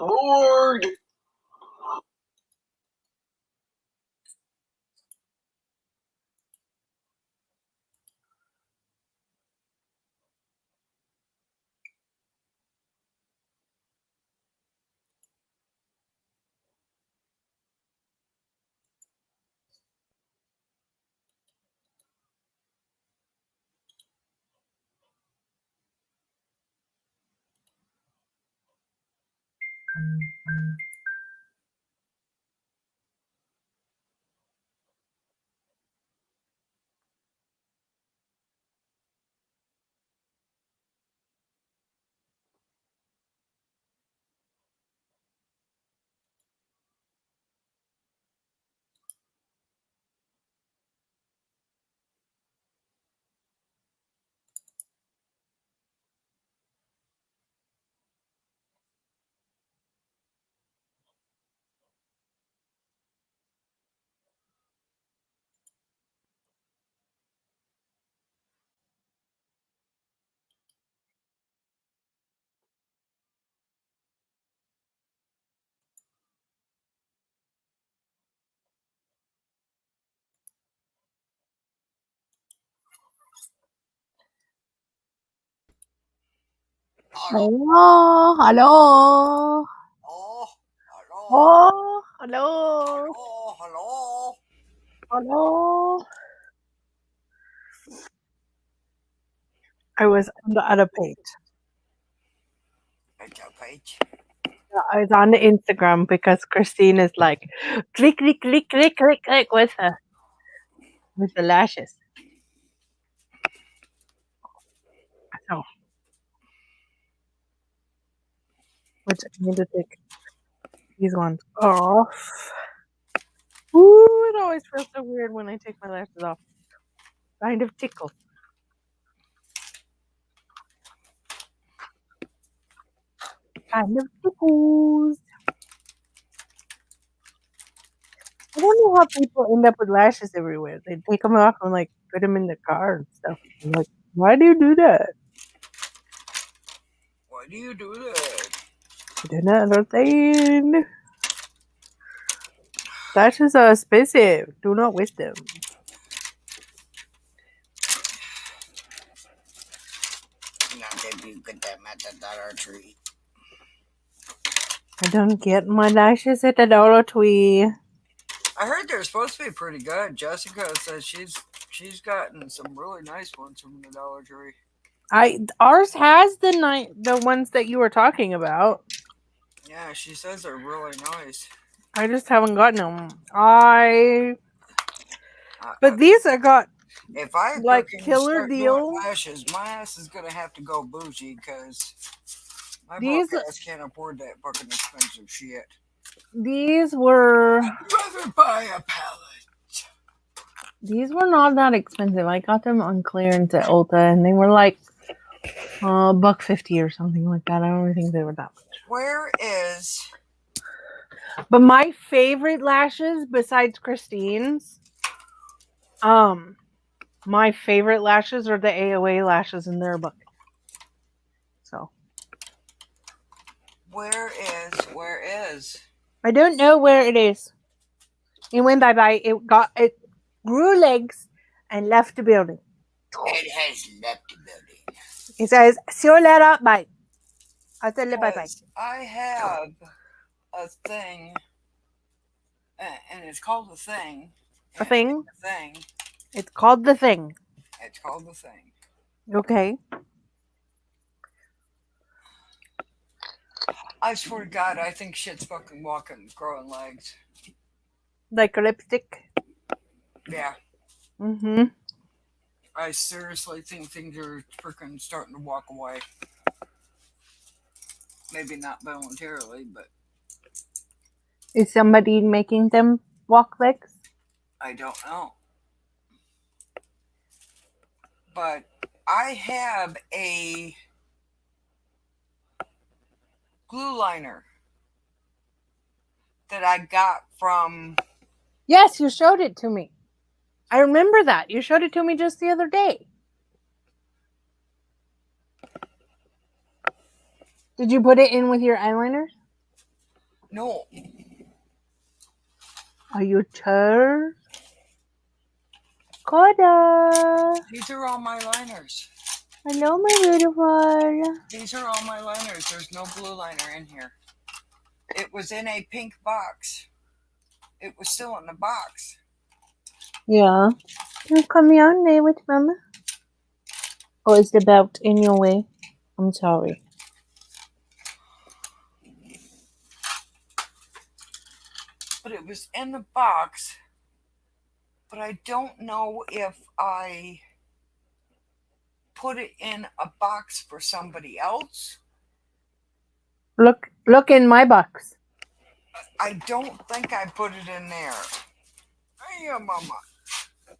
Lord. Hello, hello. Oh, hello. Oh, hello, Oh, hello. hello. I was on the other page. It's a page. I was on the Instagram because Christine is like, click, click, click, click, click, click with the lashes. So, which I need to take these ones off. Ooh, it always feels so weird when I take my lashes off. Kind of tickles. Kind of tickles. I don't know how people end up with lashes everywhere. They take them off and like put them in the car and stuff. I'm like, why do you do that? Why do you do that? I do not understand. Lashes are expensive. Do not waste them. Not that you get them at the Dollar Tree. I don't get my lashes at the Dollar Tree. I heard they're supposed to be pretty good. Jessica says she's gotten some really nice ones from the Dollar Tree. Ours has the ones that you were talking about. Yeah, she says they're really nice. I just haven't gotten them. I, But these I got if I like freaking killer start doing deal. lashes, my ass is gonna have to go bougie because my broke These ass can't afford that fucking expensive shit. were I'd rather buy a pallet. not that expensive. I got them on clearance at Ulta, and they were like $1.50 or something like that. I don't think they were that much. Where is? But my favorite lashes, besides Christine's, my favorite lashes are the AOA lashes in their bucket. So Where is? I don't know where it is. It went bye bye. It grew legs and left the building. It has left the building. It says, "See you later, bye." I said bye bye. Because I have a thing, and it's called the thing. A And thing. the thing. It's called the thing. It's called the thing. Okay. I swear to God, I think shit's fucking walking, growing legs. Like a lipstick. Yeah. Mm-hmm. I seriously think things are freaking starting to walk away. Maybe not voluntarily, but Is somebody making them walk legs? I don't know. But I have a glue liner that I got from. Yes, you showed it to me. I remember that. You showed it to me just the other day. Did you put it in with your eyeliner? No, Are you sure? Coda. these are all my liners. Hello, my beautiful. These are all my liners. There's no blue liner in here. It was in a pink box. It was still in the box. Yeah. You come on there with Mama. Oh, is the belt in your way? I'm sorry. But it was in the box. But I don't know if I put it in a box for somebody else. Look in my box. I don't think I put it in there. Hey, Mama.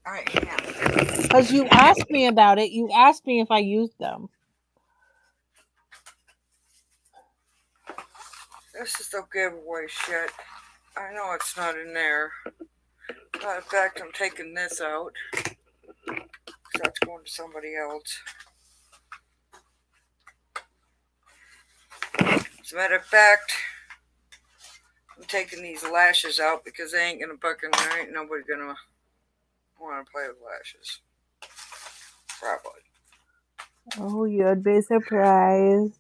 I am. Because you asked me about it. You asked me if I used them. This is the giveaway shit. I know it's not in there. But in fact, I'm taking this out. That's going to somebody else. As a matter of fact, I'm taking these lashes out because they ain't gonna there ain't nobody gonna want to play with lashes. Probably. Oh, you'd be surprised.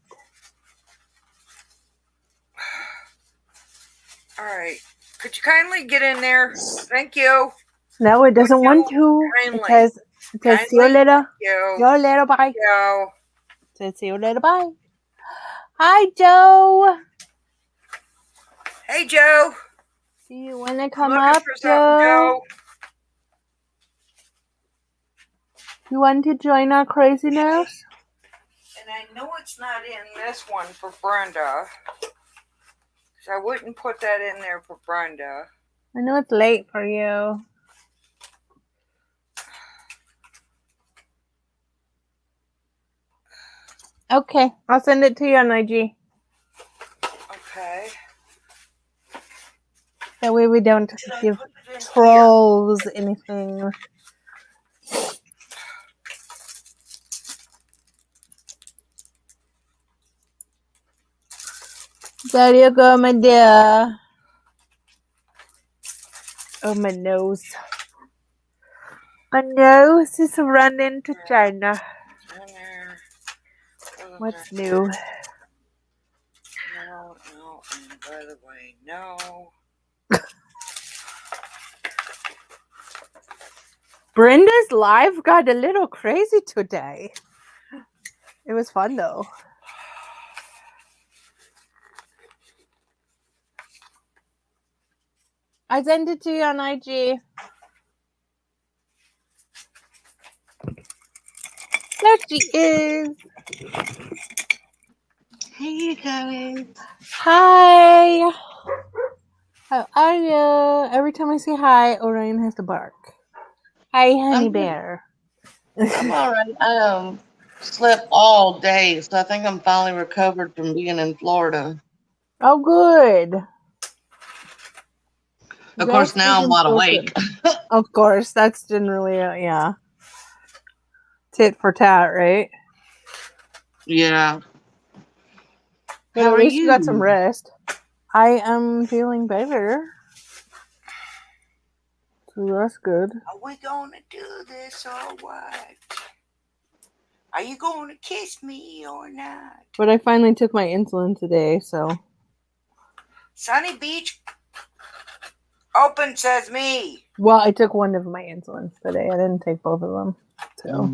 Alright. Could you kindly get in there? Thank you. No, it doesn't want to. Kindly. It says see you later. You. See you later, bye. You. It says see you later, bye. Hi, Joe. Hey, Joe. Do you want to come Looking up, for something, Joe? You want to join our craziness? And I know it's not in this one for Brenda. So I wouldn't put that in there for Brenda. I know it's late for you. Okay, I'll send it to you on IG. Okay. That way we don't give trolls anything. There you go, my dear. Oh, my nose. My nose is running to China. In there. What's new? No, and by the way, no. Brenda's live got a little crazy today. It was fun though. I sent it to you on IG. There she is. Hey, you guys. Hi. How are you? Every time I say hi, Orion has to bark. Hi, honey bear. I'm all right. I slept all day, so I think I'm finally recovered from being in Florida. Oh, good. Of course, Rest now is I'm wide important. awake. Of course, that's generally yeah. Tit for tat, right? Yeah. But How at are least you got some you? rest. I am feeling better. So that's good. Are we gonna do this or what? Are you gonna kiss me or not? But I finally took my insulin today, so. Sunny Beach open says me. Well, I took one of my insulins today. I didn't take both of them. So.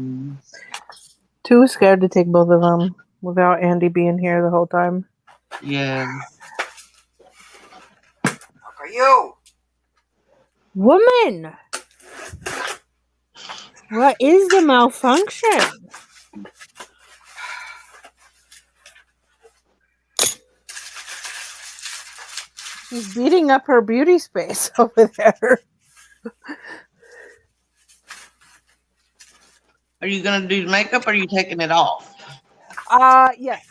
Too scared to take both of them without Andy being here the whole time. Yeah. How are you? Woman! What is the malfunction? She's beating up her beauty space over there. Are you going to do makeup or are you taking it off? Yes.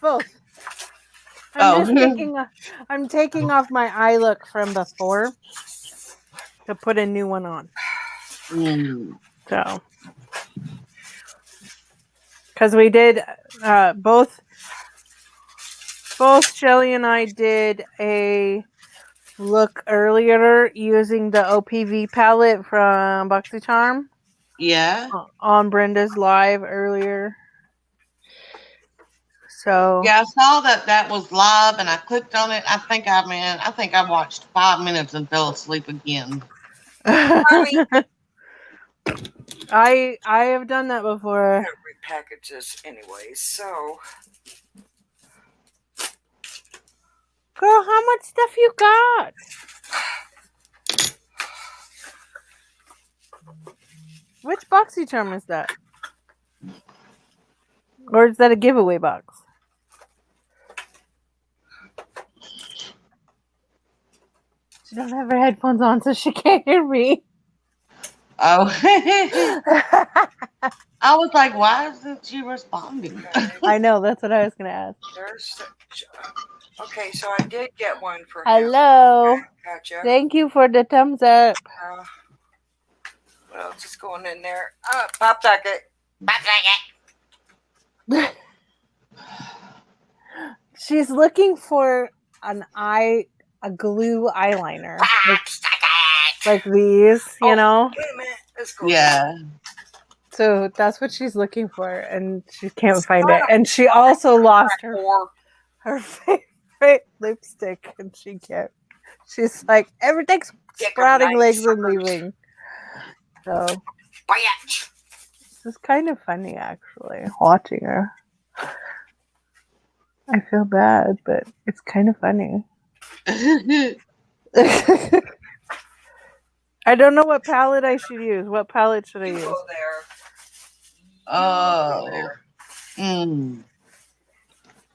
Both. Oh. I'm taking off my eye look from before to put a new one on. So. Because we did both both Shelly and I did a look earlier using the OPV palette from BoxyCharm Yeah. on Brenda's live earlier. So Yeah, I saw that was live, and I clicked on it. I think I watched 5 minutes and fell asleep again. I have done that before. I gotta repackage this anyway, so. Girl, how much stuff you got? Which BoxyCharm is that? Or is that a giveaway box? She don't have her headphones on, so she can't hear me. Oh, I was like, why isn't she responding? I know, that's what I was gonna ask. Okay, so I did get one for him. Hello. Okay, gotcha. Thank you for the thumbs up. What else is going in there? Pop socket. Pop socket. She's looking for a glue eyeliner. Like these, you know? Wait a minute. Let's go. Yeah. So that's what she's looking for, and she can't find it. And she also lost her favorite lipstick, and she can't. She's like, everything's sprouting legs and leaving. So this is kind of funny, actually, watching her. I feel bad, but it's kind of funny. I don't know what palette I should use. What palette should I use? Go there. Oh.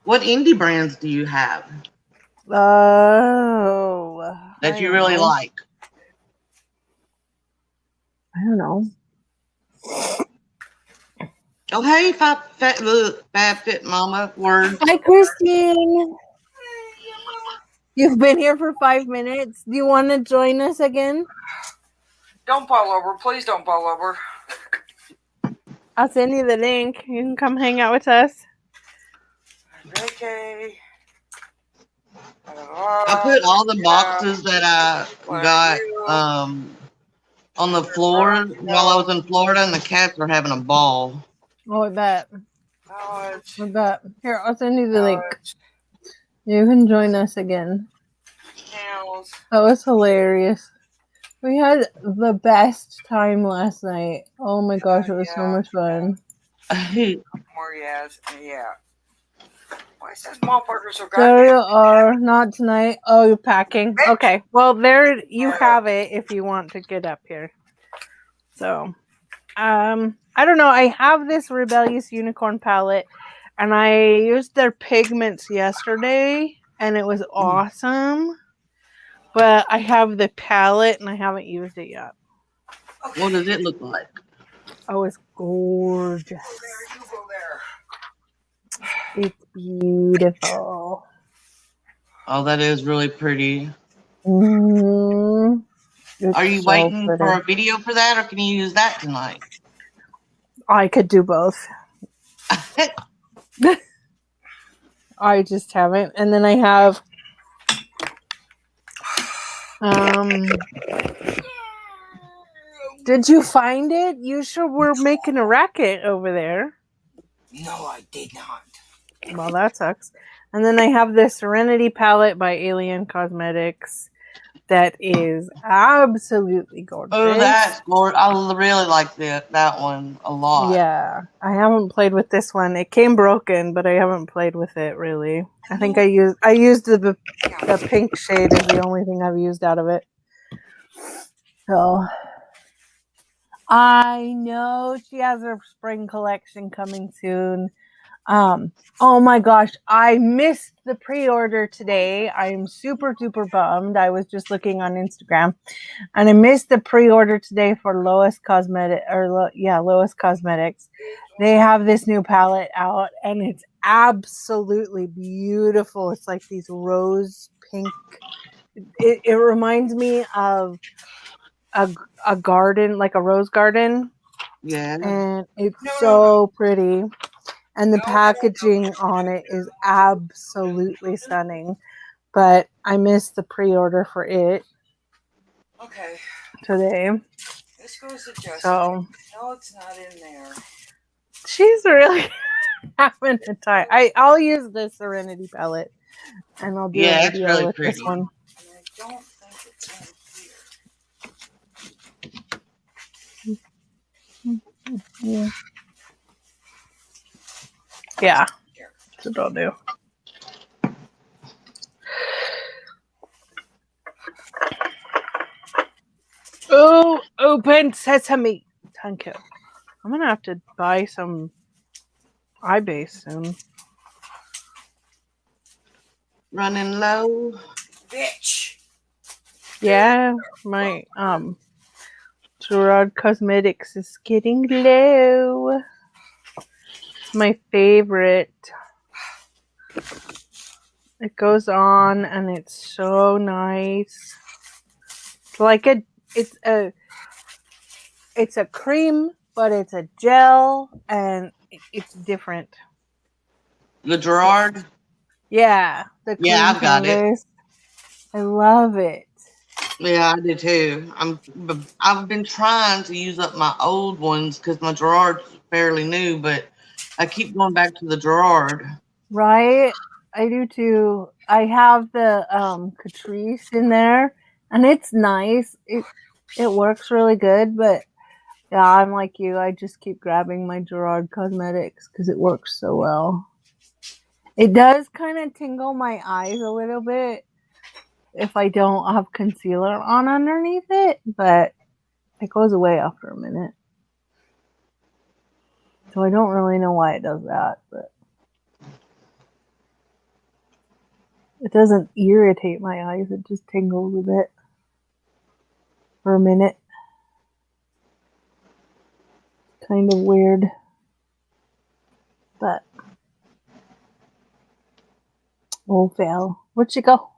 What indie brands do you have Oh. that you really like? I don't know. Oh, hey, Fab Fit Mama. Word. Hi, Christine. You've been here for 5 minutes. Do you want to join us again? Don't fall over. Please don't fall over. I'll send you the link. You can come hang out with us. Okay. I put all the boxes that I got on the floor while I was in Florida, and the cats were having a ball. Oh, I bet. I bet. Here, I'll send you the link. You can join us again. That was hilarious. We had the best time last night. Oh my gosh, it was so much fun. More yes, yeah. Why is that small partner so goddamn? There you are. Not tonight. Oh, you're packing. Okay. Well, there you have it if you want to get up here. So, I don't know. I have this Rebellious Unicorn palette, and I used their pigments yesterday, and it was awesome. But I have the palette, and I haven't used it yet. What does it look like? Oh, it's gorgeous. You go there. It's beautiful. Oh, that is really pretty. Mm-hmm. Are you waiting for a video for that, or can you use that tonight? I could do both. I just haven't. And then I have did you find it? You sure were making a racket over there. No, I did not. Well, that sucks. And then I have this Serenity palette by Alien Cosmetics that is absolutely gorgeous. Oh, that's gorgeous. I really like that one a lot. Yeah, I haven't played with this one. It came broken, but I haven't played with it really. I think I used the pink shade is the only thing I've used out of it. So I know she has her spring collection coming soon. Oh my gosh, I missed the pre-order today. I'm super duper bummed. I was just looking on Instagram and I missed the pre-order today for Lois Cosmetics. They have this new palette out and it's absolutely beautiful. It's like these rose pink. It reminds me of a garden, like a rose garden. Yeah. And it's so pretty. and the packaging on it is absolutely stunning. But I missed the pre-order for it Okay. today. This goes to Jessica. So No, it's not in there. she's really having a time. I'll use the Serenity palette, and I'll do a Yeah, it's video really with this pretty. one. And I don't think it's in here. Yeah, Here. that's what I'll do. Oh, open sesame. Thank you. I'm gonna have to buy some eye base soon. Running low. Bitch. Yeah, my Gerard Cosmetics is getting low. It's my favorite. It goes on and it's so nice. It's like it's a cream, but it's a gel and it's different. The Gerard. Yeah, the cream Yeah, I've got it. canvas. I love it. Yeah, I do too. I've been trying to use up my old ones because my Gerard's fairly new, but I keep going back to the Gerard. Right? I do too. I have the Catrice in there and it's nice. It works really good, but yeah, I'm like you. I just keep grabbing my Gerard Cosmetics because it works so well. It does kind of tingle my eyes a little bit if I don't have concealer on underneath it, but it goes away after a minute. So I don't really know why it does that, but it doesn't irritate my eyes. It just tingles a bit for a minute. Kind of weird. But oh, fail. Where'd she go?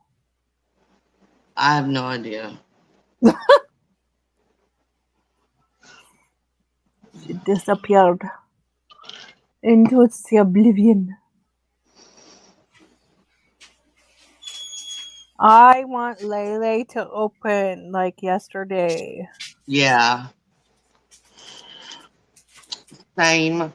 I have no idea. She disappeared into its oblivion. I want Lele to open like yesterday. Yeah. Same.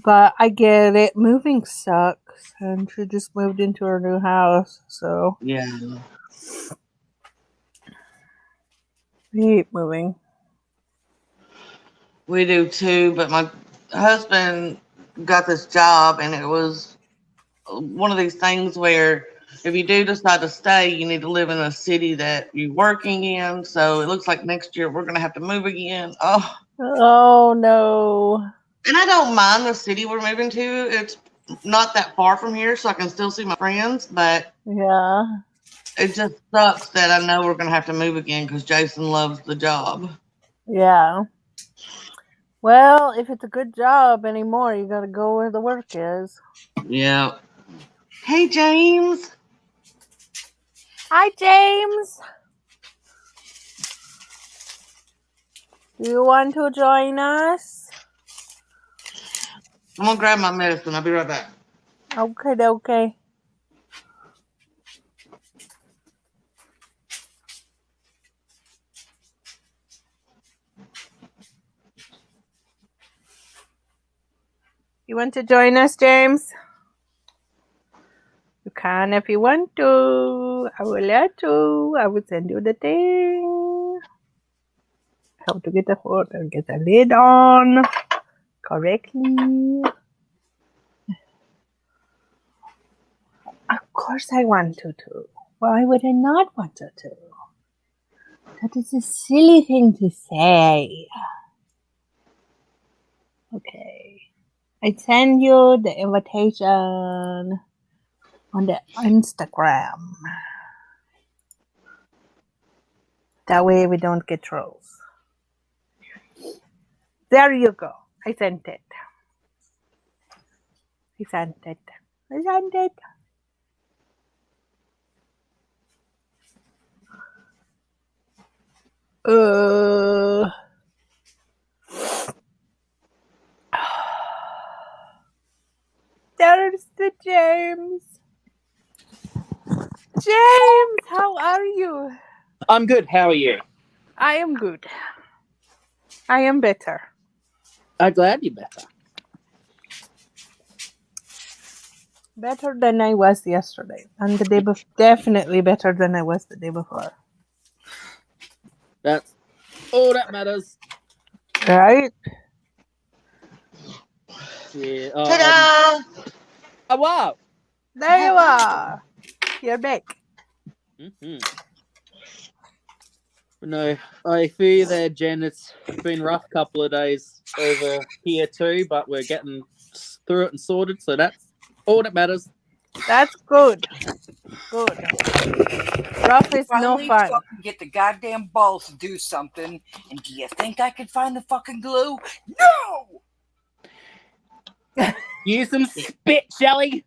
But I get it. Moving sucks. And she just moved into her new house. So Yeah. I hate moving. We do too, but my husband got this job and it was one of these things where if you do decide to stay, you need to live in a city that you're working in. So it looks like next year we're going to have to move again. Oh. Oh no. And I don't mind the city we're moving to. It's not that far from here, so I can still see my friends, but Yeah. it just sucks that I know we're going to have to move again because Jason loves the job. Yeah. Well, if it's a good job anymore, you gotta go where the work is. Yeah. Hey, James. Hi, James. Do you want to join us? I'm going to grab my medicine. I'll be right back. Okay. You want to join us, James? You can if you want to. I will let you. I will send you the thing. How to get the lid on correctly. Of course I want to. Why would I not want to? That is a silly thing to say. Okay. I send you the invitation on the Instagram. That way we don't get trolls. There you go. I sent it. Uh, there's the James. James, how are you? I'm good. How are you? I am good. I am better. I'm glad you're better. Better than I was yesterday. And the day before. Definitely better than I was the day before. That's all that matters. Right? Yeah. Ta-da! Oh, wow. There you are. You're back. Mm-hmm. No, I feel you there, Jen. It's been a rough couple of days over here too, but we're getting through it and sorted, so that's all that matters. That's good. Good. Rough is no Finally fun. fucking get the goddamn balls to do something. And do you think I could find the fucking glue? No! Use some spit, Shelly.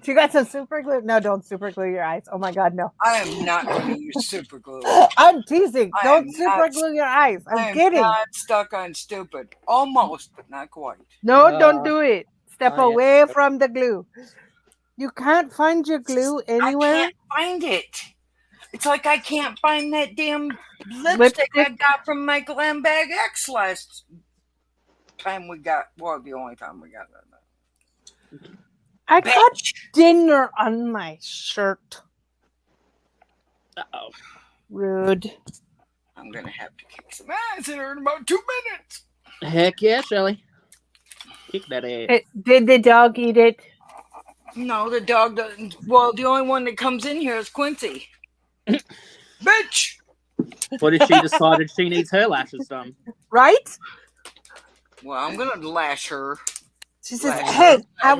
You got some super glue? No, don't super glue your eyes. Oh my god, no. I am not going to use super glue. I'm teasing. I Don't am super not- glue your eyes. I I'm am kidding. not stuck on stupid. Almost, but not quite. No, don't do it. Step I am. away from the glue. You can't find your glue anywhere. I can't find it. It's like I can't find that damn lipstick I got from Michael M. Bag X last time we got. Well, the only time we got that. I got dinner on my shirt. Uh-oh. Rude. I'm gonna have to kick some ass here in about 2 minutes. Heck yeah, Shelly. Kick that ass. Did the dog eat it? No, the dog doesn't. Well, the only one that comes in here is Quincy. Bitch! What if she decided she needs her lashes done? Right? Well, I'm gonna lash her. She says, Lash "Hey, her. I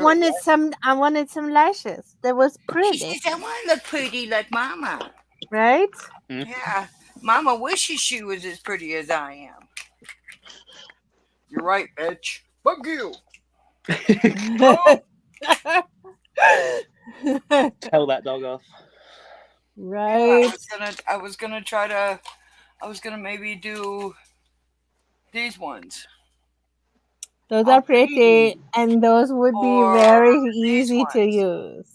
wanted some lashes. That was pretty." She says, I want to look pretty like Mama. Right? Yeah. Mama wishes she was as pretty as I am. You're right, bitch. Fuck you. Tell that dog off. Right. I was gonna maybe do these ones. Those are pretty, and those would be Or very these easy to ones. use.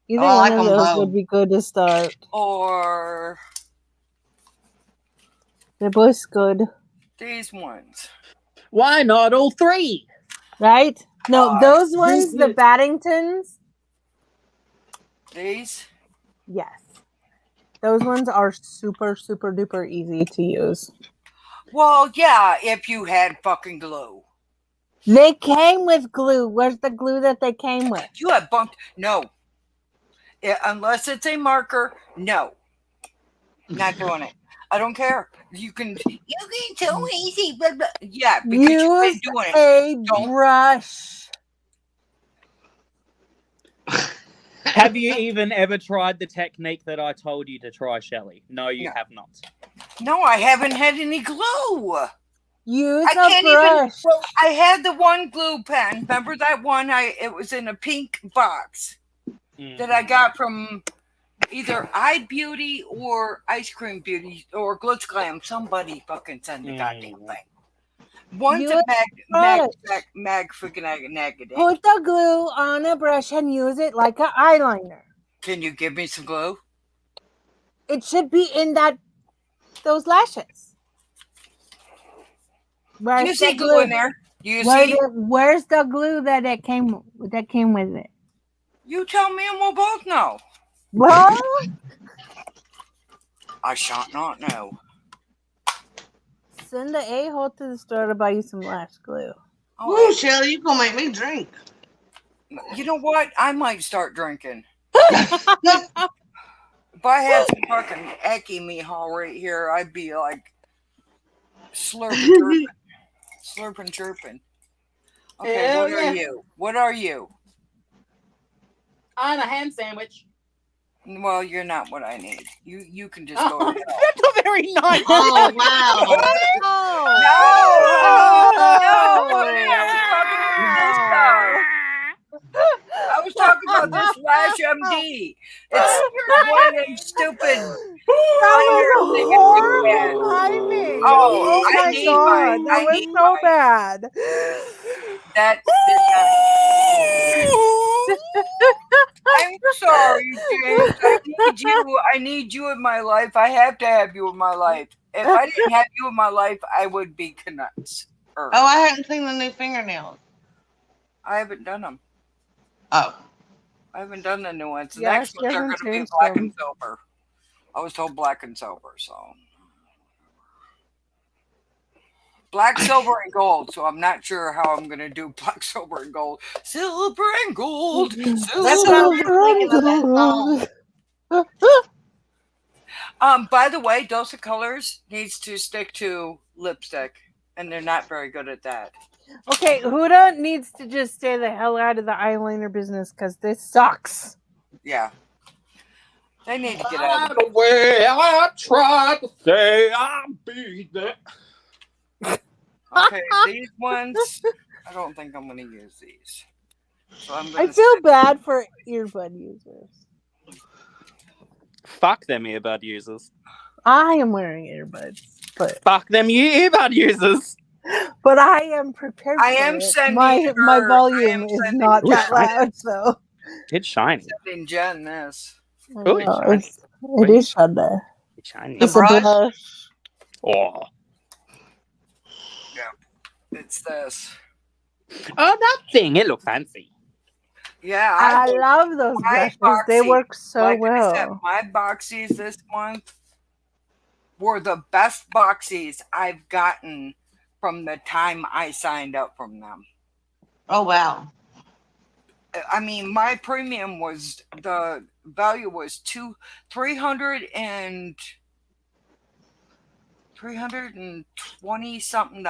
Either I like one of them those both. would be good to start. Or They're both good, these ones. Why not all three? right? No, those ones, the Baddingtons. These? Yes. Those ones are super, super duper easy to use. Well, yeah, if you had fucking glue. They came with glue. Where's the glue that they came with? You have bumped. No. Unless it's a marker, no. Not doing it. I don't care. You can so easy. Blah, blah. Yeah, because you've been Use doing it. a Don't- brush. Have you even ever tried the technique that I told you to try, Shelly? No, you No. have not. No, I haven't had any glue. Use I a can't even. brush. Well, I had the one glue pen. Remember that one? It was in a pink box that I got from either iBeauty or Ice Cream Beauty or Glitz Glam. Somebody fucking send the goddamn thing. One's Use a mag freaking nag. Put the glue on a brush and use it like an eyeliner. Can you give me some glue? It should be in those lashes. Where's You see the glue in there? You see? Where's the glue that came with it? You tell me and we'll both know. Well, I shan't not know. send the a-hole to the store to buy you some lash glue. Oh, Woo, Shelly, you gonna make me drink. you know what? I might start drinking. If I had some fucking Eki Mihal right here, I'd be like slurping, chirping. Okay, Hell what yeah. are you? What are you? I'm a ham sandwich. Well, you're not what I need. You can just go. Oh, to hell. that's a very nice. Oh, wow. I was talking about this Lash MD. It's one of them stupid. That was horrible Oh, timing. I my need god, my- that I was need so my- bad. That did not. I'm sorry, James. I need you in my life. I have to have you in my life. If I didn't have you in my life, I would be nuts. Oh, I haven't seen the new fingernails. I haven't done them. Oh. I haven't done the new ones. The Yeah, next she ones are going hasn't to be changed black them. and silver. I was told black and silver, so. Black, silver, and gold. So I'm not sure how I'm going to do black, silver, and gold. Silver and gold. That's what I was thinking of that song. By the way, Dose of Colors needs to stick to lipstick, and they're not very good at that. Okay, Huda needs to just stay the hell out of the eyeliner business because this sucks. Yeah. They need to get out of the way I tried to say I'll be there. Okay, these ones, I don't think I'm going to use these. So I feel bad for earbud users. Fuck them earbud users. I am wearing earbuds, Fuck them earbud users. but I am prepared. I for am it. sending my her- volume I am is sending not her- that loud, so It's shiny. Sending Jen this. Oh, it's shiny. it is Sunday. It's shiny. The It's a brush? blush. Oh. It's this. Oh, that thing. It looks fancy. Yeah, I I love those my brushes. They boxy, work so like I said, well. my boxies this month were the best boxies I've gotten from the time I signed up from them. Oh, wow. I mean, my premium was the value was $320 something.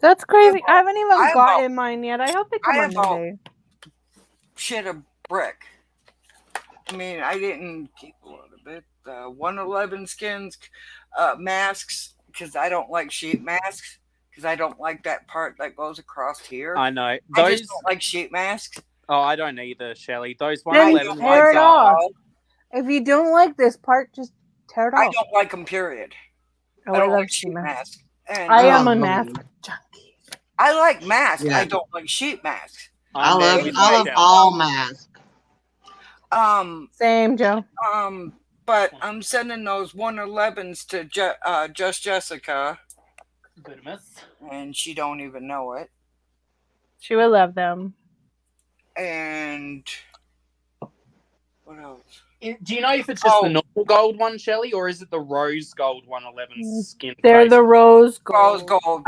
That's crazy. I haven't even I gotten about- mine yet. I hope they come I on about- Monday. Shit a brick. I mean, I didn't keep a lot of it. 111 skins, masks, because I don't like sheet masks, because I don't like that part that goes across here. I know. I Those. just don't like sheet masks. Oh, I don't either, Shelley. Those Then 111 tear ones it are. off. If you don't like this part, just tear it I off. don't like them, period. Oh, I don't love like sheet sheet masks. masks. And I am a Oh, mask junkie. I like masks. Yeah. I don't like sheet masks. I I'm there love with I you, love Shelley. all masks. Same, Joe. But I'm sending those 111s to Just Jessica, Good miss. and she don't even know it. She will love them. And what else? Do you know if it's just the Oh. normal gold one, Shelley, or is it the rose gold 111 skin? They're face? the rose Rose gold. gold.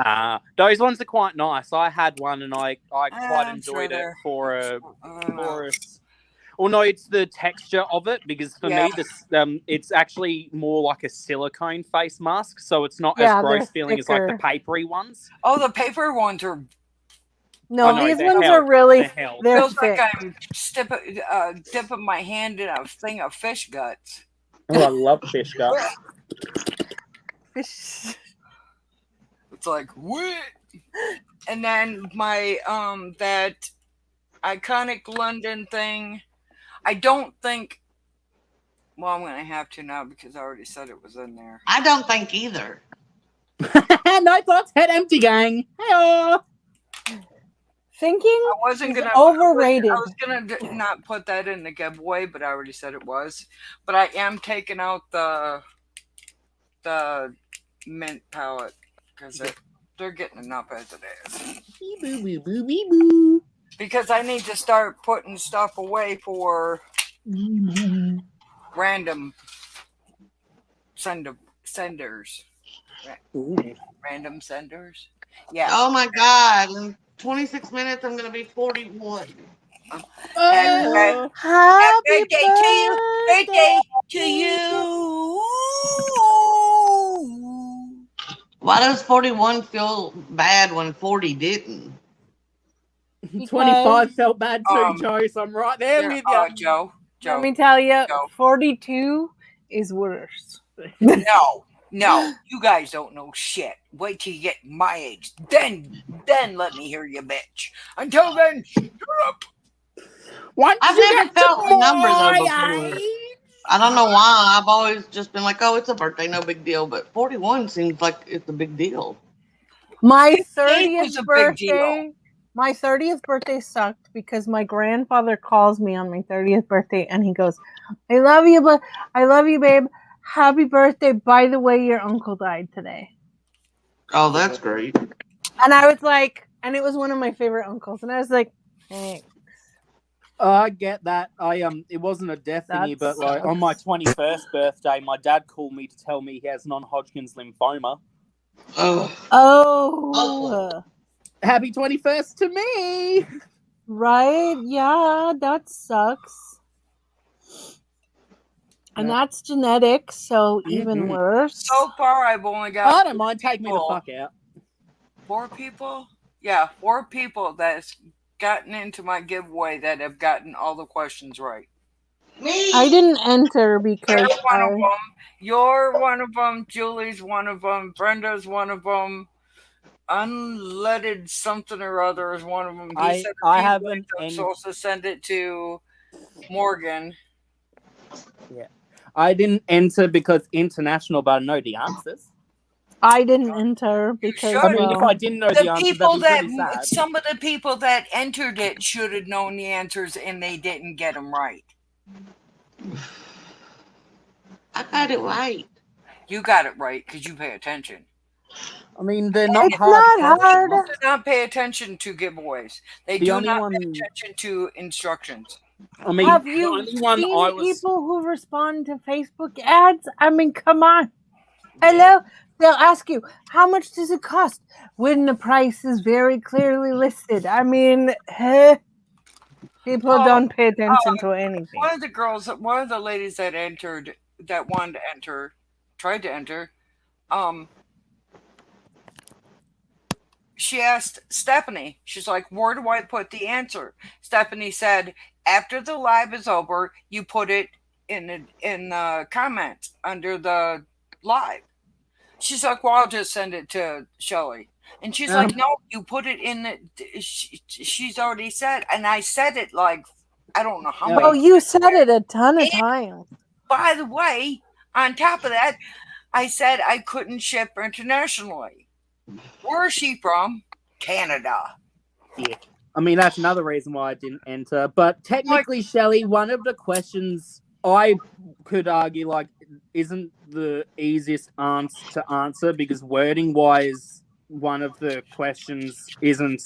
Those ones are quite nice. I had one and I quite I'm enjoyed sure it for a I don't know. Well, no, it's the texture of it because for Yeah. me, this it's actually more like a silicone face mask, so it's not Yeah, as gross they're feeling as like the thicker. papery ones. Oh, the paper ones are No, Oh, no, these they're ones held. are really. They're held. They're feels thick. like I'm dipping my hand in a thing of fish guts. Oh, I love fish guts. Fish. It's like what? And then my that iconic London thing. I don't think. Well, I'm gonna have to now because I already said it was in there. I don't think either. No thoughts, head empty, gang. Hey-oh. Thinking I wasn't is gonna overrated. I was gonna not put that in the giveaway, but I already said it was. But I am taking out the mint palette because they're getting enough as it is. Because I need to start putting stuff away for random senders. Random senders. Yeah. Oh my God. In 26 minutes, I'm going to be 41. Happy Happy birthday to you. Birthday to you. Why does 41 feel bad when 40 didn't? 25 felt bad too, Um, Joe, so I'm right there with you. Joe. Let me tell you, Joe. 42 is worse. No, you guys don't know shit. Wait till you get my age. Then let me hear you, bitch. Until then, shut up. Once I've you never get to felt the number, though, my before. age- I don't know why. I've always just been like, oh, it's a birthday, no big deal. But 41 seems like it's a big deal. My Age was 30th a big deal. birthday. My 30th birthday sucked because my grandfather calls me on my 30th birthday and he goes, I love you, but I love you, babe. Happy birthday. By the way, your uncle died today. Oh, that's great. And I was like, and it was one of my favorite uncles. And I was like, hey, I get that. It wasn't a death that thingy, but like on my 21st birthday, my dad called me to tell me he has non-Hodgkin's lymphoma. Oh, oh, Happy 21st to me! right. Yeah, that sucks. And Yeah. that's genetic, so even Mhm. worse. So far, I've only got I don't mind. Take me the fuck out. 4 people. Yeah, 4 people that's gotten into my giveaway that have gotten all the questions right. me. I didn't enter because You're one of them. You're one of them. Julie's one of them. Brenda's one of them. Unleaded something or other is one of them. He said I if you haven't I'm any. supposed to send it to Morgan. Yeah, I didn't enter because international, but I know the answers. I didn't enter because should. I mean, if I well, didn't know the The answers, people that'd be that pretty sad. some of the people that entered it should have known the answers and they didn't get them right. I got it right. You got it right because you pay attention. I mean, they're not it's hard not questions. hard. Do not pay attention to giveaways. They The do only not one. pay attention to instructions. I mean, Have the you only one seen I was. people who respond to Facebook ads? I mean, come on. Hello? They'll ask you, how much does it cost? When the price is very clearly listed. I mean, people don't pay attention to anything. One of the ladies that entered, that wanted to enter, tried to enter, she asked Stephanie, she's like, where do I put the answer? Stephanie said, after the live is over, you put it in the comments under the live. She's like, well, I'll just send it to Shelly. And she's like, no, you put it in the, she's already said, and I said it like, I don't know how many. Oh, you said it a ton of times. By the way, on top of that, I said I couldn't ship internationally. Where is she from? Canada. Yeah. I mean, that's another reason why I didn't enter. But technically, Shelley, one of the questions I could argue, like, isn't the easiest to answer because wording-wise, one of the questions isn't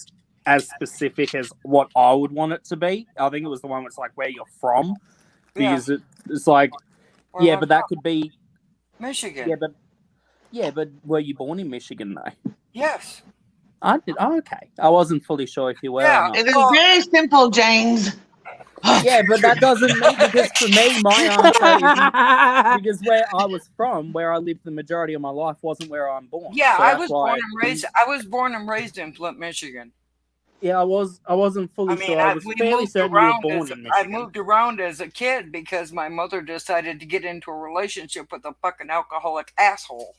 as specific as what I would want it to be. I think it was the one that's like where you're from, because it's like, Where am I but that from? could be Michigan. but were you born in Michigan though? Yes. I did. Oh, okay. I wasn't fully sure if you were. Yeah. Or not. It is very simple, James. Yeah, but that doesn't mean, because for me, my answer isn't, because where I was from, where I lived the majority of my life, wasn't where I'm born. Yeah, So I that's was why born and raised. I was born and raised in Flint, Michigan. Yeah, I wasn't fully sure. I was fairly certain you were born in Michigan. I moved around as a kid because my mother decided to get into a relationship with a fucking alcoholic asshole.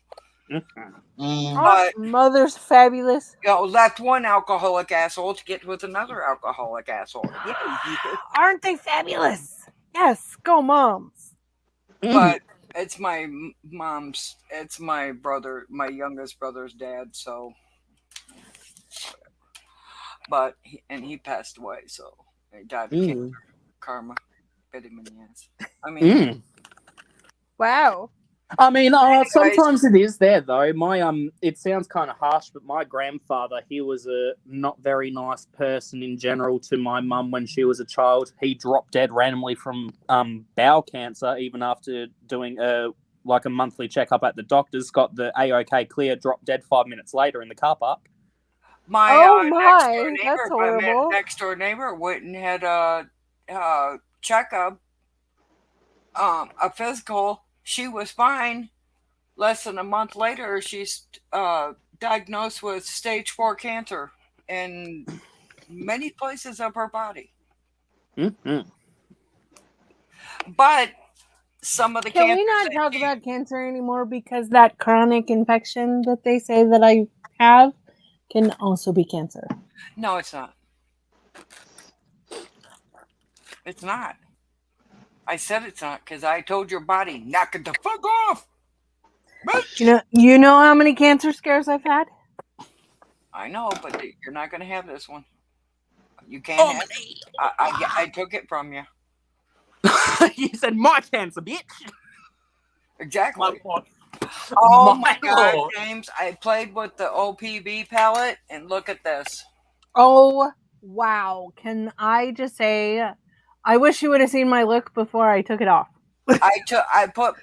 But Mother's fabulous. left one alcoholic asshole to get with another alcoholic asshole. Yeah. Aren't they fabulous? Yes, go moms. But it's my mom's. It's my brother, my youngest brother's dad. So, but he passed away. So he died of cancer. Karma bit him in the ass. I mean, wow. I mean, sometimes it is there though. It sounds kind of harsh, but my grandfather, he was a not very nice person in general to my mum when she was a child. He dropped dead randomly from bowel cancer, even after doing a monthly checkup at the doctor's. Got the A-OK clear, dropped dead 5 minutes later in the car park. My that's horrible. My next door neighbor went and had a checkup, a physical. She was fine. Less than a month later, she's diagnosed with stage 4 cancer in many places of her body. But some of the Can we not talk about cancer anymore, because that chronic infection that they say that I have can also be cancer? No, it's not. It's not. I said it's not because I told your body, knock it the fuck off. You know how many cancer scares I've had? I know, but you're not going to have this one. You can't have it. I took it from you. You said my cancer, bitch. Exactly. My Oh my my God, lord. James! I played with the OPV palette, and look at this. Oh, wow. Can I just say, I wish you would have seen my look before I took it off.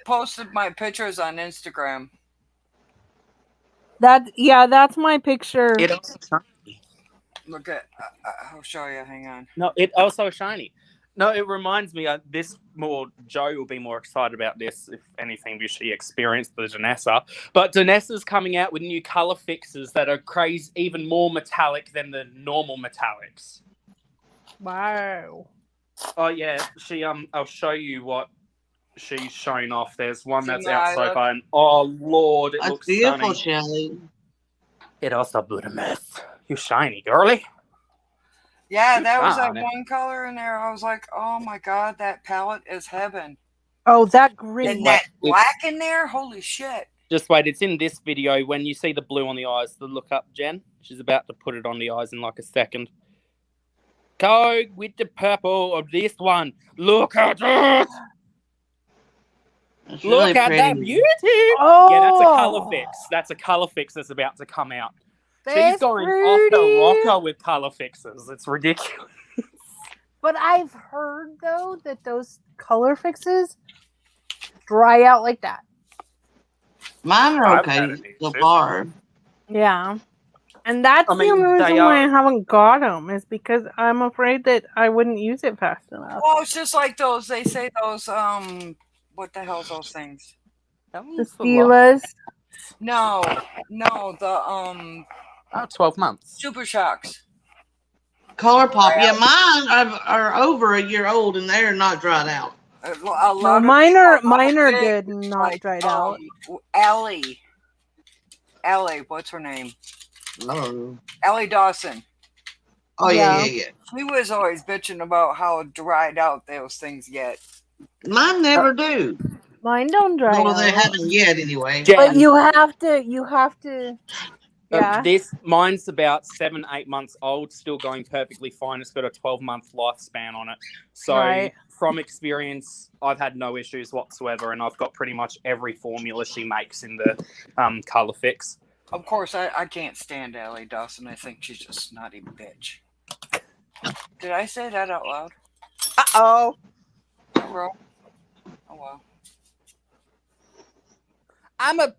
Posted my pictures on Instagram. That's my picture. It also shiny. Look at. I'll show you. Hang on. No, it also shiny. No, it reminds me. Joe will be more excited about this if anything, because she experienced the Danessa. But Danessa's coming out with new color fixes that are crazy, even more metallic than the normal metallics. Wow. Oh yeah, I'll show you what she's showing off. There's one See that's my out eye so look? far, and oh lord, it That's looks beautiful, stunning. Shelly. It also blew the myth. You shiny, girly. Yeah, You that was that shiny. one color in there. I was like, oh my God, that palette is heaven. Oh, that green. And that black in there, holy shit. Just wait, it's in this video. When you see the blue on the eyes, look up, Jen. She's about to put it on the eyes in like a second. Go with the purple of this one. Look at it! It's Look really at pretty. that beauty! Oh, Yeah, that's a color fix. That's a color fix that's about to come out. She's that's going pretty. off the rocker with color fixes. It's ridiculous. But I've heard though that those color fixes dry out like that. Mine are I've had okay it so too. far. Yeah. And that's I mean, the only they reason why I are- haven't got them is because I'm afraid that I wouldn't use it fast enough. Well, it's just like those, they say those, what the hell's those things? The Steelers. No, the, 12 months. Super Shocks. Color Pop. Yeah, mine are over a year old and they're not dried out. A No, lot of mine people are big, good and not like, dried out. Allie, what's her name? No. Allie Dawson. Oh, Yeah. yeah. She was always bitching about how dried out those things get. Mine never do. Mine don't dry Well, they out. haven't yet anyway. Jen, But you have to. Yeah. Mine's about 7-8 months old, still going perfectly fine. It's got a 12-month lifespan on it. So Right. from experience, I've had no issues whatsoever, and I've got pretty much every formula she makes in the color fix. Of course, I can't stand Allie Dawson. I think she's just a snotty bitch. Did I say that out loud? Uh-oh. Bro? Oh, well. I'm a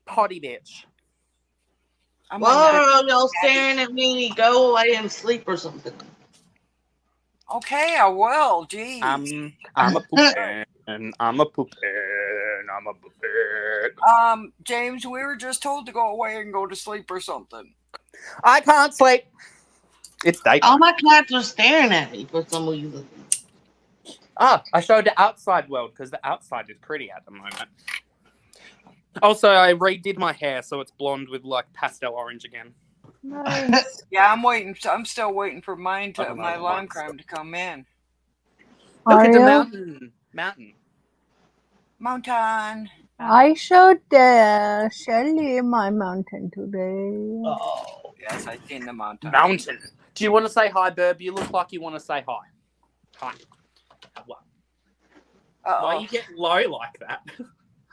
potty bitch. I'm Whoa, y'all staring at me. Go away and sleep or something. okay, I will. Geez. I'm a poopin'. I'm a poopin'. I'm a poopin'. James, we were just told to go away and go to sleep or something. I can't sleep. It's daytime. All my cats are staring at me for some reason. I showed the outside world because the outside is pretty at the moment. Also, I redid my hair so it's blonde with like pastel orange again. Nice. Yeah, I'm still waiting for my don't know lime why. crime to come in. Look at the you? mountain. Mountain. I showed Shelly my mountain today. Oh. Yes, I seen the mountain. Mountain. Do you want to say hi, Burb? You look like you want to say hi. Hi. What? Why Uh-oh. you get low like that?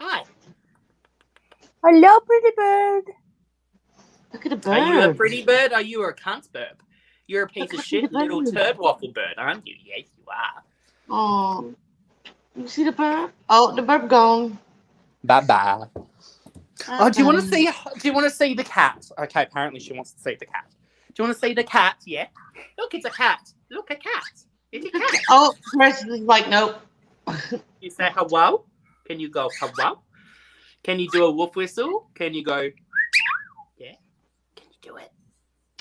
Hi. Hello, pretty bird. Look at a Are you a bird. pretty bird? Are you a cunt bird? You're a piece Look of at shit the little bird. turd waffle bird, aren't you? Yes, you are. Oh. You see the bird? Oh, the bird gone. Bye-bye. Oh, do you want to Okay. see? Do you want to see the cat? Okay, apparently she wants to see the cat. Do you want to see the cat? Yeah. Look, it's a cat. Look, a cat. It's a cat. Oh, Preston's like, nope. You say hello. Can you go hello? Can you do a wolf whistle? Can you go? Yeah. Can you do it?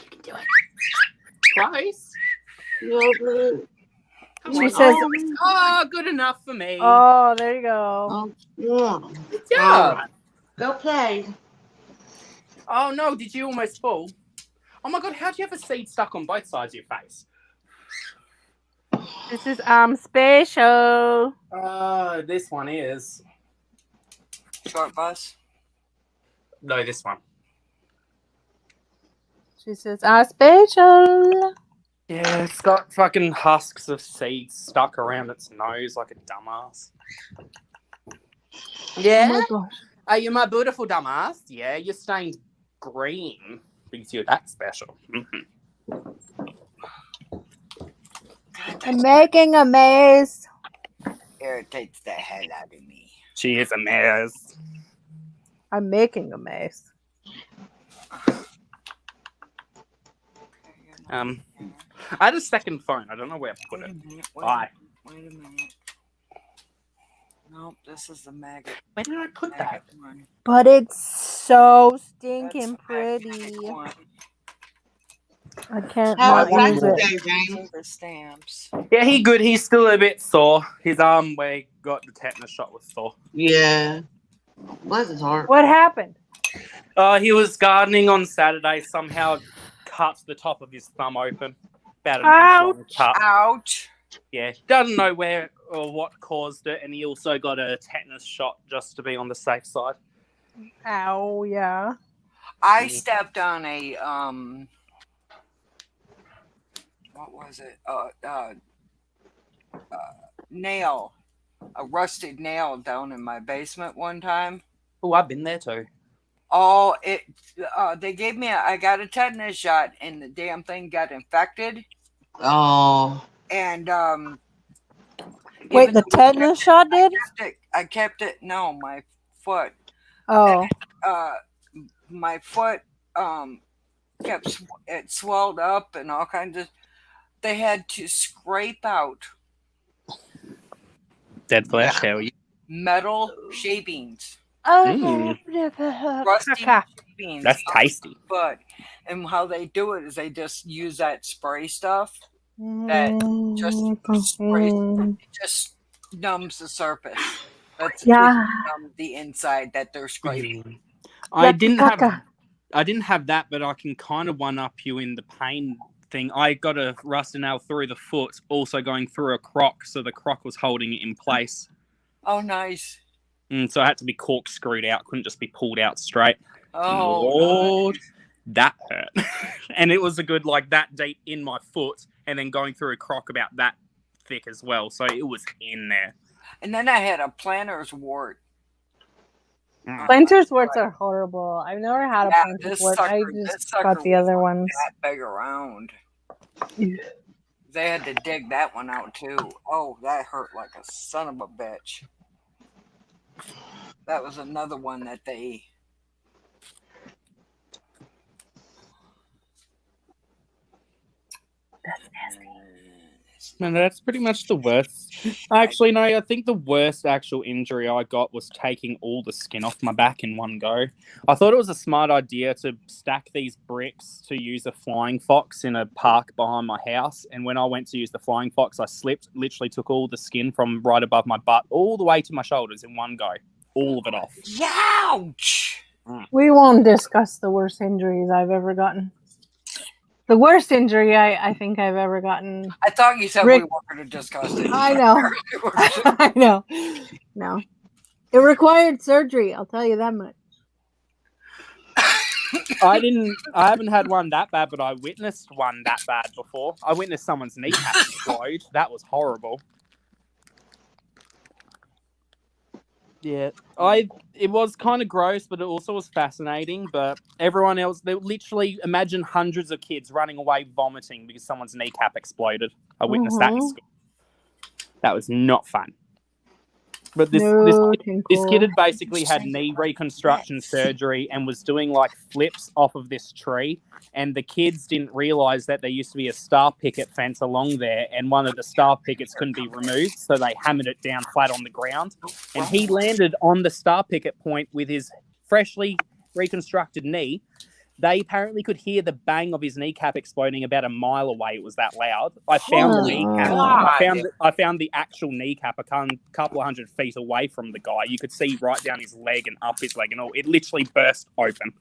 You can do it. Close. Lovely. She says, Oh, good enough for me. "Oh, there you go." Oh, yeah. Good job. Alright. Go play. Oh no, did you almost fall? Oh my god, how'd you have a seed stuck on both sides of your face? This is special. This one is. Short bus. No, this one. She says, special. Yeah, it's got fucking husks of seeds stuck around its nose like a dumbass. Yeah? Oh my gosh. Are you my beautiful dumbass? Yeah, you're stained green because you're that special. I'm making a maze. Irritates the hell out of me. She is a mess. I'm making a maze. I had a second phone. I don't know where I put Wait a it. minute. Bye. Wait a minute. Nope, this is the maggot. Where did I put that? Maggot one. But it's so That's stinking the pretty. magnetic one. I can't How not was use that it. today, These James? are the stamps. Yeah, he good. He's still a bit sore. His arm where he got the tetanus shot was sore. Yeah. Bless his heart. What happened? He was gardening on Saturday. Somehow cut the top of his thumb open. About an inch long cut. Ouch. Yeah, doesn't know where or what caused it, and he also got a tetanus shot just to be on the safe side. Ow, yeah. I stepped on a what was it? Nail, a rusted nail down in my basement one time. Oh, I've been there too. Oh, they gave me I got a tetanus shot and the damn thing got infected. Oh. And Wait, even the though tetanus shot did? I kept it. No, my foot. Oh. My foot it swelled up and all kinds of. They had to scrape out Dead flesh, hell yeah. metal shavings, Oh, rusty caca. shavings. That's tasty. But and how they do it is they just use that spray stuff that just numbs the surface. That's Yeah. the inside that they're scraping. I Yucky didn't caca. have that, but I can kind of one up you in the pain thing. I got a rusted nail through the foot, also going through a croc, so the croc was holding it in place. Oh, nice. So I had to be corkscrewed out, couldn't just be pulled out straight. Oh, Lord, nice. that hurt. And it was a good, like, that deep in my foot, and then going through a croc about that thick as well, so it was in there. And then I had a planter's wart. Planter's warts are horrible. I've never had a Yeah, planter's this wart. sucker- I this just sucker got the was other ones. That big around. They had to dig that one out too. Oh, that hurt like a son of a bitch. That was another one that they. That's nasty. And that's pretty much the worst. Actually, no, I think the worst actual injury I got was taking all the skin off my back in one go. I thought it was a smart idea to stack these bricks to use a flying fox in a park behind my house. And when I went to use the flying fox, I slipped, literally took all the skin from right above my butt all the way to my shoulders in one go. All of it off. Ouch! We won't discuss the worst injuries I've ever gotten. The worst injury I think I've ever gotten. I thought you said Rick- we weren't going to discuss it. I know. I know. No. It required surgery, I'll tell you that much. I haven't had one that bad, but I witnessed one that bad before. I witnessed someone's kneecap explode. That was horrible. Yeah, it was kind of gross, but it also was fascinating. But everyone else, they literally imagine hundreds of kids running away vomiting because someone's kneecap exploded. I witnessed that in school. That was not fun. But this kid had basically had knee reconstruction surgery and was doing like flips off of this tree. And the kids didn't realize that there used to be a star picket fence along there, and one of the star pickets couldn't be removed, so they hammered it down flat on the ground. And he landed on the star picket point with his freshly reconstructed knee. They apparently could hear the bang of his kneecap exploding about a mile away. It was that loud. I found the kneecap. I found the actual kneecap a couple of 100 feet away from the guy. You could see right down his leg and up his leg and all. It literally burst open.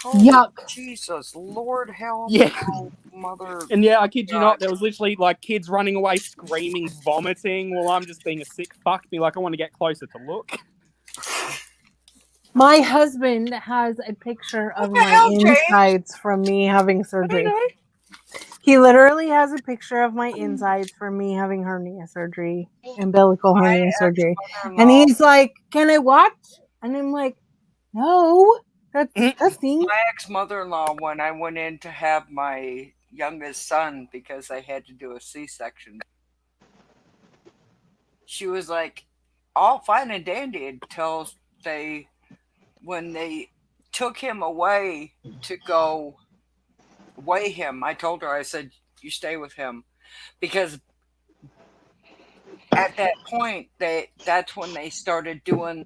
Holy Yuck. Jesus, Lord help. Yeah. Oh, mother. And yeah, I kid you not, there was literally like kids running away, screaming, vomiting, while I'm just being a sick fuck. Be like, I want to get closer to look. My husband has a picture of What the my hell, James? insides from me having I surgery. don't know. He literally has a picture of my insides from me having hernia surgery, umbilical hernia surgery. And he's like, "Can I watch?" And I'm like, "No, that's disgusting." My ex-mother-in-law, when I went in to have my youngest son because I had to do a C-section, she was like, all fine and dandy until when they took him away to go weigh him. I told her, I said, you stay with him because at that point that's when they started doing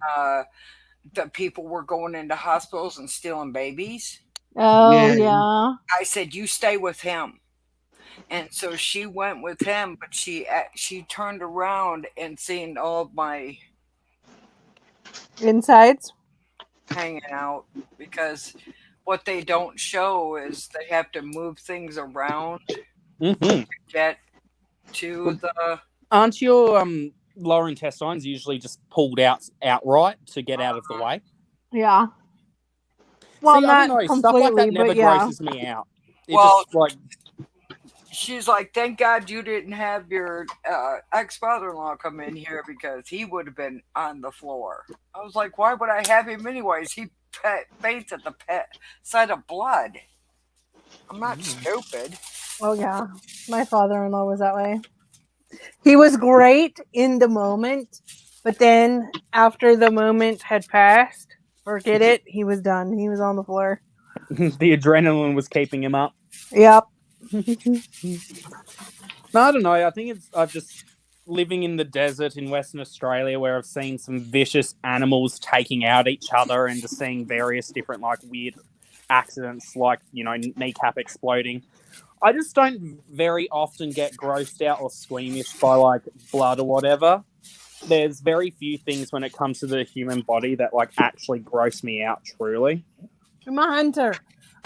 the people were going into hospitals and stealing babies. Oh, Yeah. yeah. I said, you stay with him. And so she went with him, but she turned around and seen all of my Insides? hanging out because what they don't show is they have to move things around Mhm. to get to the Aren't your lower intestines usually just pulled out outright to get out of the way? Yeah. Well, See, I don't not know. Stuff like completely, that never but yeah. grosses me out. It Well, just like she's like, thank God you didn't have your ex-father-in-law come in here because he would have been on the floor. I was like, why would I have him anyways? He faints at the sight of blood. I'm not stupid. Oh, yeah. My father-in-law was that way. He was great in the moment, but then after the moment had passed, forget it, he was done. He was on the floor. the adrenaline was keeping him up. Yep. No, I don't know. I think I've just living in the desert in Western Australia where I've seen some vicious animals taking out each other and just seeing various different like weird accidents like, kneecap exploding. I just don't very often get grossed out or squeamish by like blood or whatever. There's very few things when it comes to the human body that like actually gross me out truly. I'm a hunter.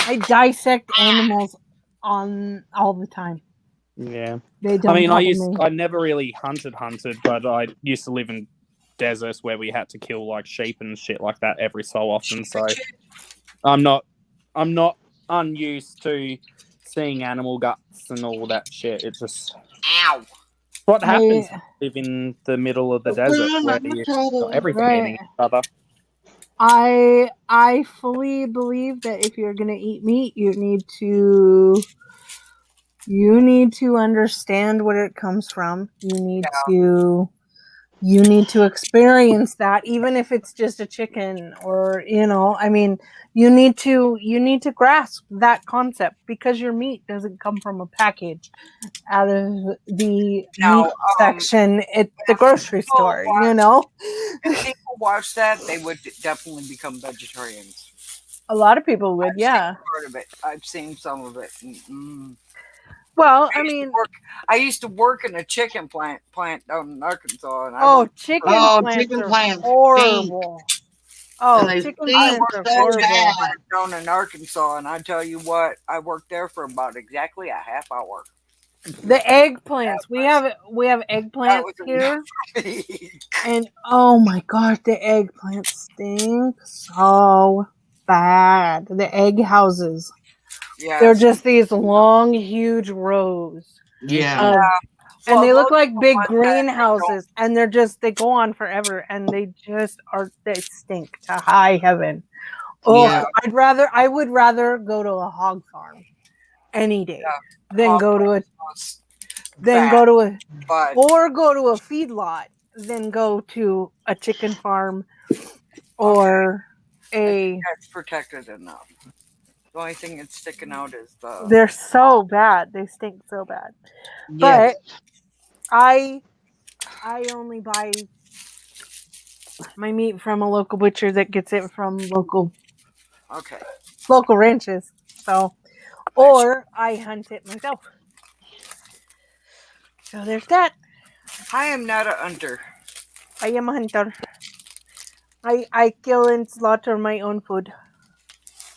I dissect animals on all the time. Yeah. They don't I mean, bother me. I never really hunted, but I used to live in deserts where we had to kill like sheep and shit like that every so often. So I'm not unused to seeing animal guts and all that shit. It's just Ow. what happens when you live in the middle of the desert where you got everything Right. eating each other. I fully believe that if you're gonna eat meat, you need to understand where it comes from. You need to experience that, even if it's just a chicken or I mean, you need to grasp that concept because your meat doesn't come from a package out of the Now, meat section at the grocery store. If people watch that, they would definitely become vegetarians. A lot of people would, yeah. Part of it. I've seen some of it. Well, I mean, I used to work in a chicken plant down in Arkansas, and chicken plants chicken are plants horrible. Oh, And they chicken stink plants are so horrible. bad. down in Arkansas, and I tell you what, I worked there for about exactly a half hour. The eggplants. We have eggplants was here. And oh my gosh, the eggplants stink so bad. The egg houses. Yeah, They're just these long, huge rows. Yeah. And they look like big ones that greenhouses, and they go on forever, and they stink to high heaven. Oh, Yeah. I would rather go to a hog farm any day than hog go to a bad, but or go to a feedlot than go to a chicken farm or that's protected enough. The only thing that's sticking out is they're so bad. They stink so bad. Yes. But I only buy my meat from a local butcher that gets it from local ranches. So, or I hunt it myself. So there's that. I am not a hunter. I am a hunter. I kill and slaughter my own food.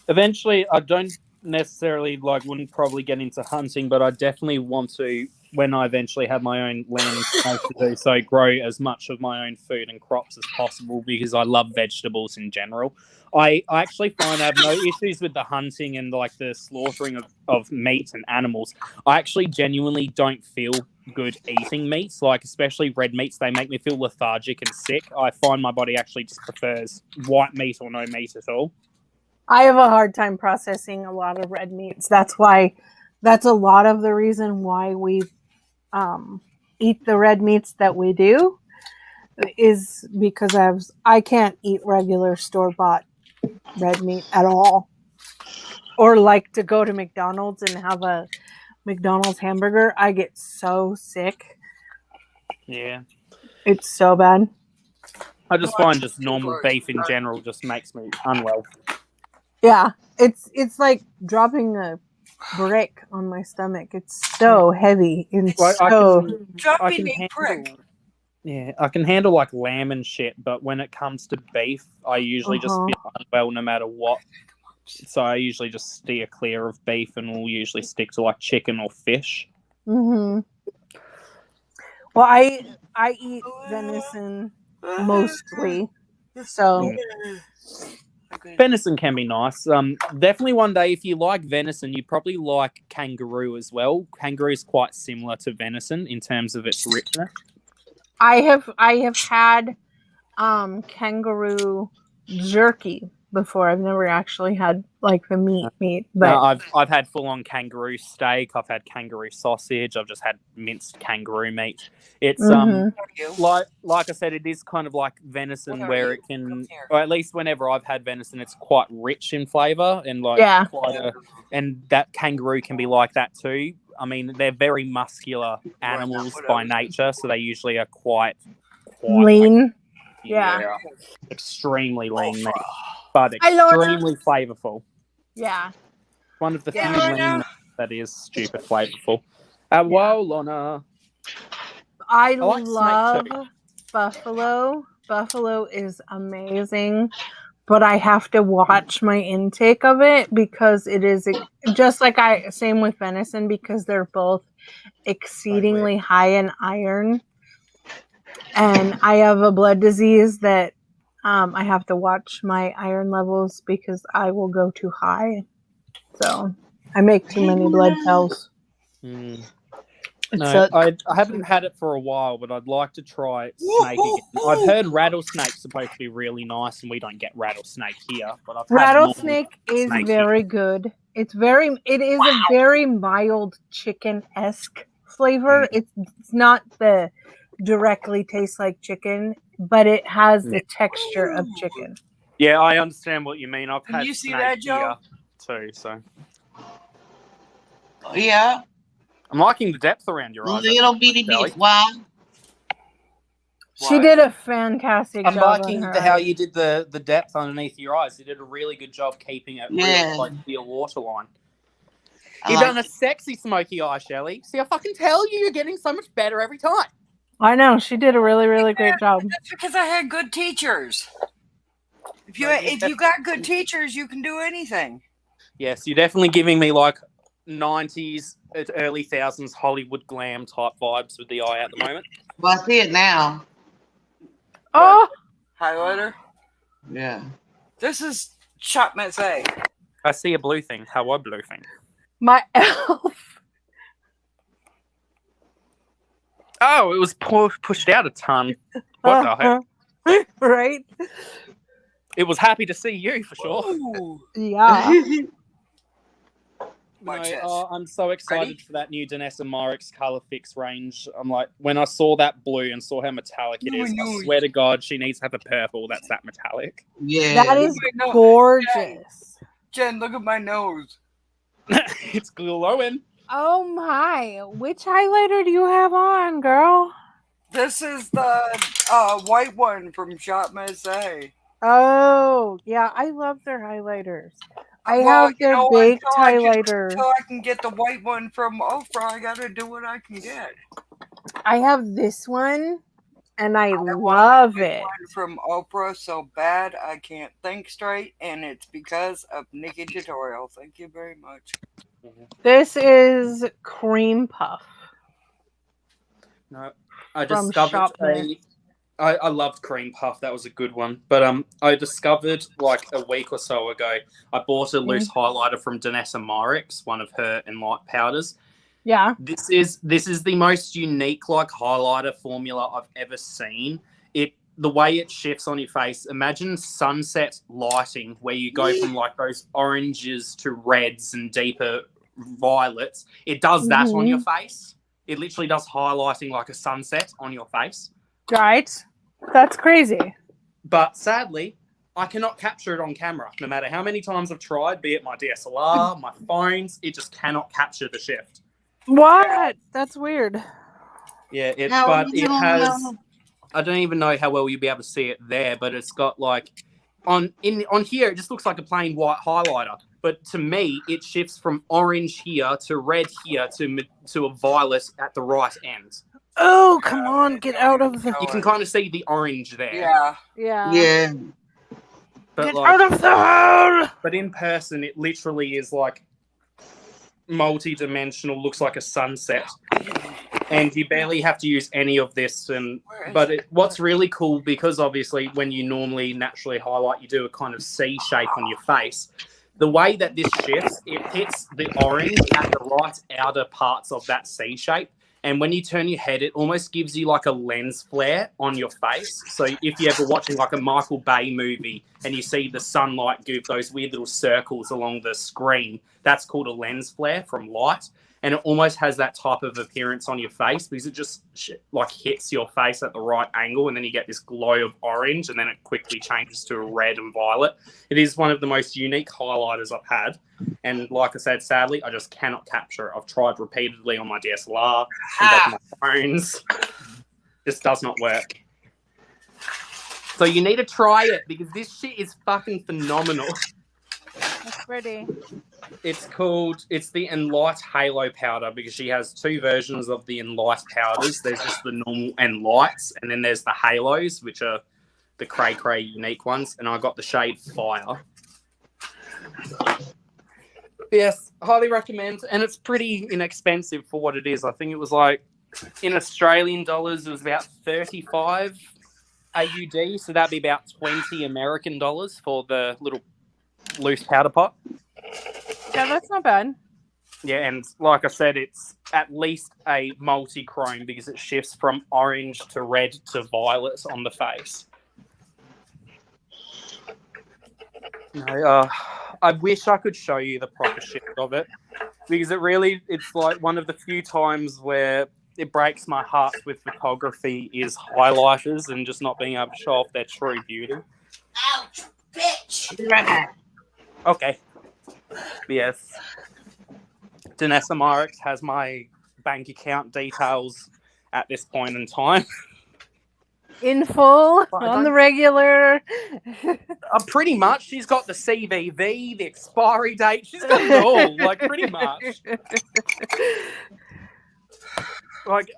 Eventually, I don't necessarily wouldn't probably get into hunting, but I definitely want to when I eventually have my own land and space to do so, grow as much of my own food and crops as possible because I love vegetables in general. I actually find I have no issues with the hunting and like the slaughtering of meat and animals. I actually genuinely don't feel good eating meats, like especially red meats. They make me feel lethargic and sick. I find my body actually just prefers white meat or no meat at all. I have a hard time processing a lot of red meats. That's a lot of the reason why we eat the red meats that we do is because I can't eat regular store-bought red meat at all. Or like to go to McDonald's and have a McDonald's hamburger. I get so sick. Yeah. It's so bad. I just find just normal beef in general just makes me unwell. Yeah. It's like dropping a brick on my stomach. It's so heavy and Well, so I can handle, yeah, I can handle like lamb and shit, but when it comes to beef, I usually just feel unwell no matter what. So I usually just steer clear of beef and will usually stick to like chicken or fish. Mm-hmm. Well, I eat venison mostly, so venison can be nice. Definitely one day if you like venison, you probably like kangaroo as well. Kangaroo is quite similar to venison in terms of its richness. I have had kangaroo jerky before. I've never actually had like the meat, but no, I've had full on kangaroo steak. I've had kangaroo sausage. I've just had minced kangaroo meat. It's like I said, it is kind of like venison where it can, or at least whenever I've had venison, it's quite rich in flavor and like and that kangaroo can be like that too. I mean, they're very muscular animals by nature, so they usually are quite lean. Yeah, extremely lean meat, but extremely flavorful. Yeah, one of the few lean meats that is stupid flavorful. Wow, Lorna. I love buffalo. Buffalo is amazing, but I have to watch my intake of it because it is just like same with venison because they're both exceedingly high in iron. And I have a blood disease that I have to watch my iron levels because I will go too high. So I make too many blood cells. No, I haven't had it for a while, but I'd like to try snake again. I've heard rattlesnake's supposed to be really nice, and we don't get rattlesnake here. But I've rattlesnake is very good. It is a very mild chicken-esque flavor. It's not the directly tastes like chicken, but it has the texture of chicken. Yeah, I understand what you mean. I've had you see snake that, Joe? here too, so yeah. I'm liking the depth around your eyes. Little bitty bit. Wow. She did a fantastic job. I'm liking how you did the depth underneath your eyes. You did a really good job keeping it really close to your waterline. You've done a sexy smoky eye, Shelley. See, I fucking tell you, you're getting so much better every time. I know. She did a really, really great job. That's because I had good teachers. If you got good teachers, you can do anything. Yes, you're definitely giving me like 90s, early thousands Hollywood glam type vibes with the eye at the moment. Well, I see it now. Oh, highlighter. Yeah. This is Shop Messe. I see a blue thing. How a blue thing? My elf. Oh, it was pushed out a ton. What the heck? Right? It was happy to see you for sure. Ooh. Yeah. I'm so excited for that new Danessa Morix Color Fix range. I'm like, when I saw that blue and saw how metallic it is, I swear to God, she needs to have a purple that's that metallic. Yeah. That is gorgeous. Jen, look at my nose. It's glowing. Oh my. Which highlighter do you have on, girl? This is the white one from Shop Messe. Oh, yeah. I love their highlighters. I have their baked highlighter. Until I can get the white one from Oprah, I gotta do what I can get. I have this one, and I love it. One from Oprah so bad I can't think straight, and it's because of Nikki Tutorial. Thank you very much. This is Cream Puff. No, I From discovered Shopnet. I loved Cream Puff. That was a good one. But I discovered like a week or so ago, I bought a loose highlighter from Danessa Myricks, one of her Enlight powders. Yeah. This is the most unique like highlighter formula I've ever seen. The way it shifts on your face. Imagine sunset lighting where you go from like those oranges to reds and deeper violets. It does that on your face. It literally does highlighting like a sunset on your face. Right. That's crazy. But sadly, I cannot capture it on camera. No matter how many times I've tried, be it my DSLR, my phones, it just cannot capture the shift. What? That's weird. Yeah, it you has. know? I don't even know how well you'll be able to see it there, but it's got like on here. It just looks like a plain white highlighter. But to me, it shifts from orange here to red here to a violet at the right end. Oh, come on, get out of the. You can kind of see the orange there. Yeah. Yeah. But Get like, out of the hole! But in person, it literally is like multi-dimensional. Looks like a sunset, and you barely have to use any of this. What's really cool, because obviously when you normally naturally highlight, you do a kind of C shape on your face. The way that this shifts, it hits the orange at the right outer parts of that C shape. And when you turn your head, it almost gives you like a lens flare on your face. So if you're ever watching like a Michael Bay movie and you see the sunlight give those weird little circles along the screen, that's called a lens flare from light. And it almost has that type of appearance on your face because it just like hits your face at the right angle, and then you get this glow of orange, and then it quickly changes to a red and violet. It is one of the most unique highlighters I've had. And like I said, sadly, I just cannot capture it. I've tried repeatedly on my DSLR and both my phones. Just does not work. So you need to try it because this shit is fucking phenomenal. That's pretty. It's the Enlight Halo powder because she has two versions of the Enlight powders. There's just the normal Enlights, and then there's the Halos, which are the cray unique ones. And I got the shade Fire. Yes, highly recommend. And it's pretty inexpensive for what it is. I think it was like, in Australian dollars, it was about 35 AUD. So that'd be about 20 American dollars for the little loose powder pot. Yeah, that's not bad. Yeah, and like I said, it's at least a multi-chrome because it shifts from orange to red to violet on the face. I wish I could show you the proper shift of it because it's like one of the few times where it breaks my heart with photography is highlighters and just not being able to show off their true beauty. Ouch, bitch! Be right back. Okay. Yes. Danessa Myricks has my bank account details at this point in time. In full, on the regular. Pretty much. She's got the CVV, the expiry date. She's got it all, like, pretty much. Like,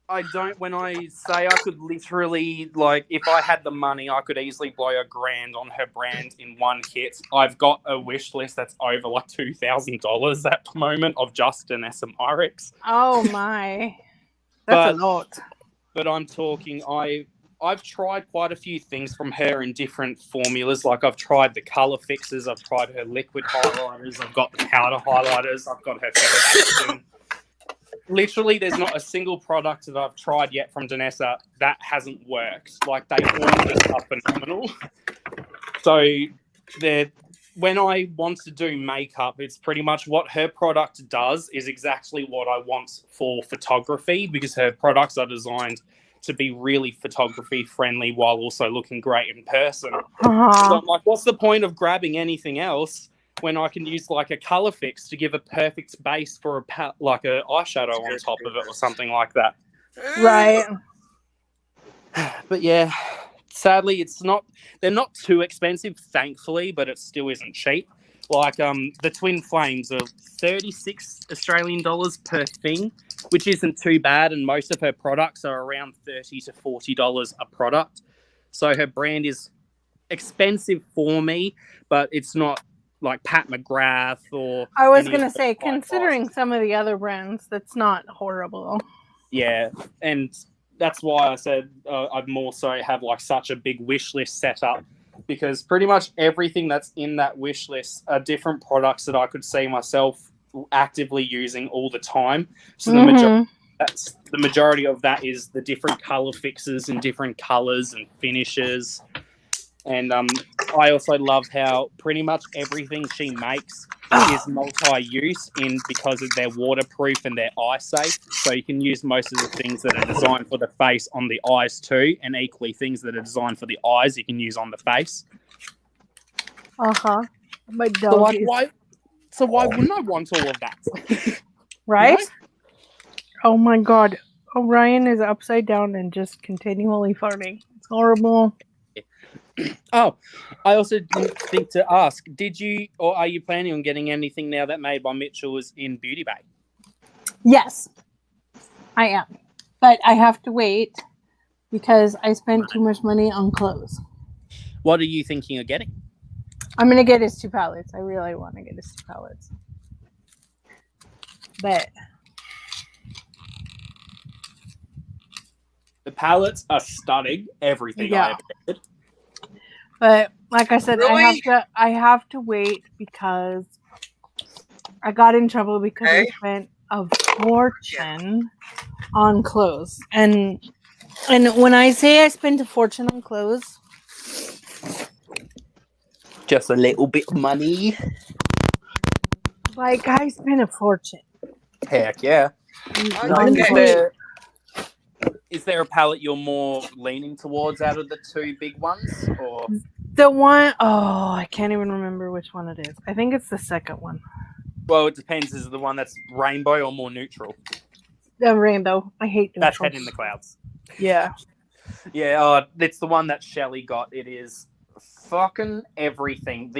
I don't, when I say I could literally, like, if I had the money, I could easily blow $1,000 on her brand in one hit. I've got a wish list that's over like $2,000 at the moment of just Danessa Myricks. Oh my. That's a lot. But I'm talking, I've tried quite a few things from her in different formulas. Like I've tried the color fixes, I've tried her liquid highlighters, I've got the powder highlighters, I've got her foundation. Literally, there's not a single product that I've tried yet from Danessa that hasn't worked. Like, they all just are phenomenal. So, when I want to do makeup, it's pretty much what her product does is exactly what I want for photography because her products are designed to be really photography friendly while also looking great in person. So I'm like, what's the point of grabbing anything else when I can use like a color fix to give a perfect base for like a eyeshadow on top of it or something like that. Right. But yeah, sadly they're not too expensive, thankfully, but it still isn't cheap. Like the Twin Flames are 36 Australian dollars per thing, which isn't too bad, and most of her products are around $30 to $40 a product. So her brand is expensive for me, but it's not like Pat McGrath or... I was going to say, considering some of the other brands, that's not horrible. Yeah, and that's why I said I'd more so have like such a big wish list set up, because pretty much everything that's in that wish list are different products that I could see myself actively using all the time. So the majority of that is the different color fixes and different colors and finishes. And I also love how pretty much everything she makes is multi-use because they're waterproof and they're eye safe. So you can use most of the things that are designed for the face on the eyes too, and equally things that are designed for the eyes you can use on the face. My dog So like, why wouldn't I want all of that? right? No? Oh my god. Orion is upside down and just continually farting. It's horrible. Oh, I also didn't think to ask, did you or are you planning on getting anything now that Made by Mitchell is in Beauty Bay? Yes, I am. But I have to wait because I spent too much money on clothes. What are you thinking of getting? I'm going to get his 2 palettes. I really want to get his 2 palettes. But The palettes are stunning. Everything I ever did. But like I said, Really? I have to wait because I got in trouble because I Okay. spent a fortune on clothes. And when I say I spent a fortune on clothes, Just a little bit of money. like I spent a fortune. Heck yeah. Okay. Is there a palette you're more leaning towards out of the 2 big ones? Or The one, I can't even remember which one it is. I think it's the second one. well, it depends. Is it the one that's rainbow or more neutral? The rainbow. I hate neutral. That's Head in the Clouds. Yeah. Yeah, it's the one that Shelley got. It is fucking everything.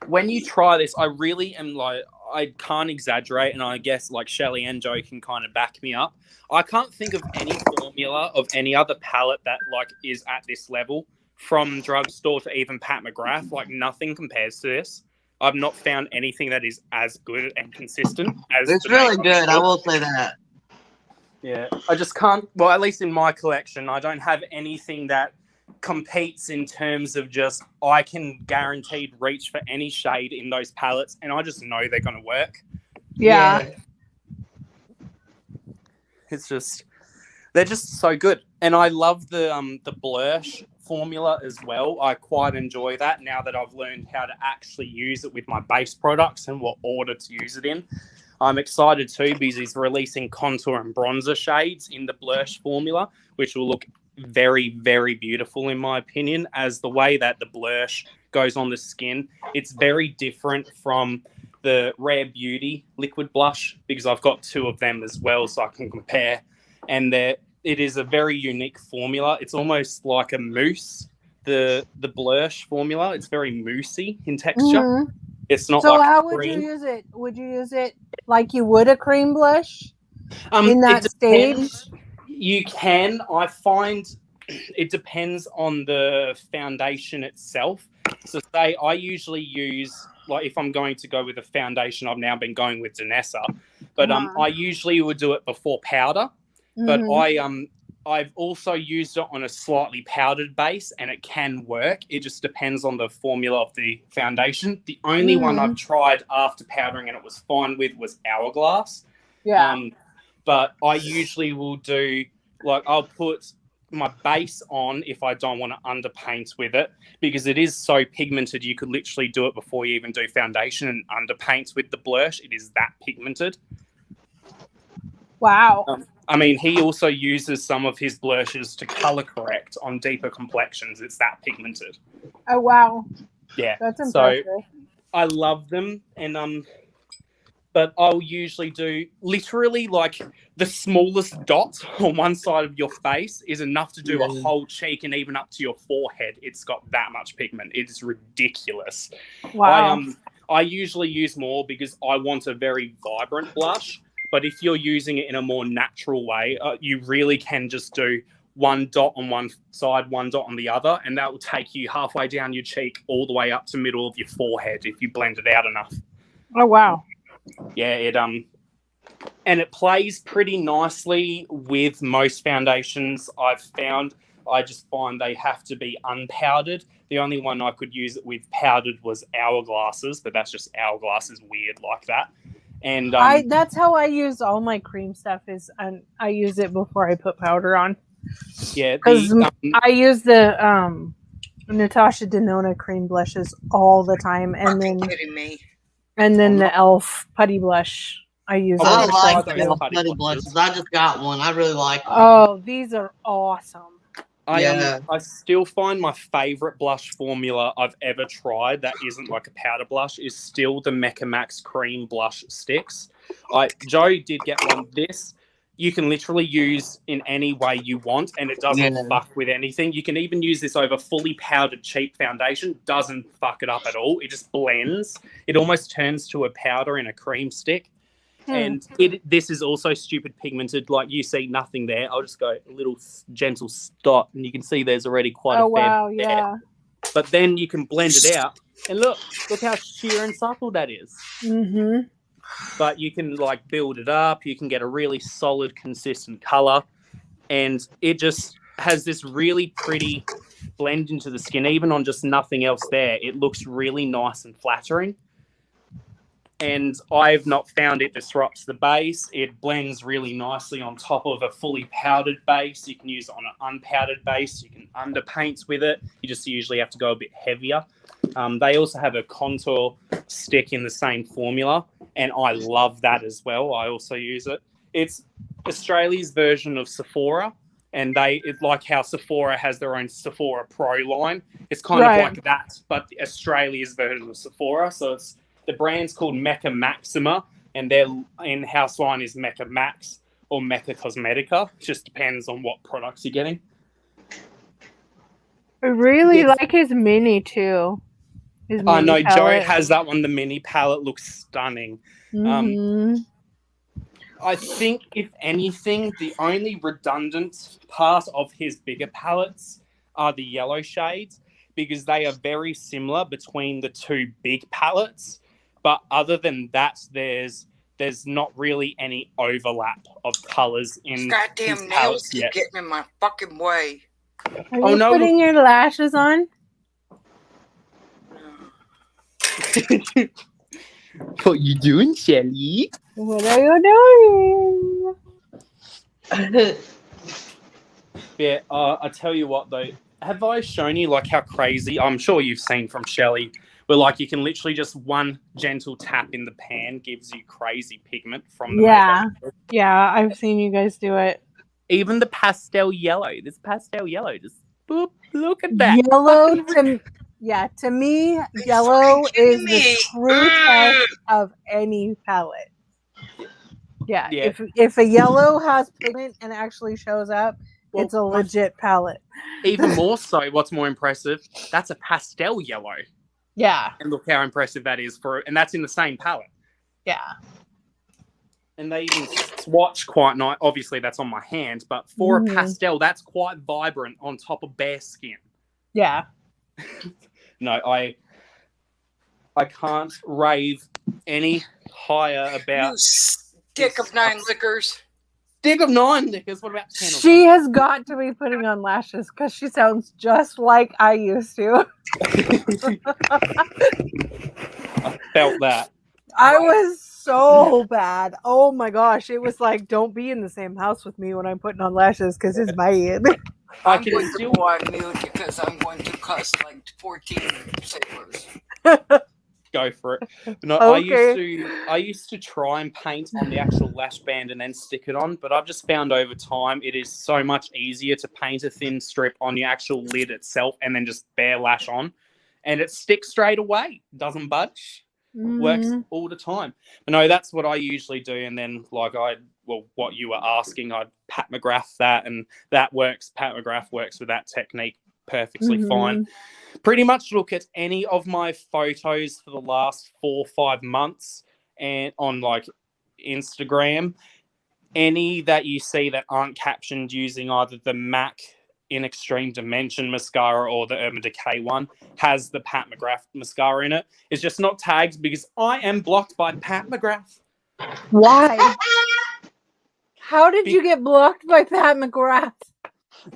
When you try this, I really am like, I can't exaggerate, and I guess like Shelley and Joe can kind of back me up. I can't think of any formula of any other palette that like is at this level, from drugstore to even Pat McGrath. Like nothing compares to this. I've not found anything that is as good and consistent as It's the really Made by good. I Mitchell. will say that. Yeah, I just can't. Well, at least in my collection, I don't have anything that competes in terms of just I can guaranteed reach for any shade in those palettes, and I just know they're going to work. Yeah. It's just they're just so good, and I love the blush formula as well. I quite enjoy that now that I've learned how to actually use it with my base products and what order to use it in. I'm excited too because he's releasing contour and bronzer shades in the blush formula, which will look very, very beautiful in my opinion, as the way that the blush goes on the skin. It's very different from the Rare Beauty liquid blush because I've got 2 of them as well, so I can compare. And it is a very unique formula. It's almost like a mousse, the blush formula. It's very moussey in texture. Mm-hmm. It's not so like how would cream. you use it? Would you use it like you would a cream blush in that It stage? depends. You can. I find it depends on the foundation itself. So say I usually use, like if I'm going to go with a foundation, I've now been going with Danessa, but I usually would do it before powder. But I've also used it on a slightly powdered base, and it can work. It just depends on the formula of the foundation. The only one I've tried after powdering and it was fine with was Hourglass. Yeah. But I usually will do, like, I'll put my base on if I don't want to underpaint with it, because it is so pigmented. You could literally do it before you even do foundation and underpaint with the blush. It is that pigmented. Wow. I mean, he also uses some of his blushes to color correct on deeper complexions. It's that pigmented. Oh wow. Yeah. That's impressive. So I love them, and but I'll usually do literally like the smallest dot on one side of your face is enough to do a whole cheek and even up to your forehead. It's got that much pigment. It is ridiculous. Wow. I usually use more because I want a very vibrant blush. But if you're using it in a more natural way, you really can just do 1 dot on one side, 1 dot on the other, and that will take you halfway down your cheek all the way up to middle of your forehead if you blend it out enough. Oh wow. Yeah, And it plays pretty nicely with most foundations I've found. I just find they have to be unpowdered. The only one I could use it with powdered was Hourglasses, but that's just Hourglass is weird like that. And that's how I use all my cream stuff is I use it before I put powder on. yeah, Because I use the Natasha Denona cream blushes all the time, and then kidding me. and then the Elf putty blush. I use. I I've like tried the those Putty putty blushes. blushes. I just got one. I really like them. Oh, these are awesome. Yeah. I still find my favorite blush formula I've ever tried that isn't like a powder blush is still the Mecca Max cream blush sticks. Joe did get one. This you can literally use in any way you want, and it doesn't fuck with anything. You can even use this over fully powdered cheap foundation. Doesn't fuck it up at all. It just blends. It almost turns to a powder in a cream stick. And this is also stupid pigmented. Like you see nothing there. I'll just go a little gentle dot, and you can see there's already quite a fair bit there. But then you can blend it out, and look how sheer and subtle that is. Mm-hmm. But you can like build it up. You can get a really solid, consistent color, and it just has this really pretty blend into the skin. Even on just nothing else there, it looks really nice and flattering. And I've not found it disrupts the base. It blends really nicely on top of a fully powdered base. You can use it on an unpowdered base. You can underpaint with it. You just usually have to go a bit heavier. They also have a contour stick in the same formula, and I love that as well. I also use it. It's Australia's version of Sephora, and it's like how Sephora has their own Sephora Pro line. It's kind of like that, but Australia's version of Sephora. So the brand's called Mecca Maxima, and their in-house line is Mecca Max or Mecca Cosmetica. It just depends on what products you're getting. I really like his mini too. I know Joe has that one. The mini palette looks stunning. Mm-hmm. I think, if anything, the only redundant part of his bigger palettes are the yellow shades, because they are very similar between the two big palettes. But other than that, there's not really any overlap of colors in Goddamn his nails palettes keep yet. getting in my fucking way. Are you putting your lashes on? What you doing, Shelly? What are you doing? Yeah, I tell you what though, have I shown you like how crazy? I'm sure you've seen from Shelly, where like you can literally just one gentle tap in the pan gives you crazy pigment from the makeup. Yeah, I've seen you guys do it. Even the pastel yellow. This pastel yellow, just boop, look at that. Yellow to me, yellow is the true test of any palette. Yeah. If a yellow has pigment and actually shows up, it's a legit palette. Even more so, what's more impressive, that's a pastel yellow. Yeah. And look how impressive that is and that's in the same palette. Yeah. And they even swatch quite nice. Obviously, that's on my hand, but for a pastel, that's quite vibrant on top of bare skin. Yeah. No, I can't rave any higher about... You stick of 9 liquors. Stick of 9 liquors? What about 10? She has got to be putting on lashes because she sounds just like I used to. I felt that. I was so bad. Oh my gosh. It was like, don't be in the same house with me when I'm putting on lashes because it's bad. I'm going to go on mute because I'm going to cuss like 14 sailors. Go for it. No, Okay. I used to try and paint on the actual lash band and then stick it on, but I've just found over time it is so much easier to paint a thin strip on your actual lid itself and then just bare lash on, and it sticks straight away. Doesn't budge. Works all the time. But no, that's what I usually do, and then like what you were asking, I'd Pat McGrath that, and that works. Pat McGrath works with that technique perfectly fine. Pretty much look at any of my photos for the last 4 or 5 months and on like Instagram, any that you see that aren't captioned using either the MAC in Extreme Dimension mascara or the Urban Decay one has the Pat McGrath mascara in it. It's just not tagged because I am blocked by Pat McGrath. Why? How did you get blocked by Pat McGrath?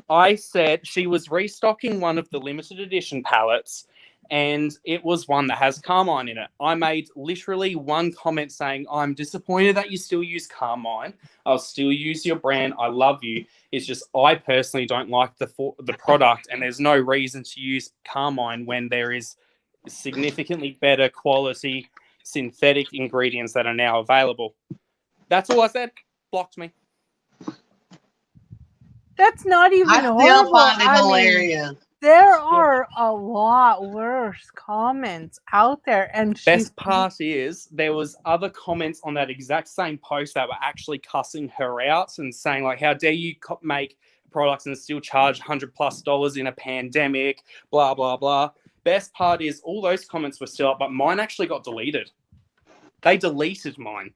I said she was restocking one of the limited edition palettes, and it was one that has Carmine in it. I made literally one comment saying, I'm disappointed that you still use Carmine. I'll still use your brand. I love you. It's just I personally don't like the product, and there's no reason to use Carmine when there is significantly better quality synthetic ingredients that are now available. That's all I said. Blocked me. That's not even I still horrible. find it I mean, hilarious. there are a lot worse comments out there, and Best part is there was other comments on that exact same post that were actually cussing her out and saying like, how dare you make products and still charge $100+ in a pandemic, blah blah blah. Best part is all those comments were still up, but mine actually got deleted. They deleted mine.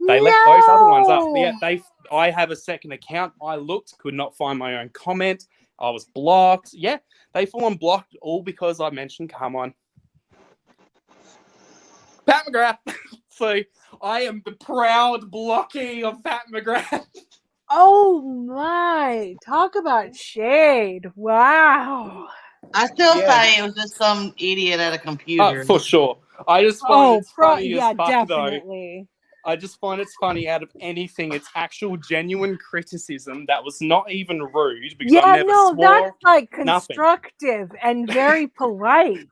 They left those other ones up. Yeah, I have a second account. I looked, could not find my own comment. I was blocked. Yeah, they full on blocked all because I mentioned Carmine. Pat McGrath. So I am the proud blockee of Pat McGrath. Oh my! Talk about shade! Wow. I still say it was just some idiot at a computer. For sure. I just find it's funny as fuck, definitely. though. I just find it's funny out of anything. It's actual genuine criticism that was not even rude because I never swore. That's like constructive and very polite.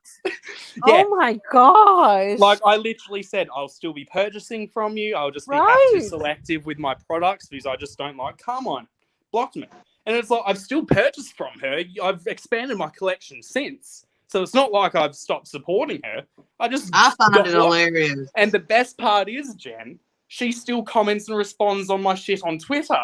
Yeah. Oh my gosh. Like I literally said, I'll still be purchasing from you. I'll just have to be selective with my products because I just don't like Carmine. Blocked me. And it's like I've still purchased from her. I've expanded my collection since. So it's not like I've stopped supporting her. I find it hilarious. And the best part is, Jen, she still comments and responds on my shit on Twitter.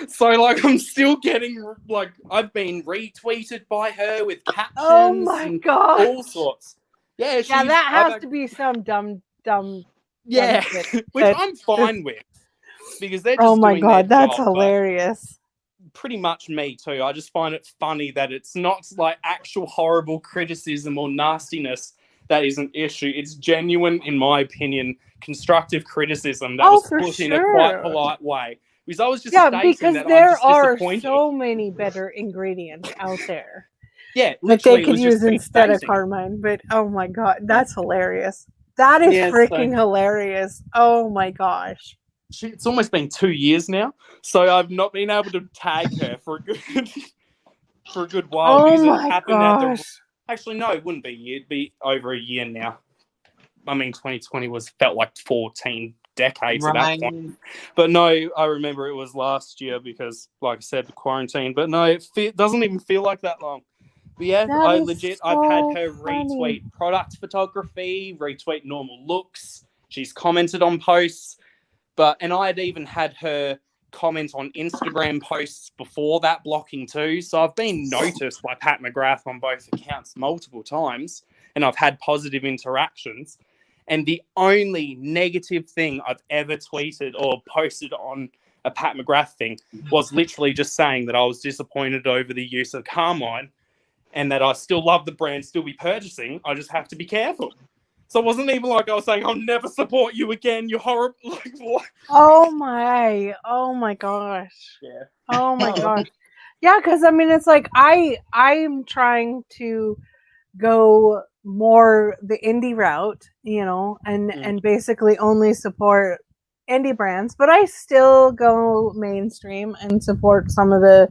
So, like, I'm still getting, like, I've been retweeted by her with captions. Oh my god. All sorts. Yeah, that has to be some dumb. Yeah, which I'm fine with. Because they're just oh my doing god, their that's job, hilarious. Pretty much me too. I just find it funny that it's not like actual horrible criticism or nastiness that is an issue. It's genuine, in my opinion, constructive criticism that was put in a quite polite way. Because I was just stating that there are so many better ingredients out there. Yeah, that they could use instead of Carmine. But oh my god, that's hilarious. That is freaking hilarious. Oh my gosh. It's almost been 2 years now, so I've not been able to tag her for a good while. Oh because my it happened gosh. Actually, no, it wouldn't be. It'd be over a year now. I mean, 2020 felt like 14 decades at that point. But no, I remember it was last year because, like I said, the quarantine. But no, it doesn't even feel like that long. But yeah, I've had her retweet product photography, retweet normal looks. She's commented on posts. And I had even had her comment on Instagram posts before that blocking too. So I've been noticed by Pat McGrath on both accounts multiple times, and I've had positive interactions. And the only negative thing I've ever tweeted or posted on a Pat McGrath thing was literally just saying that I was disappointed over the use of Carmine and that I still love the brand, still be purchasing. I just have to be careful. So it wasn't even like I was saying, I'll never support you again. You're horrible. Like, what? Oh my gosh. Yeah. Oh my gosh. Yeah, because I mean, it's like I'm trying to go more the indie route, and basically only support indie brands, but I still go mainstream and support some of the,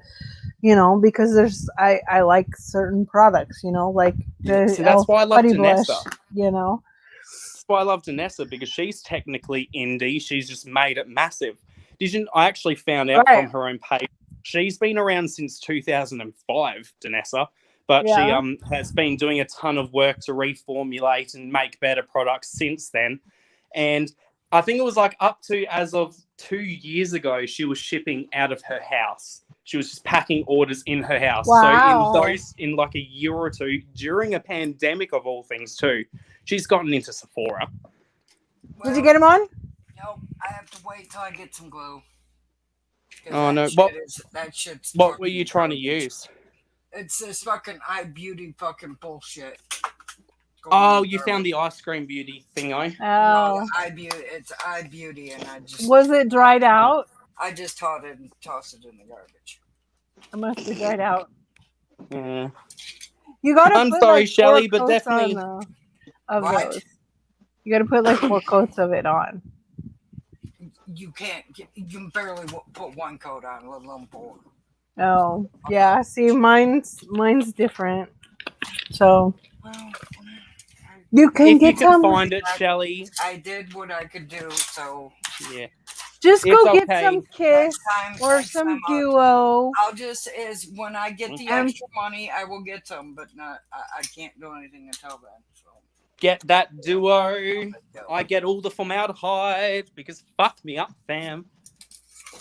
because I like certain products, like the so that's why I love Danessa. That's why I love Danessa, because she's technically indie. She's just made it massive. I actually found out from her own page. She's been around since 2005, Danessa. But she has been doing a ton of work to reformulate and make better products since then. And I think it was like up to as of 2 years ago, she was shipping out of her house. She was just packing orders in her house. Wow. So in like a year or two, during a pandemic of all things too, she's gotten into Sephora. Well, did you get them on? Nope. I have to wait till I get some glue. Oh no! What were you trying to use? It's this fucking iBeauty fucking bullshit. going in Oh, the you garbage. found the ice cream beauty thingo. Oh, It's eye beauty, and was it dried out? I just tossed it in the garbage. It must be dried out. Yeah. You gotta I'm put sorry, like 4 Shelley, but coats definitely. on of What? those. You gotta put like 4 coats of it on. You can't. You can barely put 1 coat on, let alone 4. Oh, yeah. See, mine's different. So Well, you can If you get can some. find it, Shelley. I did what I could do. So Yeah. Just It's go get okay. some Kiss next or time some Duo. I'll just when I get the And- extra money, I will get some, but not. I can't do anything until then. So Get that duo. I get all the formaldehyde because fuck me up, fam.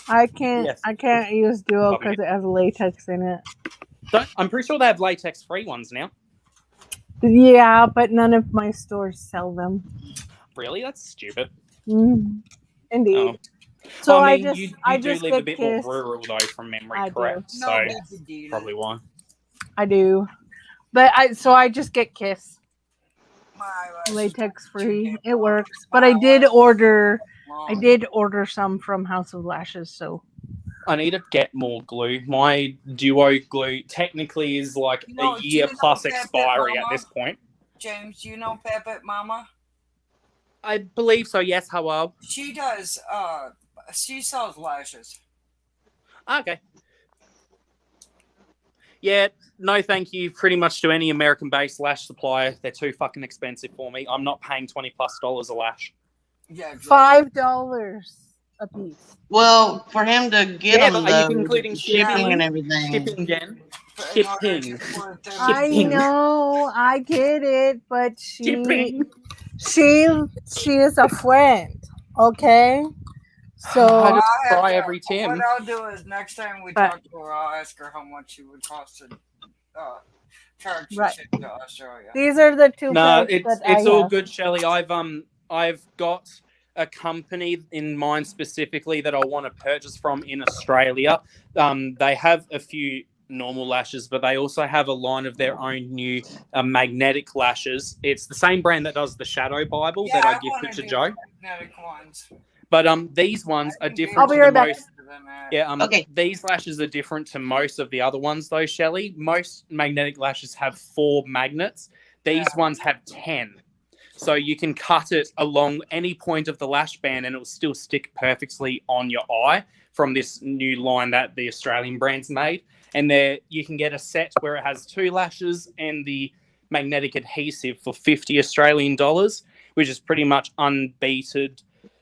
I can't. Yes. I can't use Duo Love me. because it has latex in it. I'm pretty sure they have latex-free ones now. Yeah, but none of my stores sell them. Really? That's stupid. Indeed. Oh. So Well, I I mean, just you I do just live a get bit more Kiss. rural though, from memory, I do. correct? no So big deal. probably why. I do, but I just get Kiss My eyelashes latex are too free. damn It long. works. My But I did eyelashes order. are long. I did order some from House of Lashes. So I need to get more glue. My duo glue technically is like You know, a do year you know plus Pet Pet expiry at Mama? this point. James, do you know Pet Pet Mama? I believe so. Yes. Hello. She does. She sells lashes. Okay. Yeah. No, thank you. Pretty much to any American-based lash supplier, they're too fucking expensive for me. I'm not paying $20+ a lash. Yeah, exactly. $5 a piece. Well, for him to get Yeah, them, but are you though, including shipping and shipping? everything. Shipping, Jen. In order to Shipping. put them I Shipping. know. I get it, but Shipping. she is a friend. Okay. I So just I'll have try to- every What Tim. I'll do is next time we But- talk to her, I'll ask her how much it would cost to charge Right. ship to Australia. these are the two No, pairs it's that I all have. good, Shelley. I've got a company in mind specifically that I want to purchase from in Australia. They have a few normal lashes, but they also have a line of their own new magnetic lashes. It's the same brand that does the Shadow Bible Yeah, that I I wanna gifted to do Joe. magnetic ones. But these ones I are can do different I'll be to right the back. most. better than that. Yeah, Okay. these lashes are different to most of the other ones, though, Shelley. Most magnetic lashes have 4 magnets. These Yeah. ones have 10. So you can cut it along any point of the lash band and it will still stick perfectly on your eye from this new line that the Australian brand's made. And there you can get a set where it has 2 lashes and the magnetic adhesive for 50 Australian dollars, which is pretty much unbeaten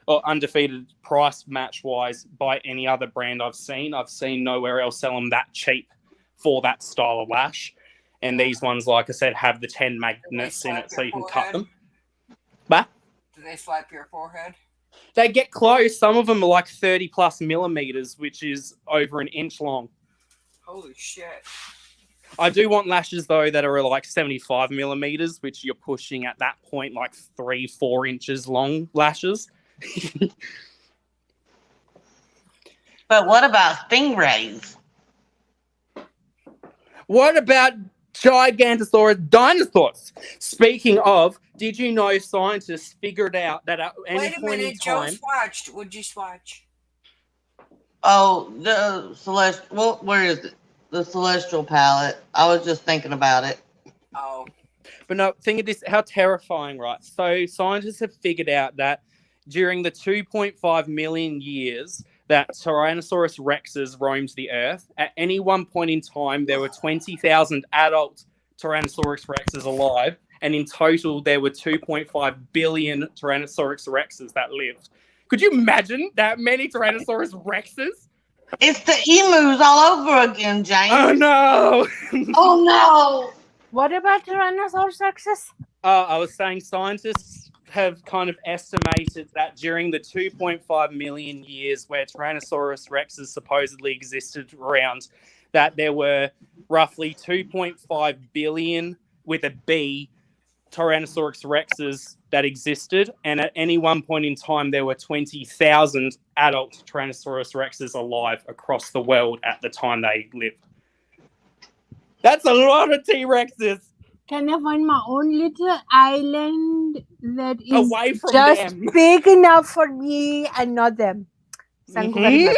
or undefeated price match wise by any other brand I've seen. I've seen nowhere else sell them that cheap for that style of lash. And these ones, like I said, have the 10 magnets in it so you can cut them. But Do they slap your forehead? they get close. Some of them are like 30+ millimeters, which is over an inch long. Holy shit. I do want lashes though that are like 75 millimeters, which you're pushing at that point like 3-4 inches long lashes. But what about stingrays? What about Gigantosaurus dinosaurs? Speaking of, did you know scientists figured out that at any Wait a point in minute, Joe time, swatched. Would you swatch? Oh, the celestial. Well, where is it? The celestial palette. I was just thinking about it. Oh. but no, think of this, how terrifying, right? So scientists have figured out that during the 2.5 million years that Tyrannosaurus rexes roamed the earth, at any one point in time, there were 20,000 adult Tyrannosaurus rexes alive, and in total, there were 2.5 billion Tyrannosaurus rexes that lived. Could you imagine that many Tyrannosaurus rexes? It's the emus all over again, James. Oh no! Oh no! What about Tyrannosaurus rexes? I was saying scientists have kind of estimated that during the 2.5 million years where Tyrannosaurus rexes supposedly existed around, that there were roughly 2.5 billion with a B Tyrannosaurus rexes that existed, and at any one point in time there were 20,000 adult Tyrannosaurus rexes alive across the world at the time they lived. That's a lot of T-Rexes. Can I find my own little island that is Away from just them. big enough for me and not them? Thank you very much.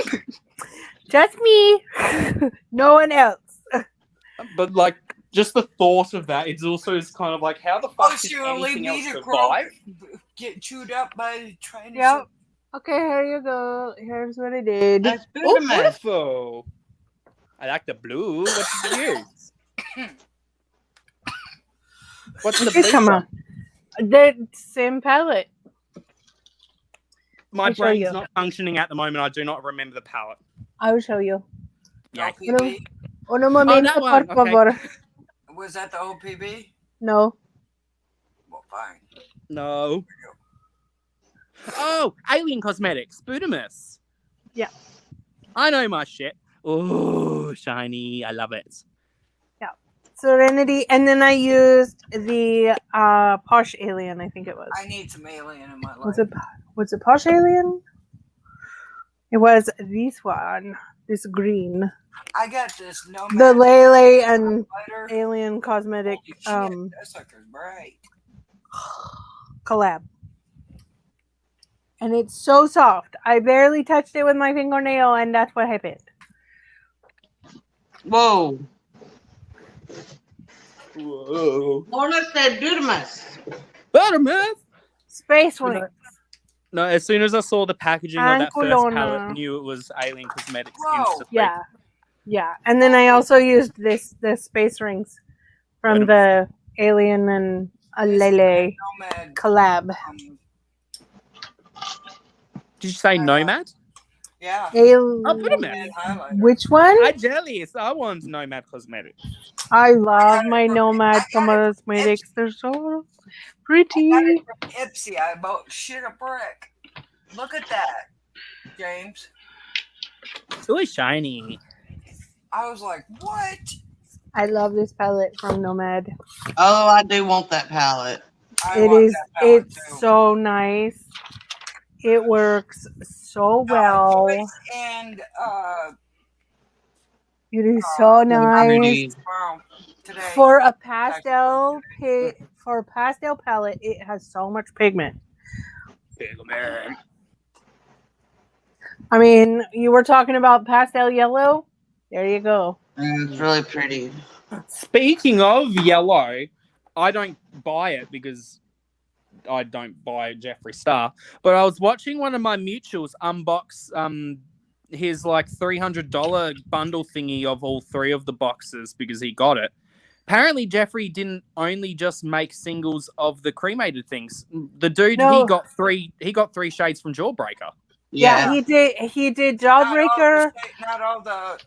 Just me. No one else. But like, just the thought of that, it's also is kind of like, how the fuck So did you're gonna leave anything me else to croak, survive? get chewed up by trying to. Yep. Okay, here you go. Here's what I did. That's Oh, Buddha. beautiful. I like the blue. What did you use? What's the Okay, blue come one? on. The same palette. My I'll show brain's you. not functioning at the moment. I do not remember the palette. I will show you. Yeah. OPB? Uno momento, that one, por favor. Was that the OPB? No. Well, fine. No. Oh, Alien Cosmetics, Budamus. Yeah. I know my shit. Oh, shiny. I love it. Serenity, and then I used the Posh Alien, I think it was. I need some alien in my life. Was it Posh Alien? It was this one. This green. I got this Nomad The Lele and lighter. Alien Cosmetic Holy shit, that sucker's bright. collab. And it's so soft. I barely touched it with my fingernail, and that's what happened. Whoa. Whoa. Lorna said Budamus. Budamus. Space Wings. No, as soon as I saw the packaging of that first Anculona. palette, I knew it was Alien Cosmetics Whoa. instantly. Yeah. And then I also used the space rings from the Alien and Lele Nomad. collab. Did you say Nomad? Yeah. Budamus. Highlighter. Which one? I jealous. I want Nomad Cosmetics. I love my I got Nomad it from Cosmetics. They're so I got pretty. it from Ipsy. I about shit a brick. Look at that, James. It's really shiny. I was like, what? I love this palette from Nomad. Oh, I do want that palette. I It want is. that palette, It's too. so nice. It works so well. Joyce and It is so nice. pretty. tomorrow, today. For a pastel palette, it has so much pigment. Pigment. I mean, you were talking about pastel yellow. There you go. It's really pretty. Speaking of yellow, I don't buy it because I don't buy Jeffree Star. But I was watching one of my mutuals unbox his like $300 bundle thingy of all three of the boxes because he got it. Apparently, Jeffree didn't only just make singles of the cremated things. The dude No. he got three shades from Jawbreaker. Yeah, he did Jawbreaker. Not all the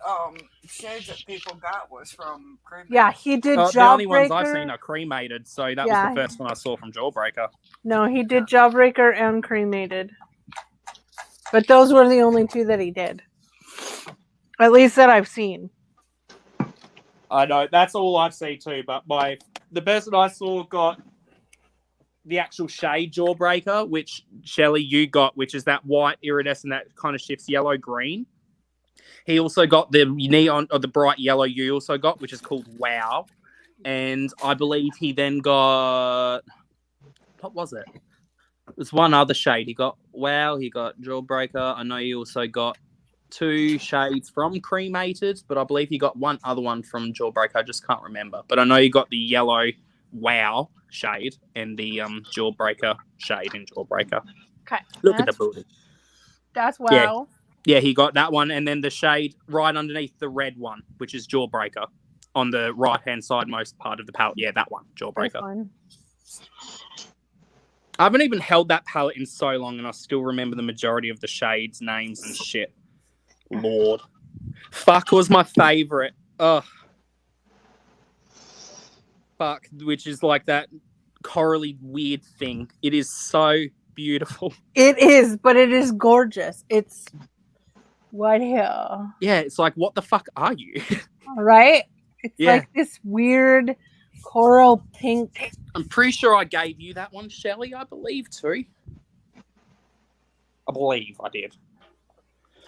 shades that people got was from Cream. Yeah, he did The only ones I've Jawbreaker. seen are cremated, so that Yeah. was the first one I saw from Jawbreaker. No, he did Jawbreaker and cremated. But those were the only two that he did. At least that I've seen. I know, that's all I've seen too, but the person I saw got the actual shade Jawbreaker, which Shelley you got, which is that white iridescent that kind of shifts yellow green. He also got the neon or the bright yellow you also got, which is called Wow. And I believe he then got, what was it? It was one other shade. He got Wow, he got Jawbreaker. I know he also got 2 shades from Cremated, but I believe he got one other one from Jawbreaker. I just can't remember. But I know he got the yellow Wow shade and the Jawbreaker shade in Jawbreaker. Okay. Look at the booty. That's Wow. Yeah, he got that one, and then the shade right underneath the red one, which is Jawbreaker, on the right-hand side most part of the palette. Yeah, that one, Jawbreaker. I haven't even held that palette in so long, and I still remember the majority of the shades, names, and shit. Lord. Fuck was my favorite. Ugh. Fuck, which is like that corally weird thing. It is so beautiful. It is, but it is gorgeous. It's what hell? Yeah, it's like, what the fuck are you? Right? It's Yeah. like this weird coral pink. I'm pretty sure I gave you that one, Shelley, I believe, too. I believe I did.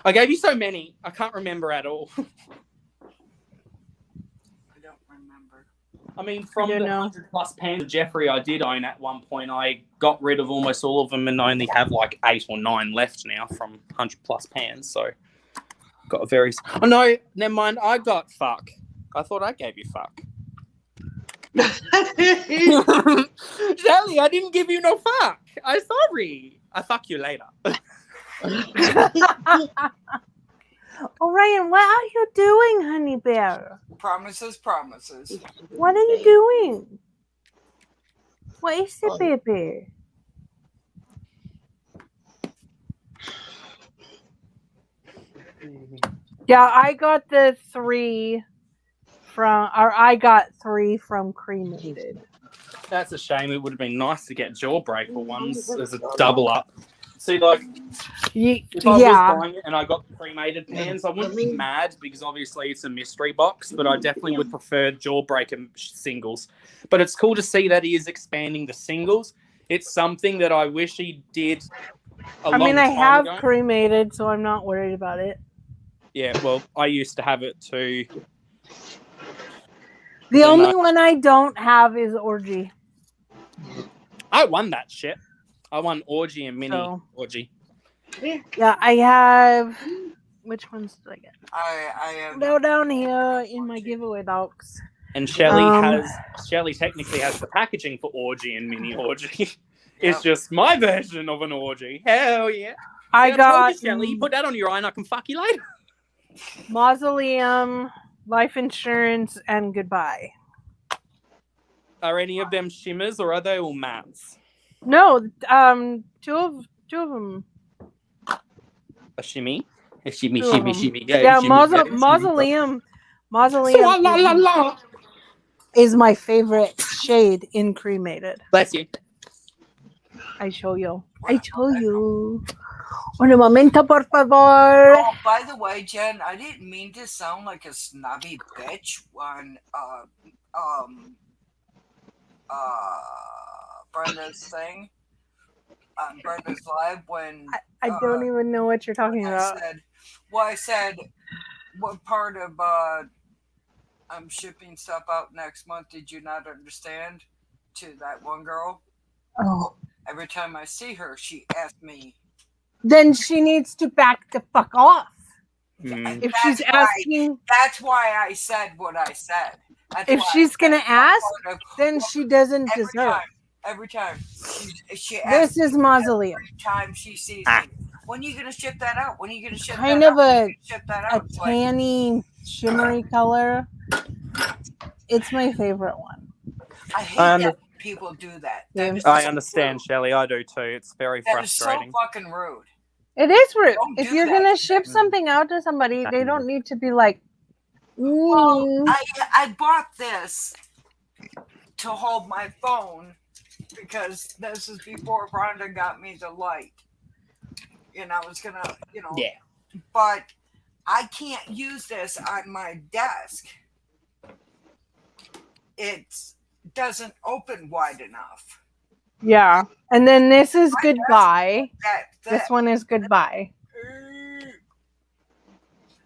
I gave you so many, I can't remember at all. I don't remember. I mean, from don't the know. 100 plus pans of Jeffrey I did own at one point, I got rid of almost all of them and only have like 8 or 9 left now from 100 plus pans. So, got a very. Oh no, never mind. I got fuck. I thought I gave you fuck. Shelly, I didn't give you no fuck. I'm sorry. I fuck you later. Oh, Ryan, what are you doing, honey bear? Promises, promises. What are you doing? What is it, baby? Yeah, I got the 3 from, or I got 3 from cremated. That's a shame. It would have been nice to get jawbreaker ones as a double up. See, like, if I was buying it and I got the cremated pans, I wouldn't be mad because obviously it's a mystery box, but I definitely would prefer jawbreaker singles. But it's cool to see that he is expanding the singles. It's something that I wish he did a long time I have ago. cremated, so I'm not worried about it. Yeah, well, I used to have it too. The only one I don't have is Orgy. I won that shit. I won Orgy and Mini Orgy. Yeah, I have. Which ones did I get? I have. Go down here in my giveaway box. And Shelly technically has the packaging for Orgy and Mini Orgy. It's just my version of an orgy. Hell yeah. I got Shelly, you put that on your eye and I can fuck you later. Mausoleum, Life Insurance, and Goodbye. Are any of them shimmers or are they all mattes? No, two of them. A shimmy? A shimmy, Two of shimmy, them. shimmy, go. Yeah, shimmy, go, Mausoleum Swalla-la-la. is my favorite shade in cremated. Bless you. I show you. Un momento, por favor. Oh, by the way, Jen, I didn't mean to sound like a snobby bitch on Brenda's thing, on Brenda's live when I don't even know what you're talking about. I said, what part of I'm shipping stuff out next month did you not understand? To that one girl. Oh. Every time I see her, she asks me. Then she needs to back the fuck off. If she's asking, that's why I said what I said. If she's gonna ask, then she doesn't deserve. Every time she This asks. is Mausoleum. Every time she sees me, when are you gonna ship that out? When are you gonna ship kind that of out? a tanny, shimmery color. It's my favorite one. I hate that people do that. I understand, Shelly. I do too. It's very frustrating. That is so fucking rude. It is rude. Don't if do you're that. gonna ship something out to somebody, they don't need to be like. Well, I bought this to hold my phone because this is before Rhonda got me the light. And I was gonna, Yeah. But I can't use this on my desk. It doesn't open wide enough. Yeah, and then this is Goodbye. This one is Goodbye.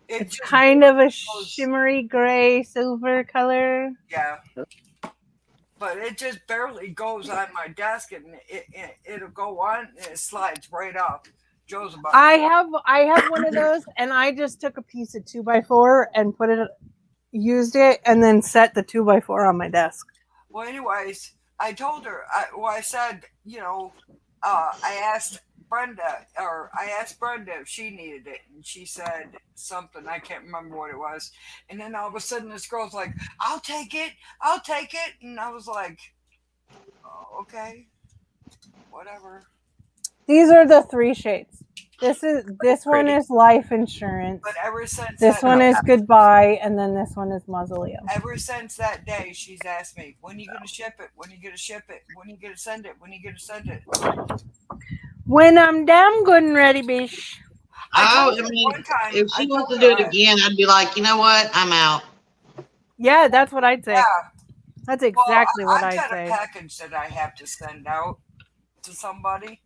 It's kind of a shimmery gray silver color. Yeah. But it just barely goes on my desk, and it'll go on, and it slides right off. Joe's about. I have one of those, and I just took a piece of 2x4 and used it, and then set the 2x4 on my desk. Well, anyways, I told her. I said, I asked Brenda if she needed it, and she said something. I can't remember what it was. And then all of a sudden, this girl's like, "I'll take it, and I was like, oh, "Okay, whatever." These are the 3 shades. This one is Life Insurance. But ever since this one is Goodbye, and then this one is Mausoleum. Ever since that day, she's asked me, "When are you going to ship it? When are you going to ship it? When are you going to send it? When are you going to send it?" When I'm damn good and ready, bish. If she wants to do it again, I'd be like, you know what? I'm out. Yeah, that's what I'd say. Yeah. That's exactly what I'd say. I've got a package that I have to send out to somebody.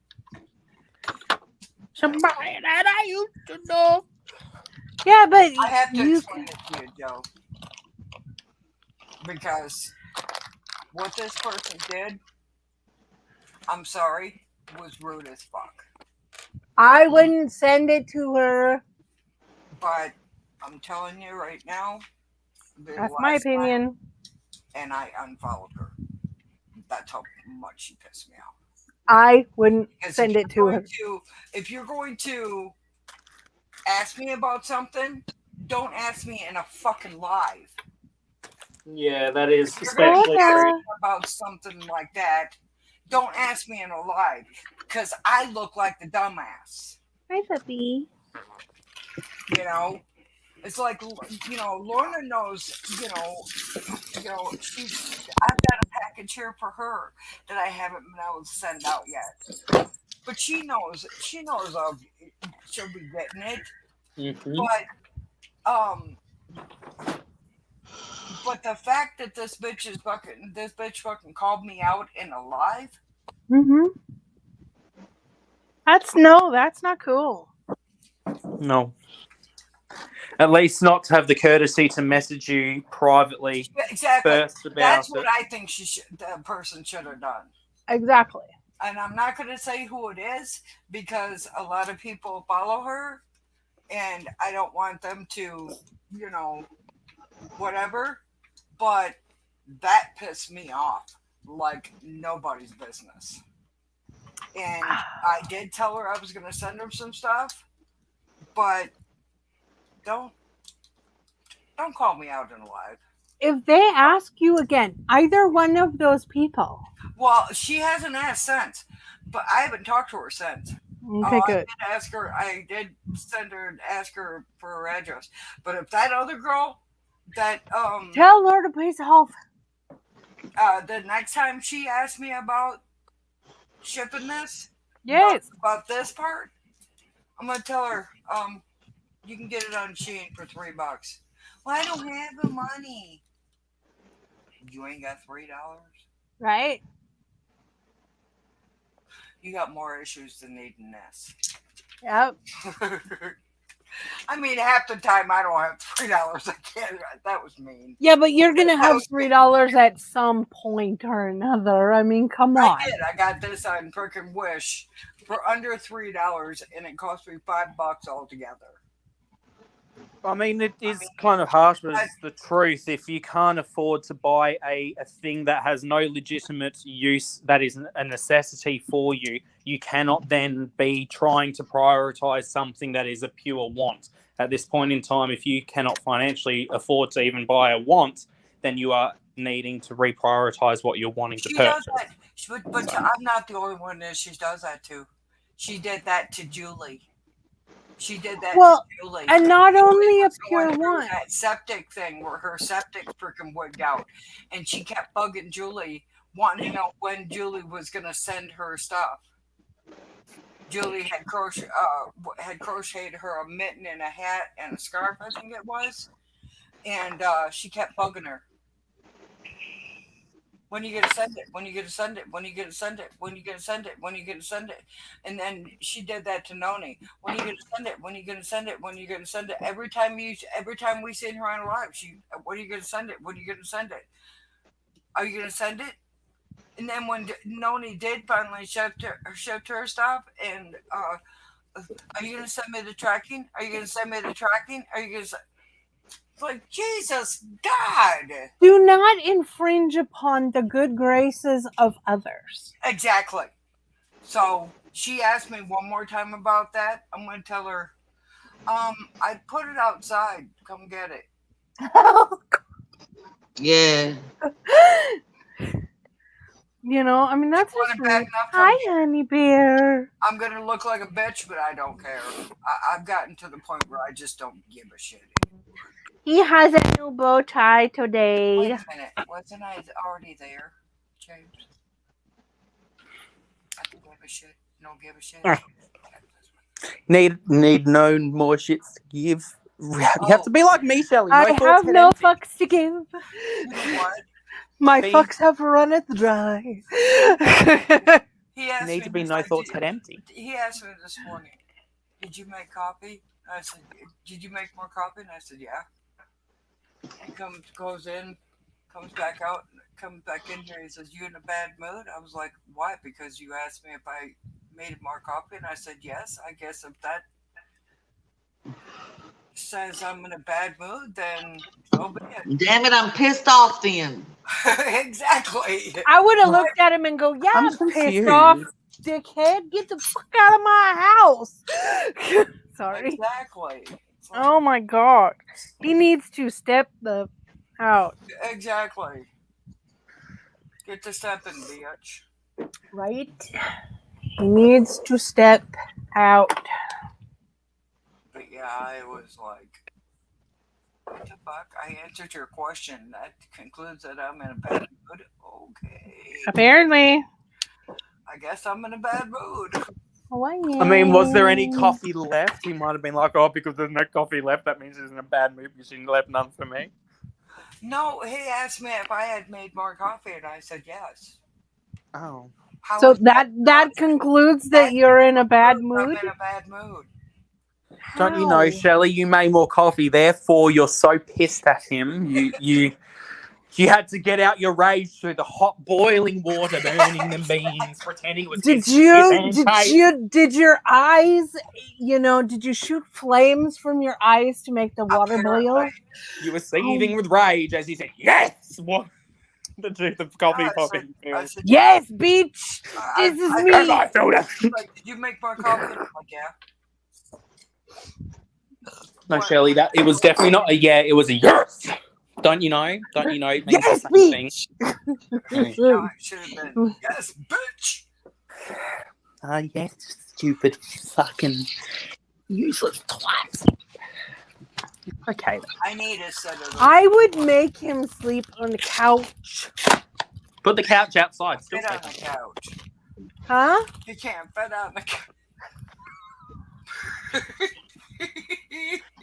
Somebody that I used to know. Yeah, but I have to explain it to you, Joe. Because what this person did, I'm sorry, was rude as fuck. I wouldn't send it to her. But I'm telling you right now, the That's my last time, opinion. and I unfollowed her. That's how much she pissed me off. I wouldn't Because send it to her. if you're going to ask me about something, don't ask me in a fucking live. Yeah, that is If you're going to especially ask true. me about something like that, don't ask me in a live, because I look like the dumbass. Hi, puppy. You know, it's like, Lorna knows. I've got a package here for her that I haven't been able to send out yet. But she knows she'll be getting it. Mm-hmm. But the fact that this bitch fucking called me out in a live. Mm-hmm. That's not cool. No. At least not to have the courtesy to message you privately Exactly. first about That's it. what I think the person should have done. Exactly. And I'm not going to say who it is because a lot of people follow her, and I don't want them to, whatever. But that pissed me off like nobody's business. And I did tell her I was going to send her some stuff, but don't call me out in a live. If they ask you again, either one of those people. Well, she hasn't asked since, but I haven't talked to her since. Okay, good. I did ask her for her address. But if that other girl, Tell her to please help. the next time she asked me about shipping this, Yes. about this part, I'm gonna tell her, you can get it on Shein for $3. Well, I don't have the money. You ain't got $3. Right? You got more issues than needing this. Yep. I mean, half the time I don't have $3. I can't. That was mean. Yeah, but you're gonna have $3 at some point or another. I mean, come on. I did. I got this on frickin' Wish for under $3, and it cost me $5 altogether. I mean, it is kind of harsh, but it's the truth. If you can't afford to buy a thing that has no legitimate use, that is a necessity for you, you cannot then be trying to prioritize something that is a pure want. At this point in time, if you cannot financially afford to even buy a want, then you are needing to reprioritize what you're wanting to purchase. She does that, but I'm not the only one that she does that to. She did that to Julie. She did that to Julie. And not Julie only a was pure going through one. that septic thing where her septic freaking wigged out, and she kept bugging Julie, wanting to know when Julie was going to send her stuff. Julie had crocheted her a mitten and a hat and a scarf, I think it was, and she kept bugging her. When are you gonna send it? When are you gonna send it? When are you gonna send it? When are you gonna send it? When are you gonna send it? And then she did that to Noni. When are you gonna send it? When are you gonna send it? When are you gonna send it? Every time we seen her on a live, when are you gonna send it? When are you gonna send it? Are you gonna send it? And then when Noni did finally shipped her stuff, and are you gonna send me the tracking? Are you gonna send me the tracking? Are you gonna? It's like, Jesus God. Do not infringe upon the good graces of others. Exactly. So she asked me one more time about that. I'm going to tell her, I put it outside. Come get it. Yeah. I mean, that's Want just it bad rude. enough, Hi, honey bear. I'm going to look like a bitch, but I don't care. I've gotten to the point where I just don't give a shit anymore. He has a new bow tie today. Wait a minute. Wasn't I already there, James? I don't give a shit. Don't give a shit. Need no more shits to give. You have to be like me, Shelley. No I have no fucks to give. What? My fucks have runneth dry. He asked Need me to be this, no like, thoughts but empty. He asked me this morning, did you make coffee? I said, did you make more coffee? And I said, yeah. He goes in, comes back out. comes back in here. He says, "You in a bad mood?" I was like, "Why?" Because you asked me if I made more coffee, and I said yes. I guess if that says I'm in a bad mood, then so be it. Damn it, I'm pissed off then. Exactly. I would have looked at him and go, "Yeah, I'm I'm pissed off, confused. dickhead. Get the fuck out of my house." Sorry. Exactly. It's like, Oh my god. He needs to step the out, exactly. Get to stepping, bitch. right? He needs to step out. But yeah, I was like, what the fuck? I answered your question. That concludes that I'm in a bad mood. Okay. Apparently. I guess I'm in a bad mood. I mean, was there any coffee left? He might have been like, "Oh, because there's no coffee left, that means he's in a bad mood because he left none for me." No, he asked me if I had made more coffee, and I said yes. Oh. How So is that concludes that you're in a bad I'm mood? in a bad mood. Don't you know, How? Shelley, you made more coffee, therefore you're so pissed at him. You had to get out your rage through the hot boiling water, burning the beans, pretending it was his pancake. Did your eyes, did you shoot flames from your eyes to make the water boil? Apparently. You were seething with rage as he said, "Yes!" What? To do the coffee I popping. said, Yes, bitch. This is me. Come on, Filter. like, did you make more coffee? I'm like, yeah. No, What? Shelley, that it was definitely not a yeah, it was a yes. Don't you know? Don't you know? It means Yes, the same bitch. thing. No, it should have been, yes, bitch. Yes, stupid fucking useless twat. Okay. I need a set of those. I would make him sleep on the couch. Put the couch outside. Still Fit on take the couch. Huh? He can't fit on the couch.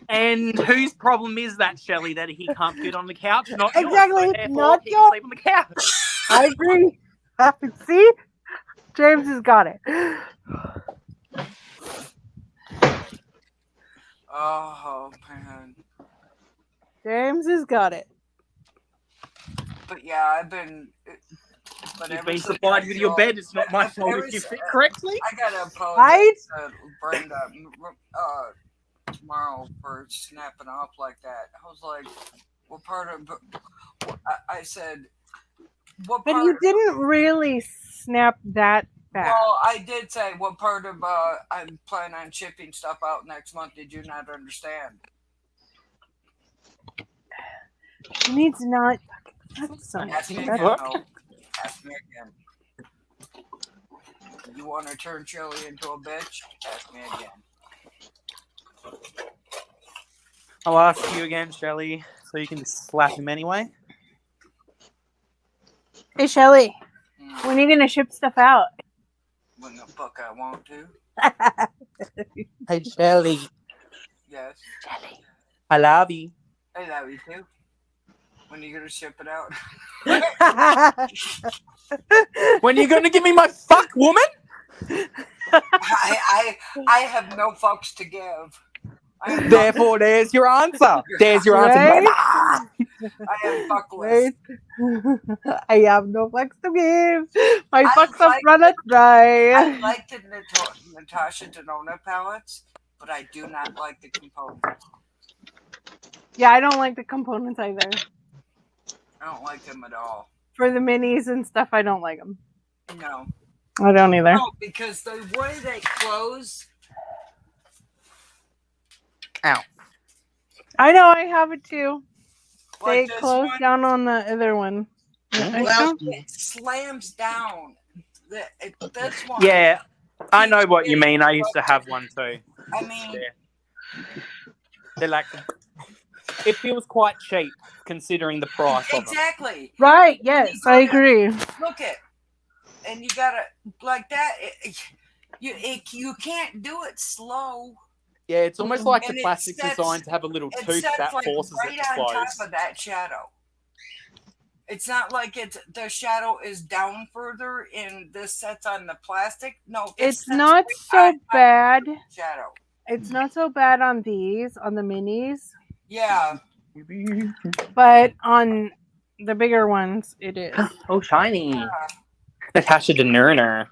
And whose problem is that, Shelley, that he can't fit on the couch? Not yours. Exactly, So therefore, not he can sleep on the couch. I agree. See? James has got it. Oh, man. James has got it. But yeah, I've been. But You've ever been since supplied I with your saw- bed. It's not my fault ever if you since- fit correctly. I gotta apologize Right? to Brenda tomorrow for snapping off like that. I was like, what part of. I said, what But part. you didn't really snap that fast. Well, I did say, what part of I'm planning on shipping stuff out next month did you not understand? He needs not. That's so Ask me much. again, What? though. Ask me again. You want to turn Chili into a bitch? Ask me again. I'll ask you again, Shelley, so you can slap him anyway. Hey, Shelly, Mm, when are you going to ship stuff out? when the fuck I want to. Hey, Shelley. Yes. I love you. I love you too. When are you gonna ship it out? When are you going to give me my fuck, woman? I have no fucks to give. I am Therefore, there's your answer. There's your answer. Right? Never. I am fuckless. Right? I have no fucks to give. My I fucks are like- running dry. I like the Natasha Denona palettes, but I do not like the components. Yeah, I don't like the components either. I don't like them at all. For the minis and stuff, I don't like them. No. I don't either. No, because the way they close. Ow. I know, I have it too. They Like this close one, down on the other one. I Well, don't- it slams down. This one. Yeah, I know what you mean. I used to have one too. I mean, Yeah. They're like, it feels quite cheap considering the price of them. exactly. Right, yes, I agree. Look it, and you gotta like that. You can't do it slow. Yeah, it's almost like And the it plastic's sets- designed to have a little It tooth sets that like forces right it to on close. top of that shadow. It's not like the shadow is down further and this sets on the plastic. No, it It's sets not right so on top bad. of the shadow. It's not so bad on these, on the minis. Yeah, But on The bigger ones, it is. Oh, shiny. Natasha Denurner.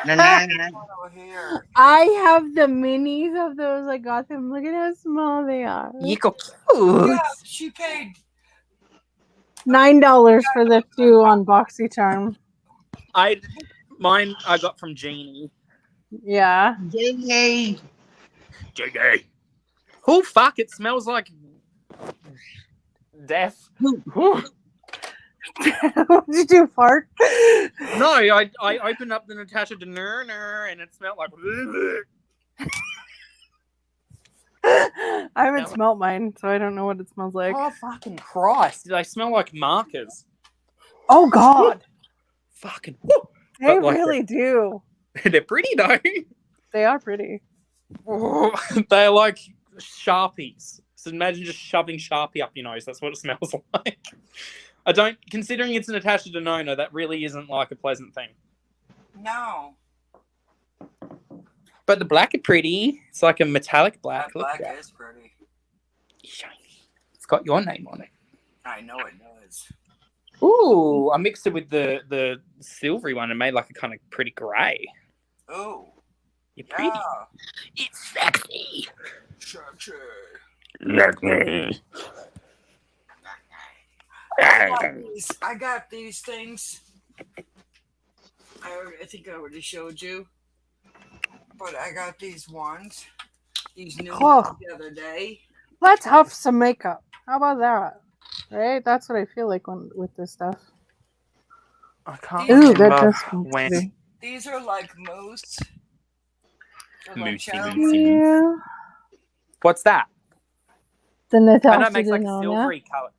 Over here. I have the minis of those. I got them. Look at how small they are. Yiko cute. Yeah, she paid. $9 for the 2 on BoxyCharm. Mine I got from Jeannie. Yeah. Yay. JJ. Oh fuck! It smells like death. What did you do, fart? No, I opened up the Natasha Denurner and it smelled like. I haven't smelt mine, so I don't know what it smells like. Oh fucking Christ! They smell like markers. Oh God, Fucking. they But, like, really do. They're pretty though. They are pretty. They're like Sharpies. So imagine just shoving Sharpie up your nose. That's what it smells like. I don't. Considering it's Natasha Denona, that really isn't like a pleasant thing. No. But the black are pretty. It's like a metallic black. That black is pretty. Shiny. It's got your name on it. I know it does. Ooh, I mixed it with the silvery one and made like a kind of pretty grey. Oh. You're pretty. Yeah. It's sexy. Sure. Like me. I got these things. I think I already showed you. But I got these ones. These new ones the other day. Let's have some makeup. How about that? Right? That's what I feel like with this stuff. I can't Ooh, that remember does smell when. pretty. These are like mousse. They're like Moussey, cherry. moussey. Yeah. What's that? The I know Natasha it makes like a Denona. silvery colour.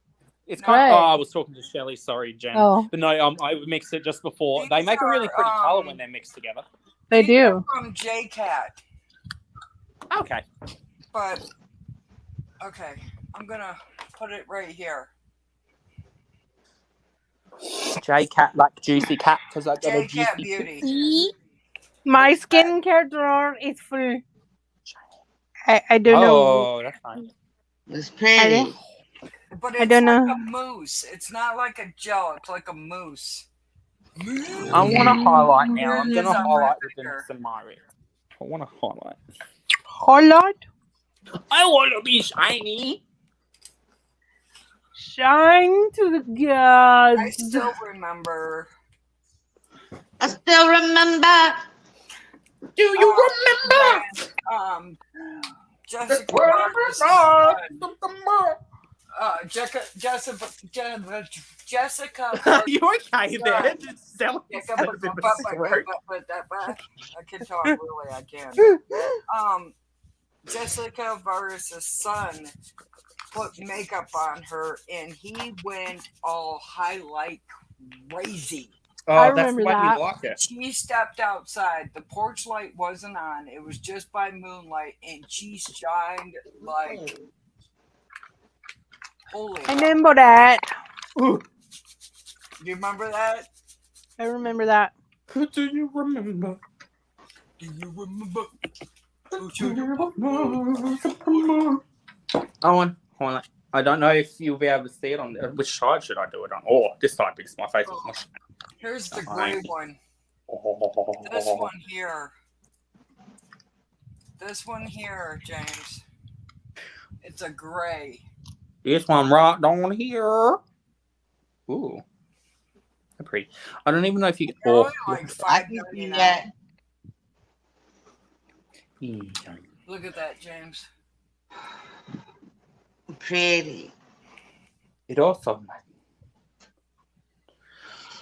It's kind of. Right. Oh, I was talking to Shelley. Sorry, Jen. Oh, But no, I mixed it just before. They These make a really are, pretty colour when they're mixed together. they These are do. from J-Cat. Okay. But, okay. I'm going to put it right here. J-Cat like juicy cat because I got a J-Cat juicy Beauty. My skincare drawer is full. I don't know. Oh, that's fine. It's pretty. But I it's don't like know. a mousse. It's not like a gel. It's like a mousse. I want to highlight now. I'm Here it going is to on my highlight with finger. the Samari. I want to highlight. Highlight. I want to be shiny. Shine to the I gods. still remember. I still remember. Do you remember? Jessica. Jessica. Are you okay there? Just selling I yourself in the throat. can talk really. I can. Jessica Vargas' son put makeup on her, and he went all highlight crazy. Oh, I that's remember why that. you like it. She stepped outside. The porch light wasn't on. It was just by moonlight, and she shined like holy. I remember that. Do you remember that? I remember that. Do you remember? Do you remember? Owen, hold on. I don't know if you'll be able to see it on there. Which side should I do it on? Oh, this side because my face is much. Here's the gray one. Oh. This one here. This one here, James. It's a gray. This one right down here. Ooh. They're pretty. I don't even know if you can. They're Oh. only like I can see $5.99. that. Look at that, James. Pretty. It also.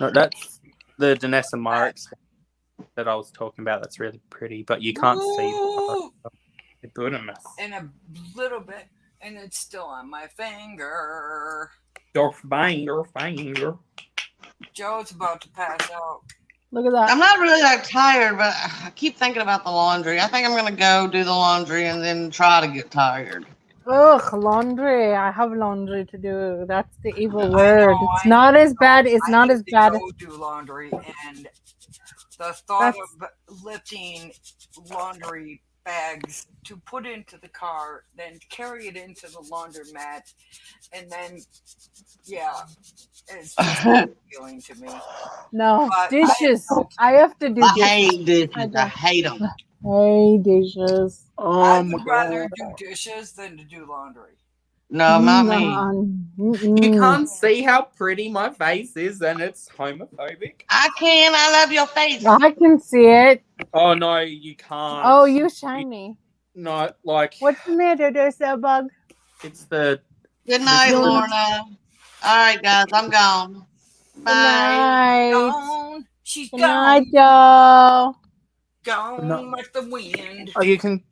No, that's the Danessa Marks that I was talking about. That's really pretty, but you can't see Ooh, the goodness. in a little bit, and it's still on my finger. Your finger. Joe's about to pass out. Look at that. I'm not really that tired, but I keep thinking about the laundry. I think I'm going to go do the laundry and then try to get tired. Ugh, laundry. I have laundry to do. That's the evil word. know, It's not as bad. It's I not need as to bad. go do laundry, and the thought of lifting laundry bags to put into the car, then carry it into the laundromat, and then it's just appealing to me. No, But dishes. I have to do I dishes. hate dishes. I don't- hate them. Hey, dishes. I Oh my would rather god. do dishes than to do laundry. No, not me. You can't see how pretty my face is, and it's homophobic. I can. I love your face. I can see it. Oh no, you can't. Oh, you shiny. No, like What's the matter, there's a bug? it's the Good night, No. Lorna. All right, guys, I'm gone. Good Bye. night. Gone. She's Good gone. night, Joe. Gone No. like the wind. oh, you can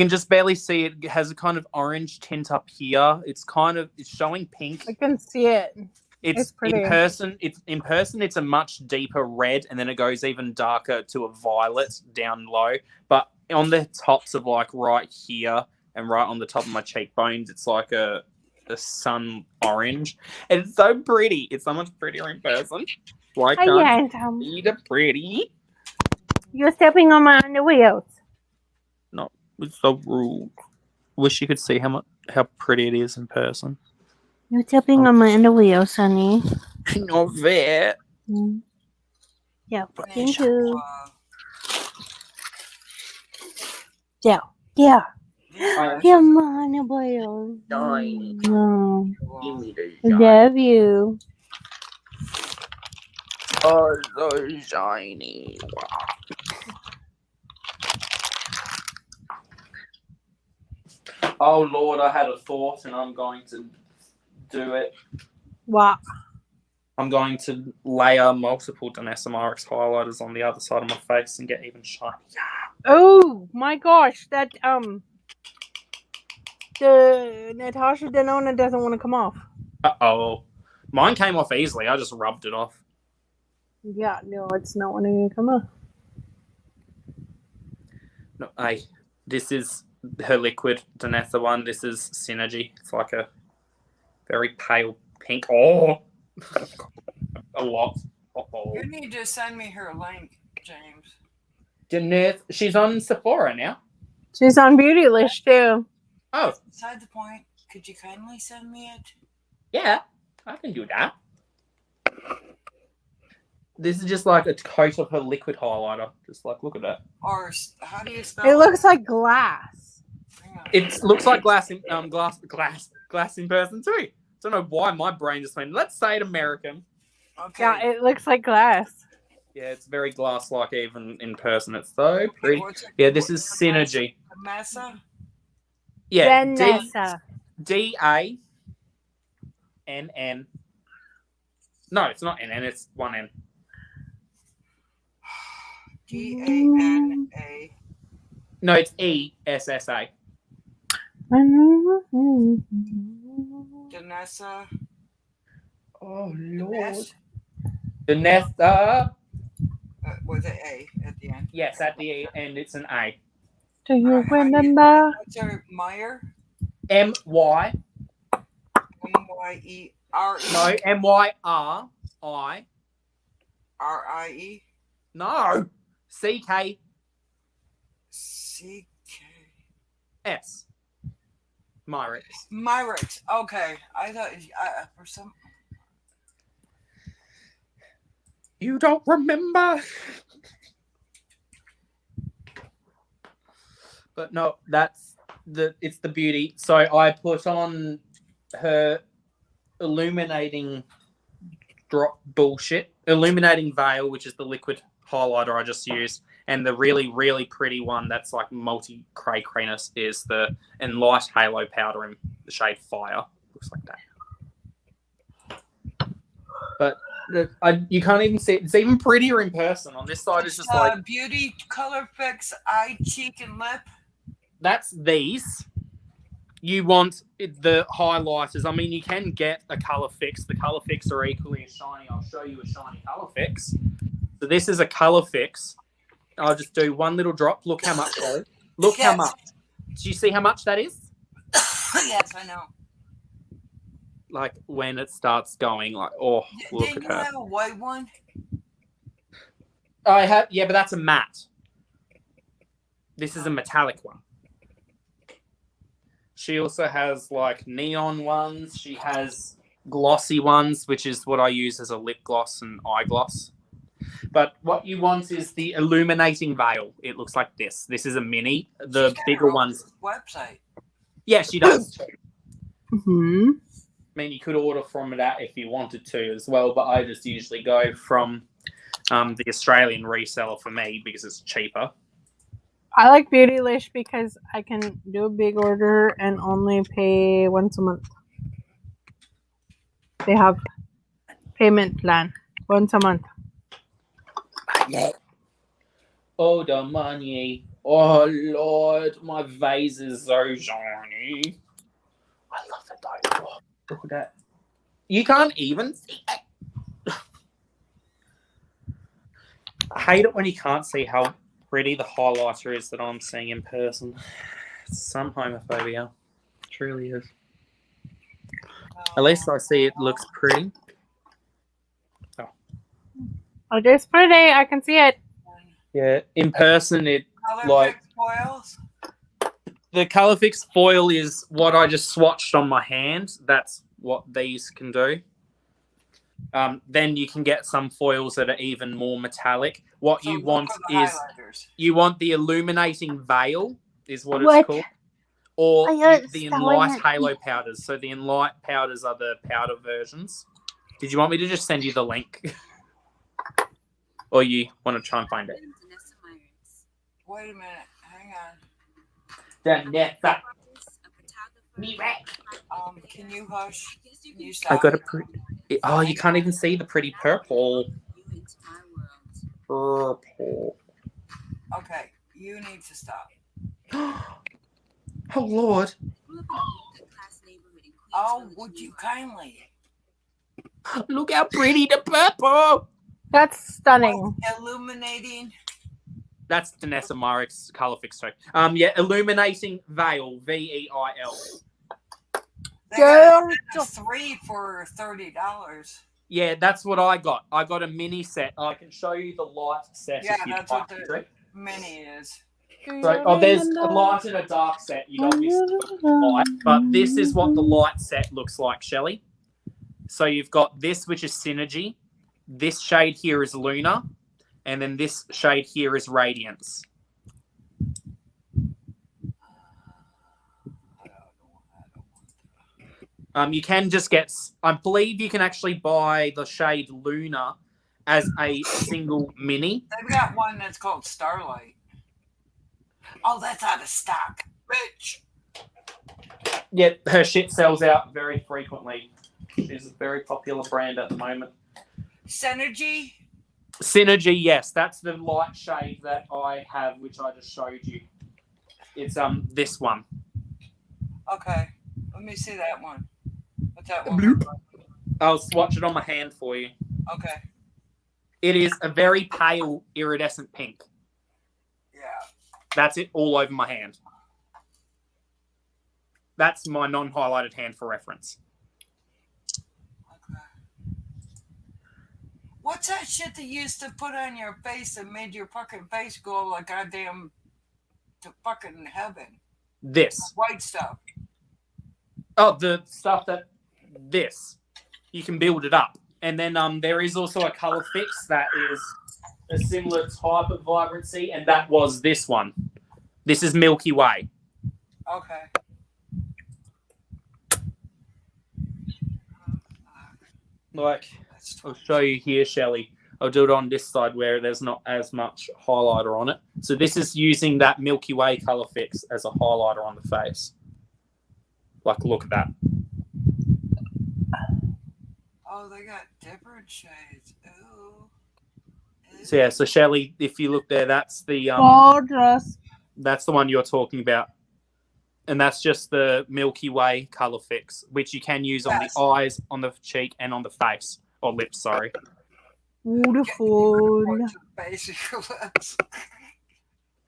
just barely see it. It has a kind of orange tint up here. It's showing pink. I can see it. It's pretty. in person. It's a much deeper red, and then it goes even darker to a violet down low. But on the tops of like right here and right on the top of my cheekbones, it's like a sun orange. And it's so pretty. It's so much prettier in person. Why Hi, can't Tom. you see the pretty? You're stepping on my underwheels. No, it's so rude. Wish you could see how pretty it is in person. You're stepping on my underwheels, honey. Not fair. Yeah, Finish, thank you. Yeah. Yeah, my underwheels. Shiny. No. Give me the I shiny. love you. Oh, so shiny. Oh Lord, I had a thought and I'm going to do it. What? I'm going to layer multiple Danessa Myrix highlighters on the other side of my face and get even shinier. Oh my gosh, that the Natasha Denona doesn't want to come off. Uh-oh. Mine came off easily. I just rubbed it off. Yeah, no, it's not wanting to come off. No, hey, this is her liquid Danessa one. This is Synergy. It's like a very pale pink. Oh, a lot. Uh-oh. You need to send me her link, James. Danessa, she's on Sephora now. She's on Beauty List too. Oh, Beside the point, could you kindly send me it? yeah, I can do that. This is just like a coat of her liquid highlighter. Just like, look at that. Or how do you spell It looks like glass. Hang on. It looks like glass in person too. Don't know why my brain just went. Let's say it American. Okay. Yeah, it looks like glass. Yeah, it's very glass-like even in person. It's so pretty. What's it- Yeah, this is what's the Synergy. Massa? Yeah, Danessa. D-A-N-N. No, it's not N-N. It's one N. D-A-N-A. No, it's E-S-S-A. Danessa. Oh, Ness? Danessa. With an A at the end. Yes, at the end it's an A. Do you Alright, how do you- remember? What's her Meyer? M-Y. M-Y-E-R-E. No, M-Y-R-I. R-I-E. No. C-K-S. C-K. Myrix. Myrix. Okay. I thought for some. You don't remember? But no, it's the beauty. So I put on her illuminating illuminating veil, which is the liquid highlighter I just used, and the really, really pretty one that's like multi cray crayness is the light halo powder in the shade Fire. Looks like that. But you can't even see it. It's even prettier in person. On this side, it's just like Beauty Color Fix Eye, Cheek, and Lip. that's these. You want the highlighters. I mean, you can get a color fix. The color fix are equally as shiny. I'll show you a shiny color fix. So this is a color fix. I'll just do one little drop. Look how much, Ellie. Look how Yes. much. Do you see how much that is? Yes, I know. Like when it starts going, like, oh, look Didn't at you her. have a white one? I have, yeah, but that's a matte. This is a metallic one. She also has like neon ones. She has glossy ones, which is what I use as a lip gloss and eye gloss. But what you want is the illuminating veil. It looks like this. This is a mini. The bigger ones. Website. Yeah, she does too. Mm-hmm. I mean, you could order from that if you wanted to as well, but I just usually go from the Australian reseller for me because it's cheaper. I like Beautylish because I can do a big order and only pay once a month. They have payment plan once a month. Yeah. Oh, the money. Oh, Lord. My vase is so shiny. I love it, though. Oh, look at that. You can't even see it. I hate it when you can't see how pretty the highlighter is that I'm seeing in person. It's some homophobia. It truly is. At least I see it looks pretty. Oh, it's pretty. I can see it. Yeah, in person, it Color like fix foils. the color fix foil is what I just swatched on my hand. That's what these can do. Then you can get some foils that are even more metallic. What So you look want for the is highlighters. you want the illuminating veil, is what What? it's called, or the spelling Enlight it. halo powders. So the Enlight powders are the powder versions. Did you want me to just send you the link, or you want to try and find it? Wait a minute. Hang on. Danessa. Can you hush? Can you I stop? got a pretty. Oh, you can't even see the pretty purple. Purple. Okay, you need to stop. Oh Lord! Oh, would you kindly? Look how pretty the purple. That's stunning. Illuminating. That's Danessa Myrick's color fix too. Yeah, illuminating veil. VEIL. They got a 3 for $30. Yeah, that's what I got. I got a mini set. I can show you the light set. Yeah, if you'd that's like what to. the mini is. So, there's a light and a dark set. You'd obviously got the light, but this is what the light set looks like, Shelley. So you've got this, which is Synergy. This shade here is Luna, and then this shade here is Radiance. You can just get, I believe you can actually buy the shade Luna as a single mini. They've got one that's called Starlight. Oh, that's out of stock. Bitch. Yeah, her shit sells out very frequently. She's a very popular brand at the moment. Synergy? Synergy, yes. That's the light shade that I have, which I just showed you. It's this one. Okay. Let me see that one. What's that one? Look like? I'll swatch it on my hand for you. Okay. It is a very pale iridescent pink. Yeah. That's it all over my hand. That's my non-highlighted hand for reference. Okay. What's that shit that you used to put on your face that made your fucking face go like goddamn to fucking heaven? This. White stuff. Oh, the stuff that this. You can build it up. And then there is also a color fix that is a similar type of vibrancy, and that was this one. This is Milky Way. Okay. Like, I'll show you here, Shelley. I'll do it on this side where there's not as much highlighter on it. So this is using that Milky Way color fix as a highlighter on the face. Like, look at that. Oh, they got different shades. Ooh. So yeah, so Shelley, if you look there, that's the Gorgeous. that's the one you're talking about. And that's just the Milky Way color fix, which you can use on the eyes, on the cheek, and on the face. Or lips, sorry. Beautiful. Basically.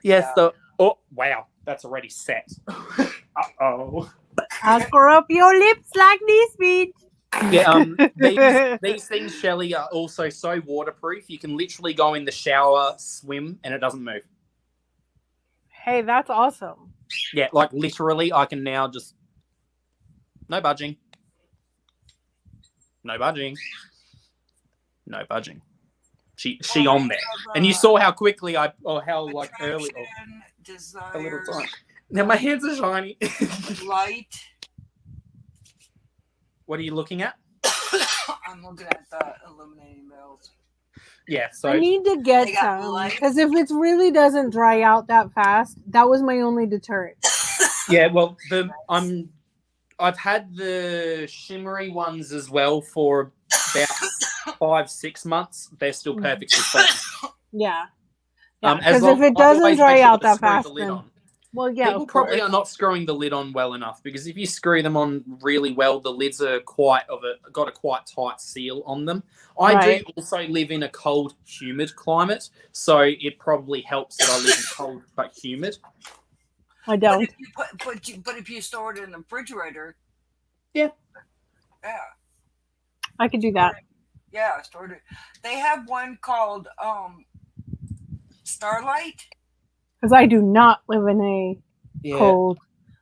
Yes, Yeah. the oh wow, that's already set. Uh-oh. Pucker up your lips like this, bitch. Yeah, these things, Shelley, are also so waterproof. You can literally go in the shower, swim, and it doesn't move. Hey, that's awesome. Yeah, like literally, I can now just no budging, no budging, no budging. She on there, and you saw how quickly how like early, Attraction, a little desire, time. Now my hands are shiny. light. What are you looking at? I'm looking at the illuminating bells. Yeah, so I need to get They got some light. because if it really doesn't dry out that fast, that was my only deterrent. yeah, well I've had the shimmery ones as well for about 5-6 months. They're still perfectly fine. Yeah, As because long if it I always doesn't make dry sure out to that screw fast, the lid then on. well, yeah, People of probably course. are not screwing the lid on well enough because if you screw them on really well, the lids are got a quite tight seal on them. I Right. do also live in a cold, humid climate, so it probably helps that I live in cold but humid. I don't. But if you but if you store it in the refrigerator, Yeah. I could do that. Yeah, stored it. They have one called Starlight. Because I do not live in a cold.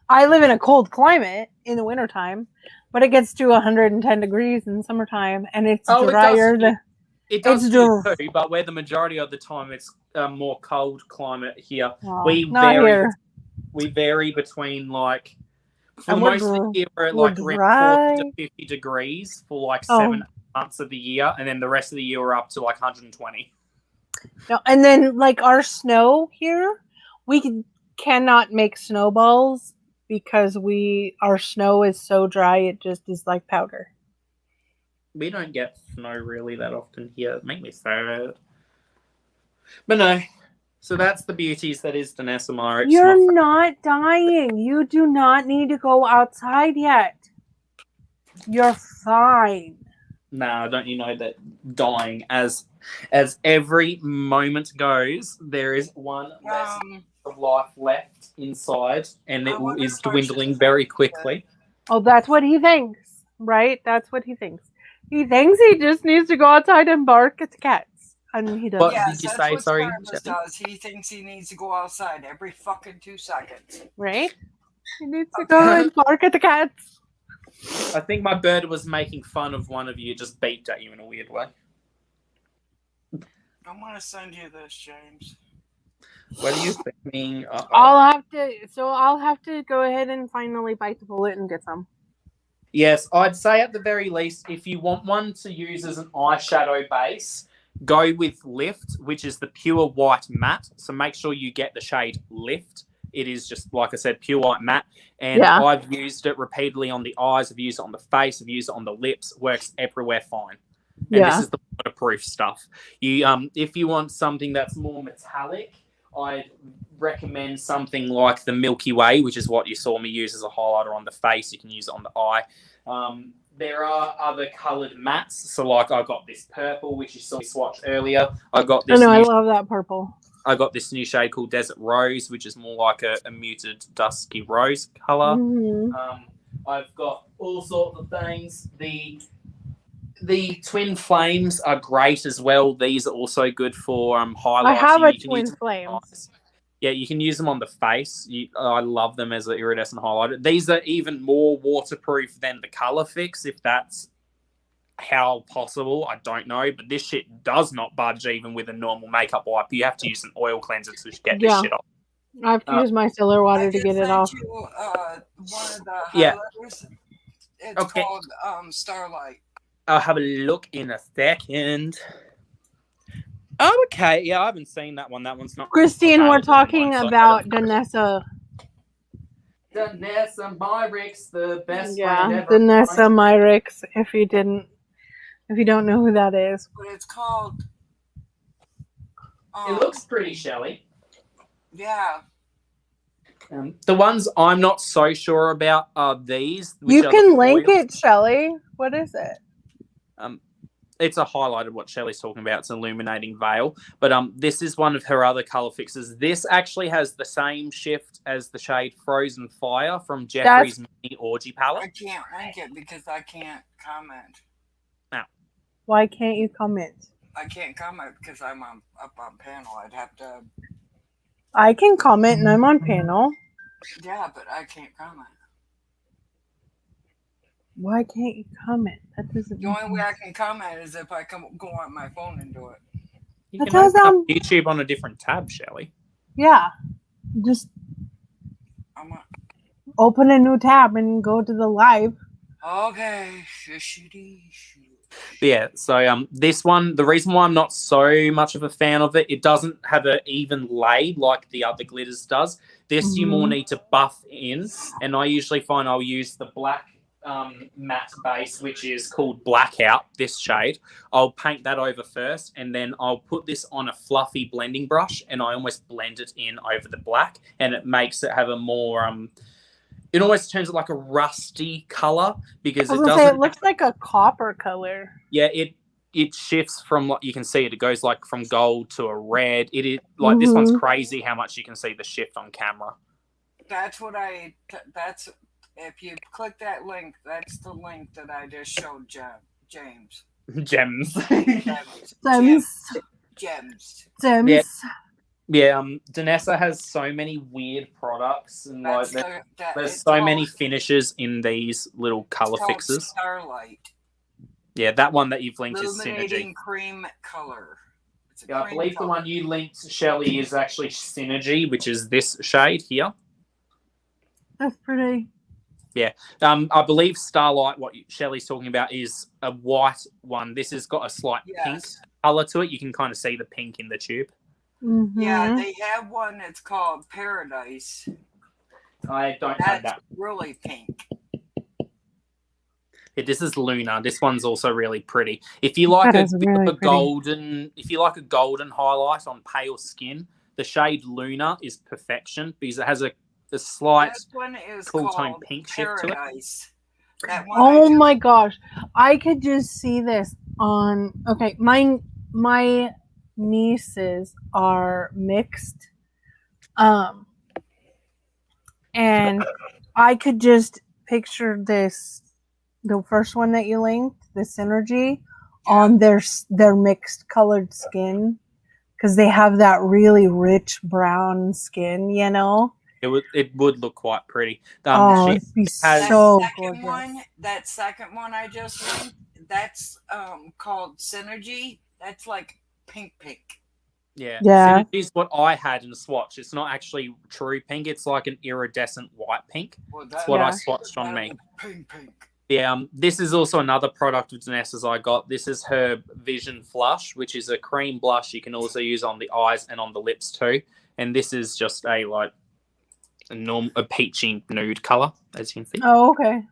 I live in a cold climate in the wintertime, but it gets to 110 degrees in summertime, and it's drier. It does here too, but where the majority of the time it's more cold climate here. We vary between like for most of the year we're at like around 40 to 50 degrees for like 7 months of the year, and then the rest of the year we're up to like 120. No, and then like our snow here, we cannot make snowballs because our snow is so dry it just is like powder. We don't get snow really that often here. It makes me sad. But no. So that's the beauties that is Danessa Myrick's. You're not dying. You do not need to go outside yet. You're fine. Nah, don't you know that dying as every moment goes, there is one less of life left inside, and it is dwindling very quickly. Oh, that's what he thinks, right? That's what he thinks. He thinks he just needs to go outside and bark at the cats, and he doesn't. What did you say? Sorry, does. He thinks he needs to go outside every fucking 2 seconds. Right? He needs to go and bark at the cats. I think my bird was making fun of one of you, just beeped at you in a weird way. I'm gonna send you this, James. What are you thinking? I'll have to go ahead and finally bite the bullet and get some. Yes, I'd say at the very least, if you want one to use as an eyeshadow base, go with Lift, which is the pure white matte. So make sure you get the shade Lift. It is just, like I said, pure white matte. And I've used it repeatedly on the eyes. I've used it on the face. I've used it on the lips. It works everywhere fine. And this is the waterproof stuff. If you want something that's more metallic, I'd recommend something like the Milky Way, which is what you saw me use as a highlighter on the face. You can use it on the eye. There are other coloured mattes. So, like, I got this purple, which you saw me swatch earlier. I got this. I love that purple. I got this new shade called Desert Rose, which is more like a muted dusky rose colour. Mm-hmm. I've got all sorts of things. The Twin Flames are great as well. These are also good for highlighting. I have a Twin Flames. Yeah, you can use them on the face. I love them as an iridescent highlighter. These are even more waterproof than the Color Fix, if that's how possible. I don't know, but this shit does not budge even with a normal makeup wipe. You have to use an oil cleanser to get this shit off. I have to use micellar water to get it off. You, one of the highlighters. It's called Starlight. I'll have a look in a second. Oh, okay. Yeah, I haven't seen that one. That one's not. Christine, we're talking about Danessa. Danessa Myrick's the best friend ever. Danessa Myrick's, if you don't know who that is. But it's called... it looks pretty, Shelley. Yeah. The ones I'm not so sure about are these. You can link it, Shelley. What is it? It's a highlighted what Shelley's talking about. It's an illuminating veil. But this is one of her other color fixes. This actually has the same shift as the shade Frozen Fire from Jeffrey's Mini Orgy palette. I can't link it because I can't comment. Now, why can't you comment? I can't comment because I'm up on panel. I'd have to I can comment and I'm on panel. Yeah, but I can't comment. Why can't you comment? That doesn't The make only way I sense. can comment is if I can go on my phone and do it. You That can open up doesn't. YouTube on a different tab, Shelley. Yeah. Just I'm a, open a new tab and go to the live. okay. Shishity. But yeah, so this one, the reason why I'm not so much of a fan of it, it doesn't have an even lay like the other glitters does. This you more need to buff in, and I usually find I'll use the black matte base, which is called Blackout, this shade. I'll paint that over first, and then I'll put this on a fluffy blending brush, and I almost blend it in over the black, and it makes it have a more it almost turns it like a rusty color because I was it gonna say doesn't. it looks like a copper color. Yeah, it shifts from like you can see it. It goes like from gold to a red. It is like this one's crazy how much you can see the shift on camera. That's what that's if you click that link, that's the link that I just showed James. Gems. Gems. Yeah, yeah. Danessa has so many weird products and That's like there's so many finishes in these little color fixes. Starlight. Yeah, that one that you've linked is Illuminating Synergy. cream color. Yeah, I believe the one you linked, Shelley, is actually Synergy, which is this shade here. That's pretty. Yeah. I believe Starlight, what Shelley's talking about, is a white one. This has got a slight pink color to it. You can kind of see the pink in the tube. Yeah, they have one that's called Paradise. I don't have that. Really pink. Yeah, this is Luna. This one's also really pretty. If you like a golden, if you like a golden highlight on pale skin, the shade Luna is perfection because it has a slight cool tone pink shift to it. That one oh my gosh, I could just see this on. Okay, my nieces are mixed, and I could just picture this. The first one that you linked, the Synergy, on their mixed colored skin, because they have that really rich brown skin, you know. It would look quite pretty. It'd be so gorgeous. That second one I just linked, that's called Synergy. That's like pink. Yeah. Synergy is what I had in the swatch. It's not actually true pink. It's like an iridescent white pink. That's what I swatched on me. Pink. Yeah, this is also another product of Danessa's I got. This is her Vision Flush, which is a cream blush you can also use on the eyes and on the lips too. And this is just a peachy nude color, as you can see. Oh, okay.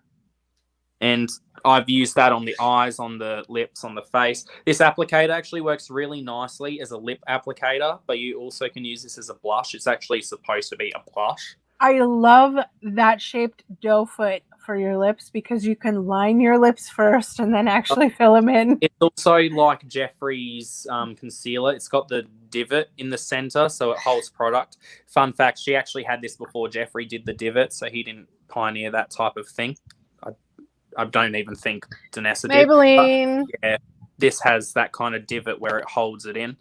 And I've used that on the eyes, on the lips, on the face. This applicator actually works really nicely as a lip applicator, but you also can use this as a blush. It's actually supposed to be a blush. I love that shaped doe foot for your lips because you can line your lips first and then actually fill them in. It's also like Jeffree's concealer. It's got the divot in the center, so it holds product. Fun fact, she actually had this before Jeffree did the divot, so he didn't pioneer that type of thing. I don't even think Danessa did. Maybelline. Yeah, this has that kind of divot where it holds it in.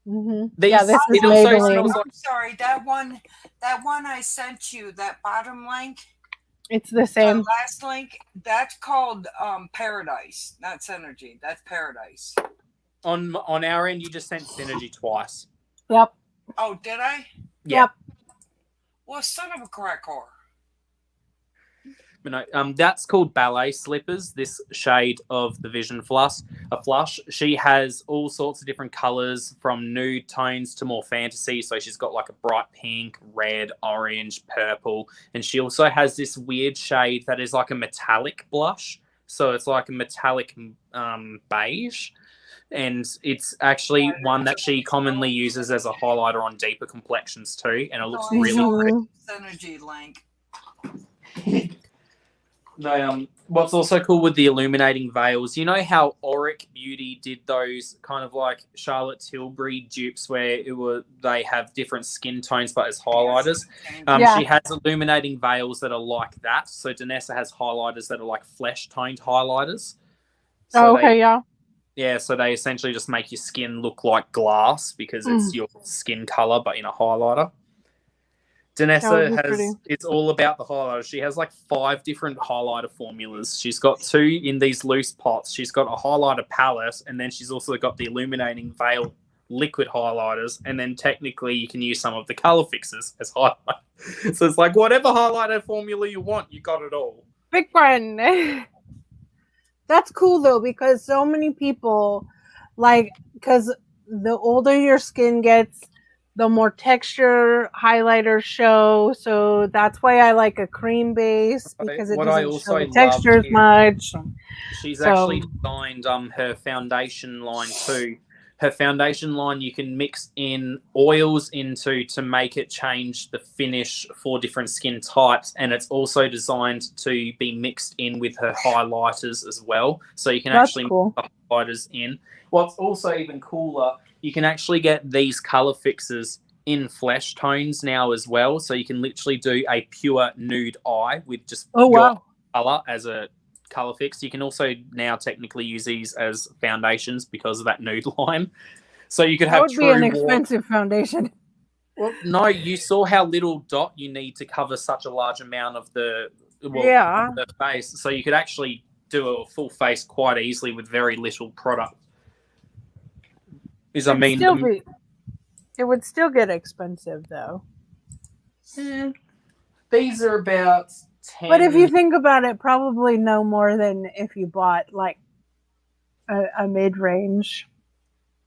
Yeah, this is Maybelline. I'm sorry, that one I sent you, that bottom link. It's the same. The last link, that's called Paradise, not Synergy. That's Paradise. On our end, you just sent Synergy twice. Yep. Oh, did I? Yeah. Yep. Well, son of a cracker. But no, that's called Ballet Slippers, this shade of the Vision Flush. She has all sorts of different colors from nude tones to more fantasy. So she's got like a bright pink, red, orange, purple. And she also has this weird shade that is like a metallic blush. So it's like a metallic beige. And it's actually one that she commonly uses as a highlighter on deeper complexions too. And it looks really pretty. Synergy link. No, what's also cool with the illuminating veils, you know how Auric Beauty did those kind of like Charlotte Tilbury dupes where they have different skin tones but as highlighters? She has illuminating veils that are like that. So Danessa has highlighters that are like flesh toned highlighters. So Yeah, so they essentially just make your skin look like glass because it's your skin color, but in a highlighter. That would Danessa be pretty. it's all about the highlighter. She has like 5 different highlighter formulas. She's got 2 in these loose pots. She's got a highlighter palette, and then she's also got the illuminating veil liquid highlighters. And then technically you can use some of the color fixes as highlight. So it's like whatever highlighter formula you want, you got it all. Big one. That's cool though, because so many people because the older your skin gets, the more texture highlighters show. So that's why I like a cream base, because it What I doesn't show also the love texture as is much. she's So actually designed her foundation line too. Her foundation line you can mix in oils into to make it change the finish for different skin types, and it's also designed to be mixed in with her highlighters as well. So you can that's actually cool. mix the highlighters in. What's also even cooler, you can actually get these color fixes in flesh tones now as well. So you can literally do a pure nude eye with just Oh your wow. color as a color fix. You can also now technically use these as foundations because of that nude line. So you could That have would be an true expensive foundation. Well, no, you saw how little dot you need to cover such a large amount of the Yeah. the face. So you could actually do a full face quite easily with very little product. Is I It'd mean, still be, it would still get expensive though. these are about 10. But if you think about it, probably no more than if you bought like a mid-range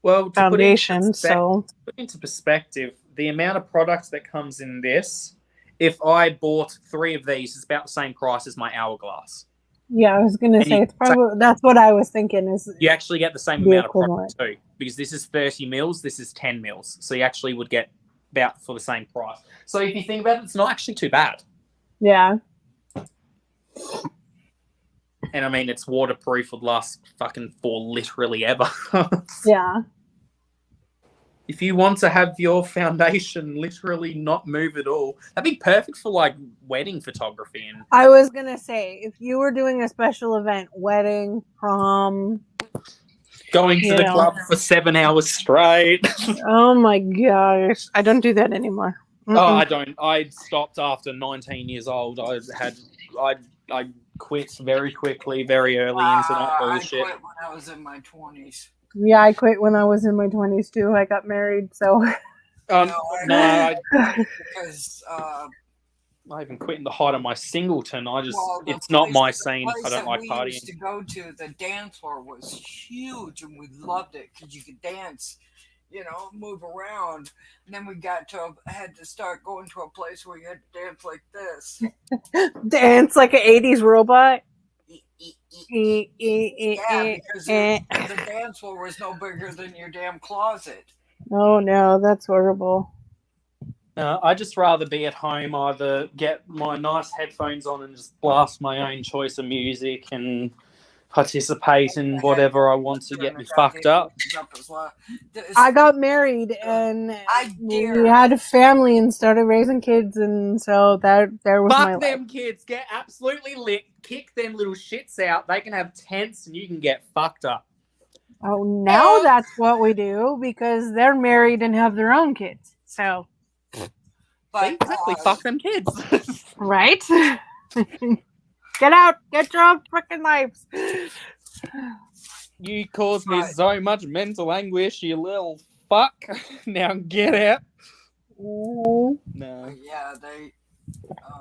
well, to foundation. So put into perspective, the amount of product that comes in this, if I bought 3 of these, it's about the same price as my hourglass. yeah, I was gonna And say it's probably, that's what I was thinking, is you actually get the same the amount of equivalent. product too, because this is 30 mils, this is 10 mils. So you actually would get about for the same price. So if you think about it, it's not actually too bad. Yeah. And I mean, it's waterproof, would last fucking for literally ever. Yeah. If you want to have your foundation literally not move at all, that'd be perfect for like wedding photography. And I was gonna say, if you were doing a special event, wedding, prom, going to the club for 7 hours straight. Oh my gosh, I don't do that anymore. Oh, I don't. I stopped after 19 years old. I quit very quickly, very early into that bullshit. I quit when I was in my 20s. Yeah, I quit when I was in my 20s too. I got married, so. No, because I even quit in the height of my singleton. the it's not my place scene. I don't that like we partying. used to go to, the dance floor was huge, and we loved it because you could dance, move around. And then we had to start going to a place where you had to dance like this. Dance like an 80s robot. Yeah, because the dance floor was no bigger than your damn closet. Oh no, that's horrible. I'd just rather be at home, either get my nice headphones on and just blast my own choice of music and participate in whatever I want to get me fucked up. I got married and we had a family and started raising kids, and so there was my Fuck them life. kids, get absolutely lit, kick them little shits out. They can have tents and you can get fucked up. Oh, now that's what we do because they're married and have their own kids. So, but exactly, fuck them kids. Right? Get out, get your own freaking lives. You caused me so much mental anguish, you little fuck. Now get out. No. Yeah, they.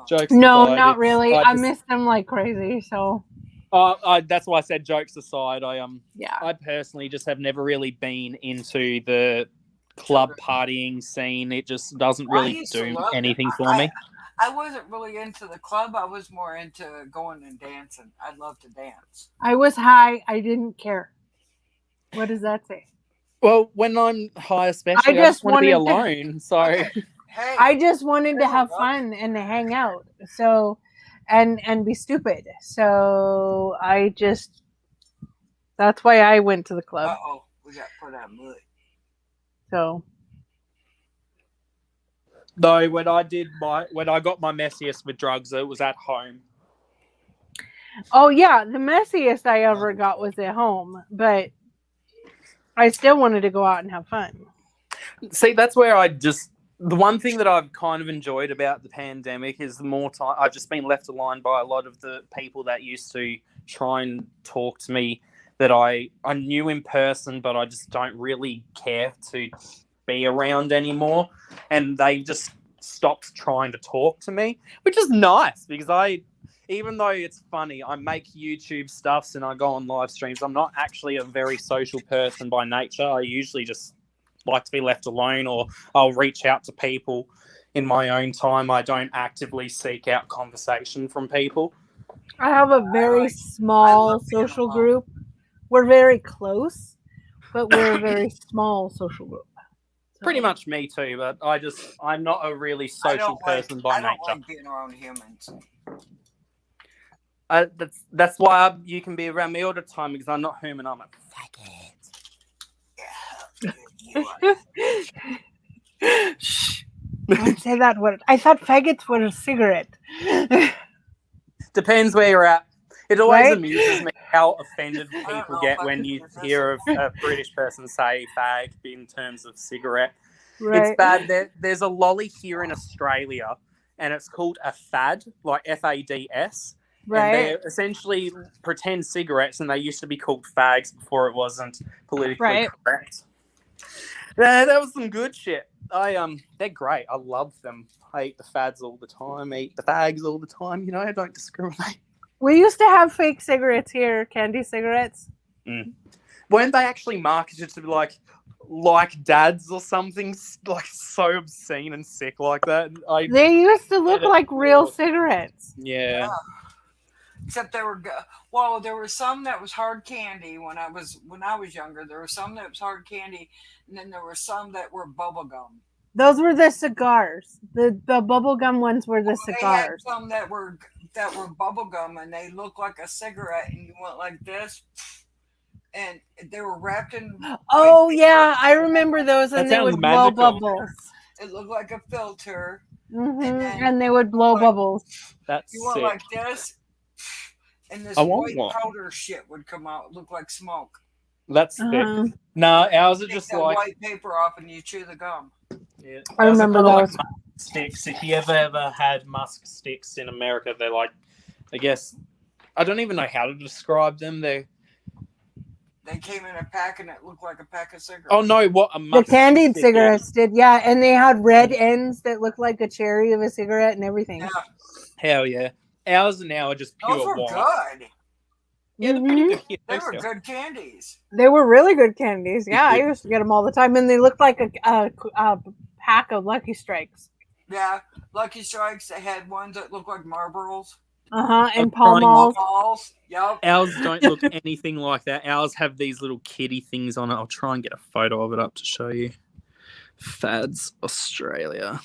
Jokes No, aside, not really. I miss them like crazy. So. That's why I said jokes aside. Yeah. I personally just have never really been into the club partying scene. It just doesn't really do anything for me. I wasn't really into the club. I was more into going and dancing. I love to dance. I was high. I didn't care. What does that say? Well, when I'm high, especially, I just want to be alone. So Hey, I just wanted to have fun and to hang out. So, and be stupid. So that's why I went to the club. Uh-oh, we got put out mud. So. Though when I got my messiest with drugs, it was at home. Oh yeah, the messiest I ever got was at home, but I still wanted to go out and have fun. See, that's where the one thing that I've kind of enjoyed about the pandemic is the more time I've just been left alone by a lot of the people that used to try and talk to me that I knew in person, but I just don't really care to be around anymore. And they just stopped trying to talk to me, which is nice because even though it's funny, I make YouTube stuffs and I go on live streams. I'm not actually a very social person by nature. I usually just like to be left alone, or I'll reach out to people in my own time. I don't actively seek out conversation from people. I have a very small social group. We're very close, but we're a very small social group. So. Pretty much me too, but I'm not a really social person by nature. I don't like being around humans. That's why you can be around me all the time, because I'm not human. I'm a faggot. Shh. Don't say that word. I thought faggots were a cigarette. Depends where you're at. It always Right? amuses me how offended people get when you hear of a British person say fag in terms of cigarette. Right. It's bad. There's a lolly here in Australia, and it's called a fad, like FADS. Right. And they're essentially pretend cigarettes, and they used to be called fags before it wasn't politically correct. That was some good shit. They're great. I love them. I eat the fads all the time. I eat the fags all the time. You know, I don't discriminate. We used to have fake cigarettes here, candy cigarettes. Weren't they actually marketed to be like dads or something, like so obscene and sick like that? They used to look like real cigarettes. Yeah. Except they were well, there were some that was hard candy when I was younger. There were some that was hard candy, and then there were some that were bubble gum. Those were the cigars. The bubble gum ones were the cigars. They had some that were bubble gum, and they looked like a cigarette, and you went like this, and they were wrapped in. Oh yeah, I remember those, and they would blow bubbles. It looked like a filter, and they would blow bubbles. That's you went sick. like this, and this white powder shit would come out, look like smoke. That's sick. No, ours are just like white paper off, and you chew the gum. Yeah, I remember those. Like sticks. If you ever had musk sticks in America, they're like, I guess, I don't even know how to describe them. They came in a pack, and it looked like a pack of cigarettes. Oh no, what a musk the candied cigarettes did, yeah, and they had red ends that looked like a cherry of a cigarette and everything. Yeah. Hell yeah. Ours now are just pure Those were white. good. Yeah, they're pretty good. They were good candies. They were really good candies. Yeah, I used to get them all the time, and they looked like a pack of Lucky Strikes. Yeah, Lucky Strikes. They had ones that looked like Marlboros. And Pall Malls. Yep. Ours don't look anything like that. Ours have these little kitty things on it. I'll try and get a photo of it up to show you. Fads Australia.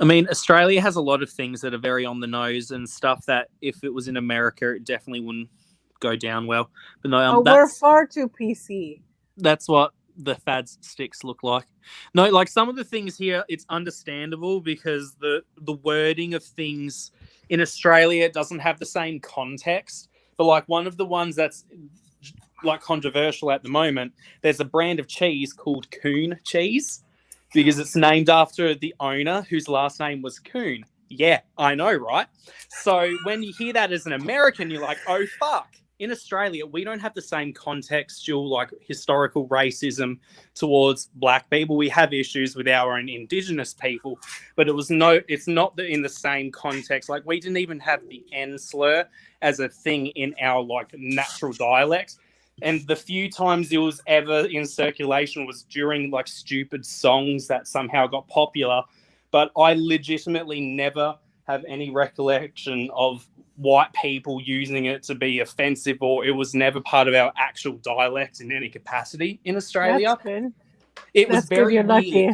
I mean, Australia has a lot of things that are very on the nose and stuff that if it was in America, it definitely wouldn't go down well. But no, we're far too PC. That's what the fads sticks look like. No, like some of the things here, it's understandable because the wording of things in Australia doesn't have the same context. But like one of the ones that's like controversial at the moment, there's a brand of cheese called Coon cheese, because it's named after the owner whose last name was Coon. Yeah, I know, right? So when you hear that as an American, you're like, oh, fuck. In Australia, we don't have the same contextual, like, historical racism towards black people. We have issues with our own Indigenous people, but it's not in the same context. Like, we didn't even have the N slur as a thing in our, like, natural dialect. And the few times it was ever in circulation was during like stupid songs that somehow got popular. But I legitimately never have any recollection of white people using it to be offensive, or it was never part of our actual dialect in any capacity in Australia. That's good. It was very weird. Lucky.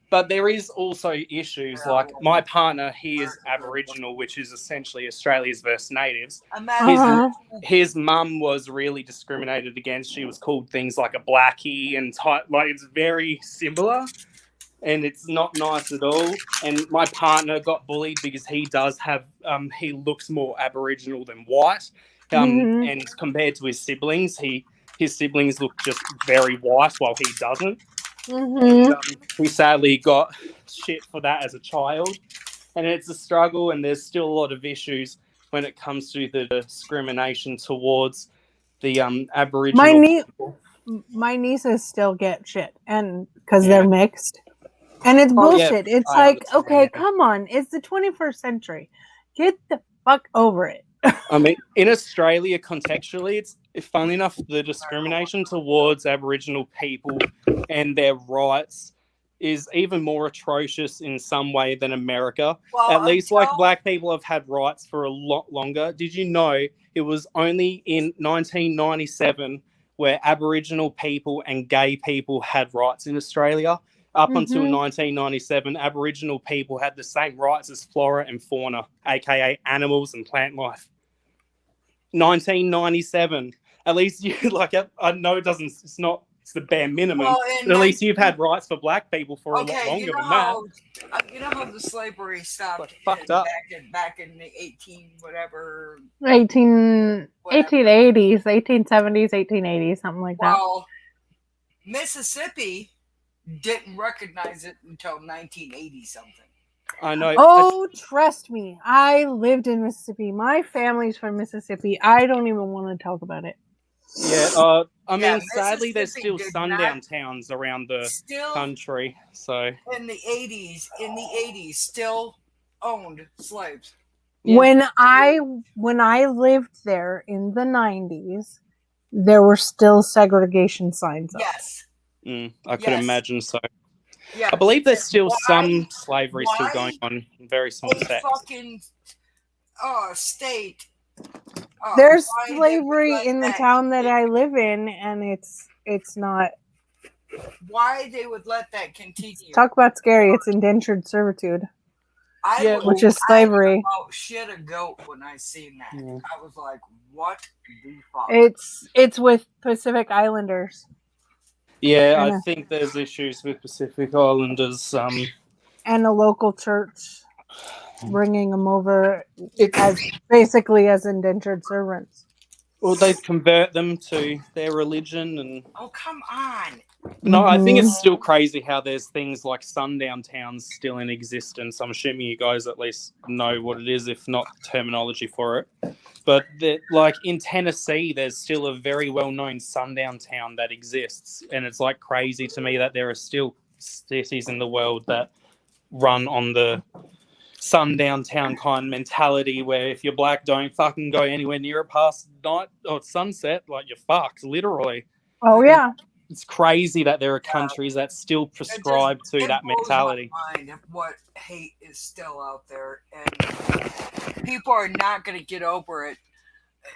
But there is also issues like my partner, he is Aboriginal, which is essentially Australia's First Natives. His mum was really discriminated against. She was called things like a blackie and like it's very similar, and it's not nice at all. And my partner got bullied because he does have he looks more Aboriginal than white, and compared to his siblings, he his siblings look just very white while he doesn't. Mm-hmm. He sadly got shit for that as a child, and it's a struggle, and there's still a lot of issues when it comes to the discrimination towards the Aboriginal people. My nieces still get shit, and because Yeah. they're mixed, and it's Oh, yeah, bullshit. It's I like, understand, okay, yeah. come on, it's the 21st century. Get the fuck over it. I mean, in Australia, contextually, it's fun enough, the discrimination towards Aboriginal people and their rights is even more atrocious in some way than America. Well, At least, like, black people have had rights for a lot longer. Did you know it was only in 1997 where Aboriginal people and gay people had rights in Australia? Up until 1997, Aboriginal people had the same rights as flora and fauna, aka animals and plant life. 1997. At least you I know it's the bare minimum, Well, but at least you've had rights for black people for a lot okay, longer than that. you know how the slavery stopped But fucked up. back in the 18 whatever 1880s, 1870s, 1880s, something like that. Well, Mississippi didn't recognize it until 1980 something. I know. Oh, trust me, I lived in Mississippi. My family's from Mississippi. I don't even want to talk about it. Yeah, I mean, Yeah, sadly, there's Mississippi still did sundown not- towns around the Still country. So in the 80s, still owned slaves. Yeah. When I lived there in the 90s, there were still segregation signs up. Yes. I could Yes. imagine so. Yeah. I believe there's still Why- some slavery still why going on in very small A sects. fucking state. There's why they would slavery let in the that town that I continue. live in, and it's not. Why they would let that continue? Talk about scary. It's indentured servitude, Yeah, which is slavery. I about shit a goat when I seen that. Yeah. I was like, what the fuck? It's with Pacific Islanders. Yeah, And I think there's issues with Pacific Islanders. And a local church bringing them over as basically as indentured servants. Well, they convert them to their religion, and Oh, come on. no, I think Mm-hmm. it's still crazy how there's things like sundown towns still in existence. I'm assuming you guys at least know what it is, if not terminology for it. But like in Tennessee, there's still a very well-known sundown town that exists, and it's like crazy to me that there are still cities in the world that run on the sundown town kind mentality, where if you're black, don't fucking go anywhere near it past night or sunset, like you're fucked, literally. Oh yeah. It's crazy that there are countries that still prescribe to that blows mentality. my mind what hate is still out there, and people are not going to get over it.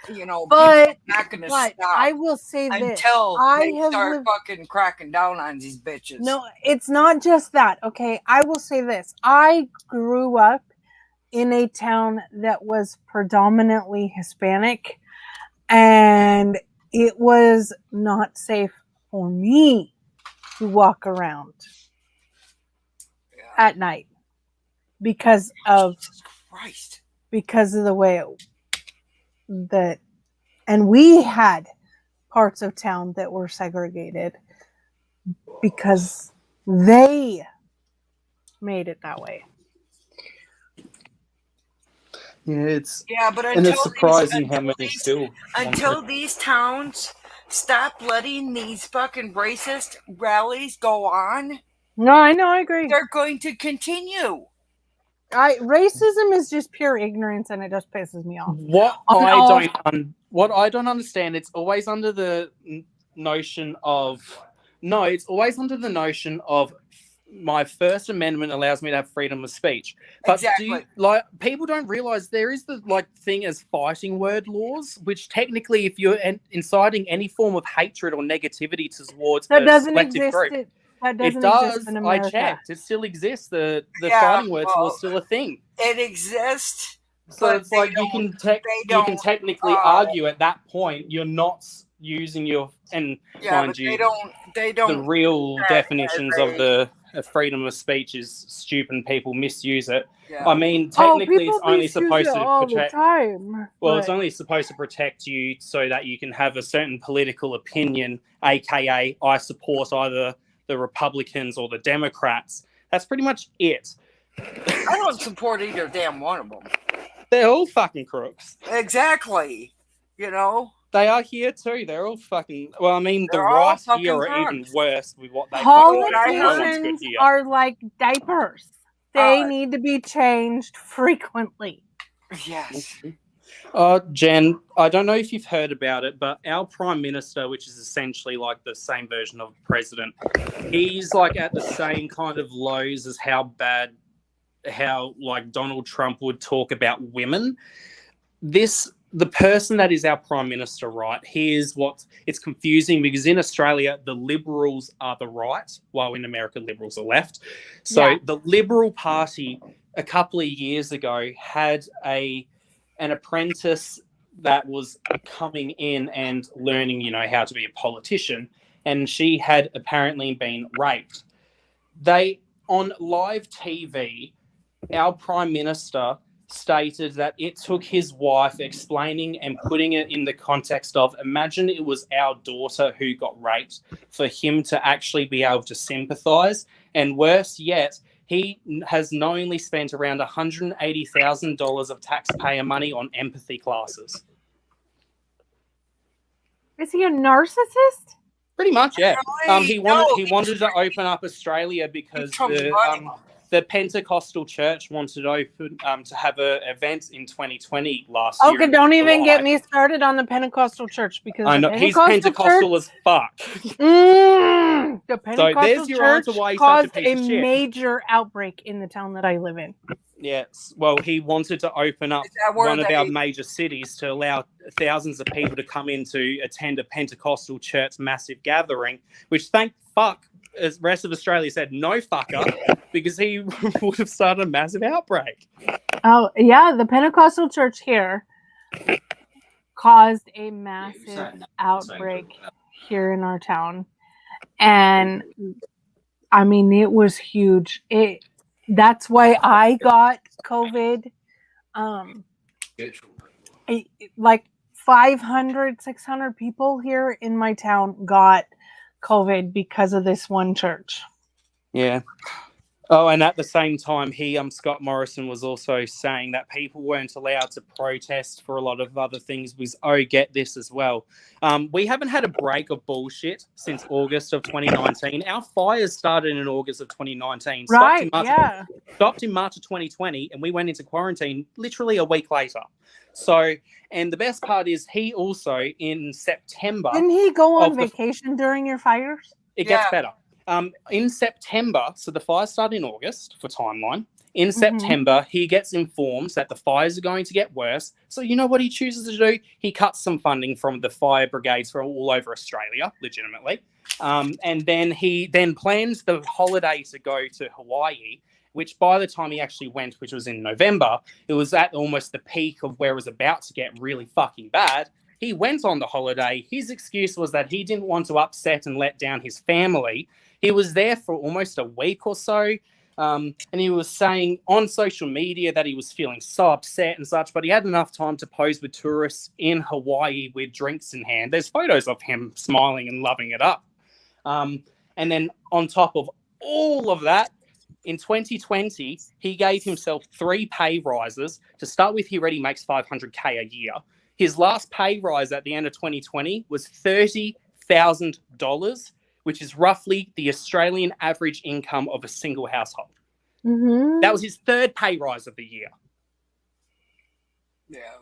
You know, But people are not going to But stop I will say this: until I they have start lived. fucking cracking down on these bitches. No, it's not just that. Okay, I will say this: I grew up in a town that was predominantly Hispanic, and it was not safe for me to walk around at night because of Jesus Christ. the way and we had parts of town that were segregated because they made it that way. Yeah, but and it's surprising how many still. Until these towns stop letting these fucking racist rallies go on, No, I know, I agree. they're going to continue. Racism is just pure ignorance, and it just pisses me off. What I don't understand, it's always under the notion of my First Amendment allows me to have freedom of speech. But Exactly. people don't realize there is the thing as fighting word laws, which technically, if you're inciting any form of hatred or negativity towards That a doesn't collective exist. group, That doesn't it does. exist in I America. checked. It still exists. The fighting words law is still a thing. It exists, So But it's like they you can don't, technically argue at that point you're not using your, and yeah, mind but you, they the don't real that definitions as of the freedom of speech is stupid and people misuse it. yeah. I mean, Oh, technically, it's people only misuse supposed it to all the protect. time. Well, it's but- only supposed to protect you so that you can have a certain political opinion, aka I support either the Republicans or the Democrats. That's pretty much it. I don't support either damn one of them. They're all fucking crooks. Exactly. You know, They are here too. They're all fucking. Well, I mean, the They're all right fucking here are even crooks. worse with what they fucking do. I No one's good Politicians here. are like diapers. They need to be changed frequently. yes. Jen, I don't know if you've heard about it, but our Prime Minister, which is essentially like the same version of President, he's like at the same kind of lows as how like Donald Trump would talk about women. The person that is our Prime Minister, right? Here's what it's confusing because in Australia, the Liberals are the right, while in America, Liberals are left. So the Liberal Party a couple of years ago had an apprentice that was coming in and learning, how to be a politician, and she had apparently been raped. On live TV, our Prime Minister stated that it took his wife explaining and putting it in the context of, imagine it was our daughter who got raped, for him to actually be able to sympathise. And worse yet, he has knowingly spent around $180,000 of taxpayer money on empathy classes. Is he a narcissist? Pretty much, yeah. He wanted to treat- open up Australia because treat money. the Pentecostal Church wanted to have an event in 2020 last year. Okay, don't even get me started on the Pentecostal Church because I know he's Pentecostal as fuck. The Pentecostal there's your answer Church why he's such a caused piece a of shit. major outbreak in the town that I live in. Yes. Well, he wanted to open up Is that where one of our major cities to allow thousands of people to come in to attend a Pentecostal church massive gathering, which thank fuck the rest of Australia said no fucker because he would have started a massive outbreak. Oh, yeah, the Pentecostal Church here caused a massive outbreak here in our town. And I mean, it was huge. That's why I got COVID. Like 500, 600 people here in my town got COVID because of this one church. Yeah. Oh, and at the same time, Scott Morrison was also saying that people weren't allowed to protest for a lot of other things because, get this as well. We haven't had a break of bullshit since August of 2019. Our fires started in August of 2019. Stopped in March of 2020, and we went into quarantine literally a week later. So, and the best part is he also, in September... Didn't he go on vacation during your fires? It gets better. In September, so the fires started in August for timeline. In September, he gets informed that the fires are going to get worse. So you know what he chooses to do? He cuts some funding from the fire brigades from all over Australia, legitimately. And then he plans the holiday to go to Hawaii, which by the time he actually went, which was in November, it was at almost the peak of where it was about to get really fucking bad. He went on the holiday. His excuse was that he didn't want to upset and let down his family. He was there for almost a week or so, and he was saying on social media that he was feeling so upset and such, but he had enough time to pose with tourists in Hawaii with drinks in hand. There's photos of him smiling and loving it up. And then on top of all of that, in 2020, he gave himself 3 pay rises. To start with, he already makes $500K a year. His last pay rise at the end of 2020 was $30,000, which is roughly the Australian average income of a single household. Mm-hmm. That was his 3rd pay rise of the year. Yeah.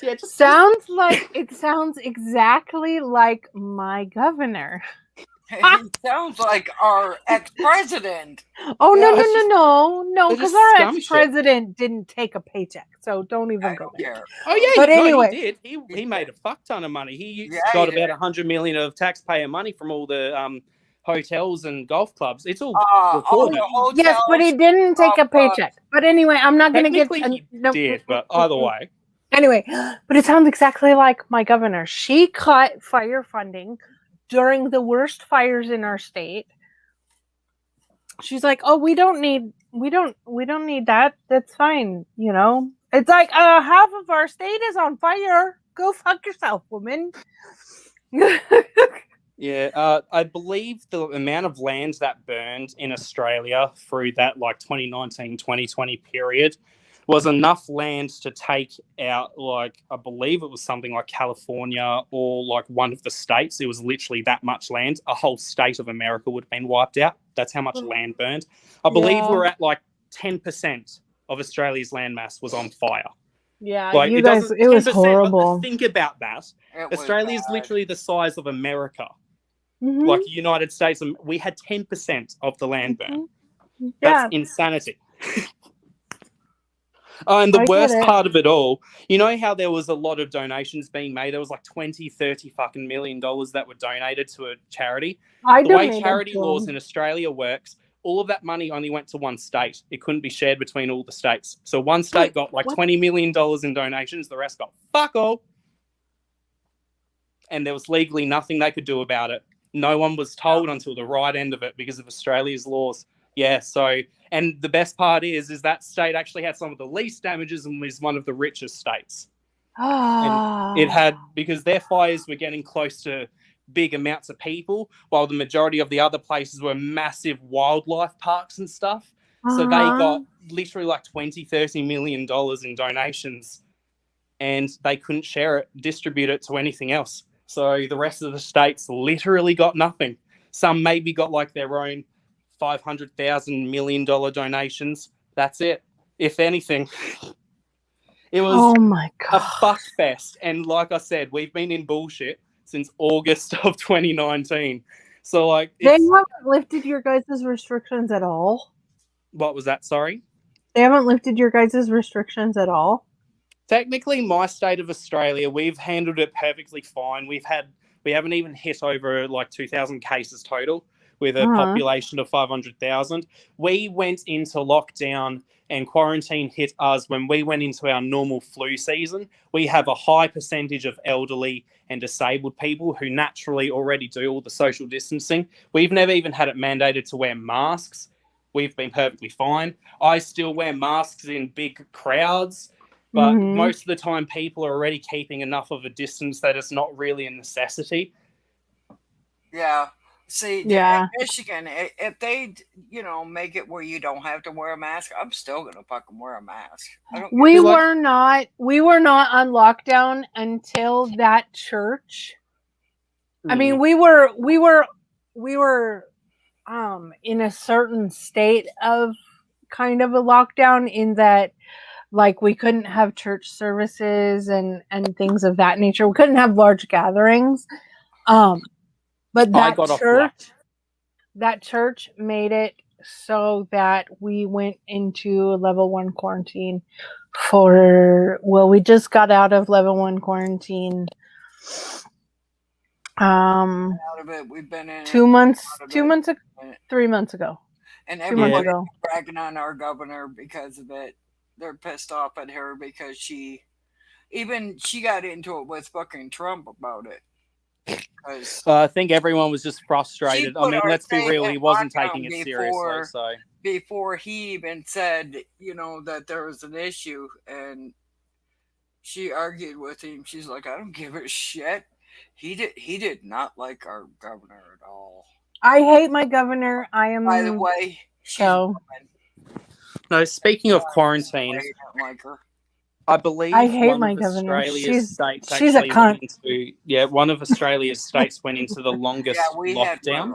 It sounds exactly like my governor. He sounds like our ex-president. Oh, no, because our ex-president didn't take a paycheck, so don't even go there. Oh, yeah, but anyway. He did. He made a fuck ton of money. He got about $100 million of taxpayer money from all the hotels and golf clubs. It's all All recorded. the hotels. Yes, but he didn't take a paycheck. But anyway, I'm not going to get... Technically, he did, but either way. Anyway, but it sounds exactly like my governor. She cut fire funding during the worst fires in our state. She's like, "Oh, we don't need that. That's fine, you know." It's like half of our state is on fire. Go fuck yourself, woman. Yeah, I believe the amount of land that burned in Australia through that 2019-2020 period was enough land to take out, I believe it was something like California or one of the states. It was literally that much land. A whole state of America would have been wiped out. That's how much land burned. I believe we're at 10% of Australia's landmass was on fire. Yeah, you guys, it was horrible. Think about that. Australia is literally the size of America. Mm-hmm. Like the United States, we had 10% of the land burn. Yeah. That's insanity. And the worst part of it all, you know how there was a lot of donations being made? There was 20, 30 fucking $1 million that were donated to a charity. The way charity laws in Australia works, all of that money only went to one state. It couldn't be shared between all the states. So one state got $20 million in donations. The rest got fuck all. And there was legally nothing they could do about it. No one was told until the right end of it because of Australia's laws. Yeah, so, and the best part is that state actually had some of the least damages and was one of the richest states. And it had, because their fires were getting close to big amounts of people, while the majority of the other places were massive wildlife parks and stuff. So they got literally $20-30 million in donations, and they couldn't share it, distribute it to anything else. So the rest of the states literally got nothing. Some maybe got their own $500,000 million donations. That's it. If anything, it was a fuck fest. And like I said, we've been in bullshit since August of 2019. So they haven't lifted your guys' restrictions at all. What was that? Sorry? They haven't lifted your guys' restrictions at all. Technically, my state of Australia, we've handled it perfectly fine. We haven't even hit over 2,000 cases total with a population of 500,000. We went into lockdown and quarantine hit us when we went into our normal flu season. We have a high percentage of elderly and disabled people who naturally already do all the social distancing. We've never even had it mandated to wear masks. We've been perfectly fine. I still wear masks in big crowds. But most of the time, people are already keeping enough of a distance that it's not really a necessity. Yeah. See, in Michigan, if they, make it where you don't have to wear a mask, I'm still gonna fucking wear a mask. We were not on lockdown until that church. I mean, we were in a certain state of kind of a lockdown in that. We couldn't have church services and things of that nature. We couldn't have large gatherings. But that church made it so that we went into level 1 quarantine we just got out of level 1 quarantine. Out of it, we've been in 3 months ago. And everyone's bragging on our governor because of it. They're pissed off at her because she got into it with fucking Trump about it. I think everyone was just frustrated. I mean, let's be real, he wasn't taking it seriously. So before he even said, that there was an issue, and she argued with him. She's like, I don't give a shit. He did not like our governor at all. I hate my governor. I am. By the way, No, speaking of quarantine, I believe I hate one my of governor. Australia's states she's a cunt. One of Australia's states went into the longest lockdown.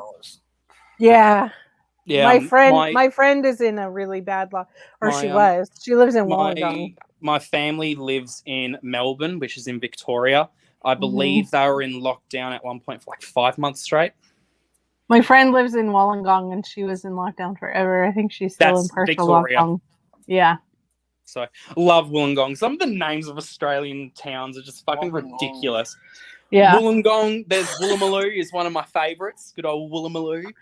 Yeah. My friend is in a really bad she was. She lives in Wollongong. My family lives in Melbourne, which is in Victoria. I believe they were in lockdown at one point for 5 months straight. My friend lives in Wollongong and she was in lockdown forever. I think she's still in partial lockdown. Yeah. So, love Wollongong. Some of the names of Australian towns are just fucking ridiculous. Yeah. Wollongong, there's Woolloomooloo is one of my favourites. Good old Woolloomooloo.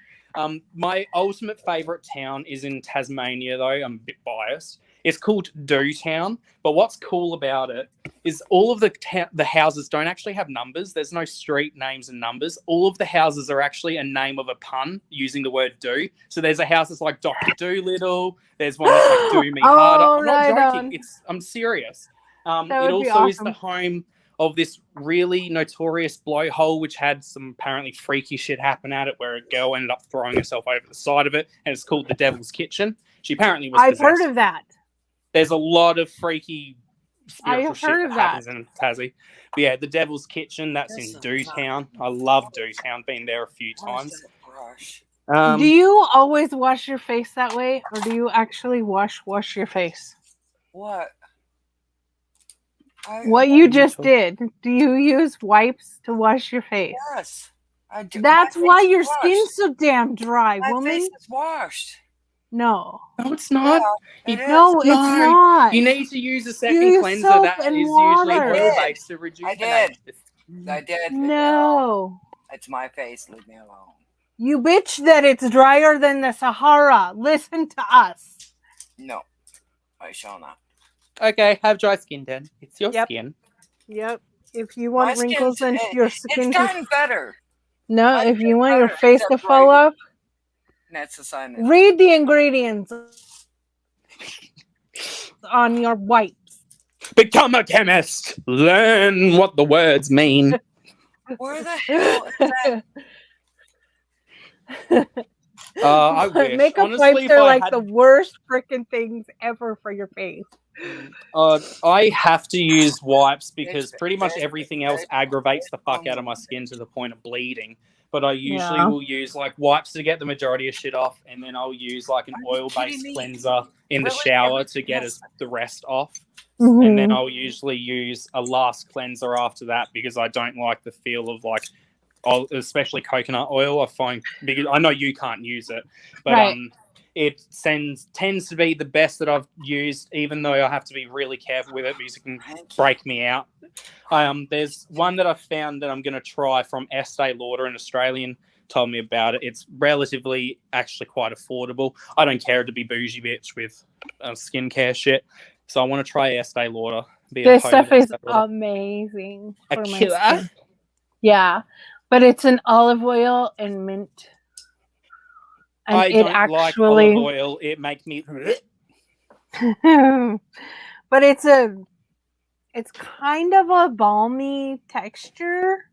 My ultimate favourite town is in Tasmania, though. I'm a bit biased. It's called Do Town, but what's cool about it is all of the houses don't actually have numbers. There's no street names and numbers. All of the houses are actually a name of a pun using the word do. So there's a house that's like Dr. Doolittle. There's one that's like Do Me Harder. Oh, I'm not right joking. on. I'm serious. That It would be also is awesome. the home of this really notorious blowhole, which had some apparently freaky shit happen at it, where a girl ended up throwing herself over the side of it, and it's called the Devil's Kitchen. She apparently was I've possessed. heard of that. There's a lot of freaky I spiritual have shit heard that of happens in Tassie. But yeah, the Devil's Kitchen, that's in Do Town. I love Do Town, been there a few Where's times. that brush? Do you always wash your face that way, or do you actually wash your face? What? What you just did. Do you use wipes to wash your face? Yes. I do. That's My why face your is skin's washed. so damn dry, My woman. face is washed. No. No, it's not. Yeah, it is. No, it's not. You need to use a You second use cleanser soap that and is usually water. oil-based to rejuvenate. I did. No. It's my face. Leave me alone. You bitch that it's drier than the Sahara. Listen to us. No, I shall not. Okay, have dry skin then. It's your Yep. skin. Yep. If you My want wrinkles skin's- and your skin It's to gotten better. no, my if you skin's want your better, face to except fall right- off, That's a sign. read the ingredients on your wipes. Become a chemist. Learn what the words mean. Where the hell is that? I wish. Makeup Honestly, wipes if are I like had, the worst freaking things ever for your face. I have to use wipes because It's- pretty much it's- everything else it's- aggravates the fuck it's- out of my skin to the point of bleeding. But I usually Yeah. will use like wipes to get the majority of shit off, and then I'll use like an Are you oil-based kidding me? cleanser in the Really? shower to get Yes. the rest off. And then Mhm. I'll usually use a last cleanser after that because I don't like the feel of like, especially coconut oil. I find because I know you can't use it, but Right. it tends to be the best that I've used, even though I have to be really careful with it because it can break me out. There's one that I found that I'm going to try from Estee Lauder, an Australian told me about it. It's relatively actually quite affordable. I don't care to be bougie bitch with skincare shit. So I want to try Estee Lauder. This stuff is amazing a for my killer. skin. Yeah, but it's an olive oil and mint. And I it don't actually, like olive oil. It makes me. but it's kind of a balmy texture.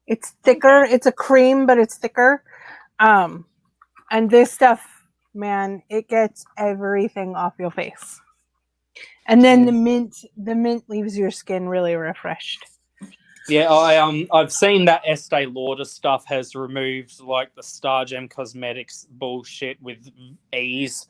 It's thicker. It's a cream, but it's thicker. And this stuff, man, it gets everything off your face. And then the mint leaves your skin really refreshed. Yeah, I've seen that Estee Lauder stuff has removed like the Stargem Cosmetics bullshit with ease,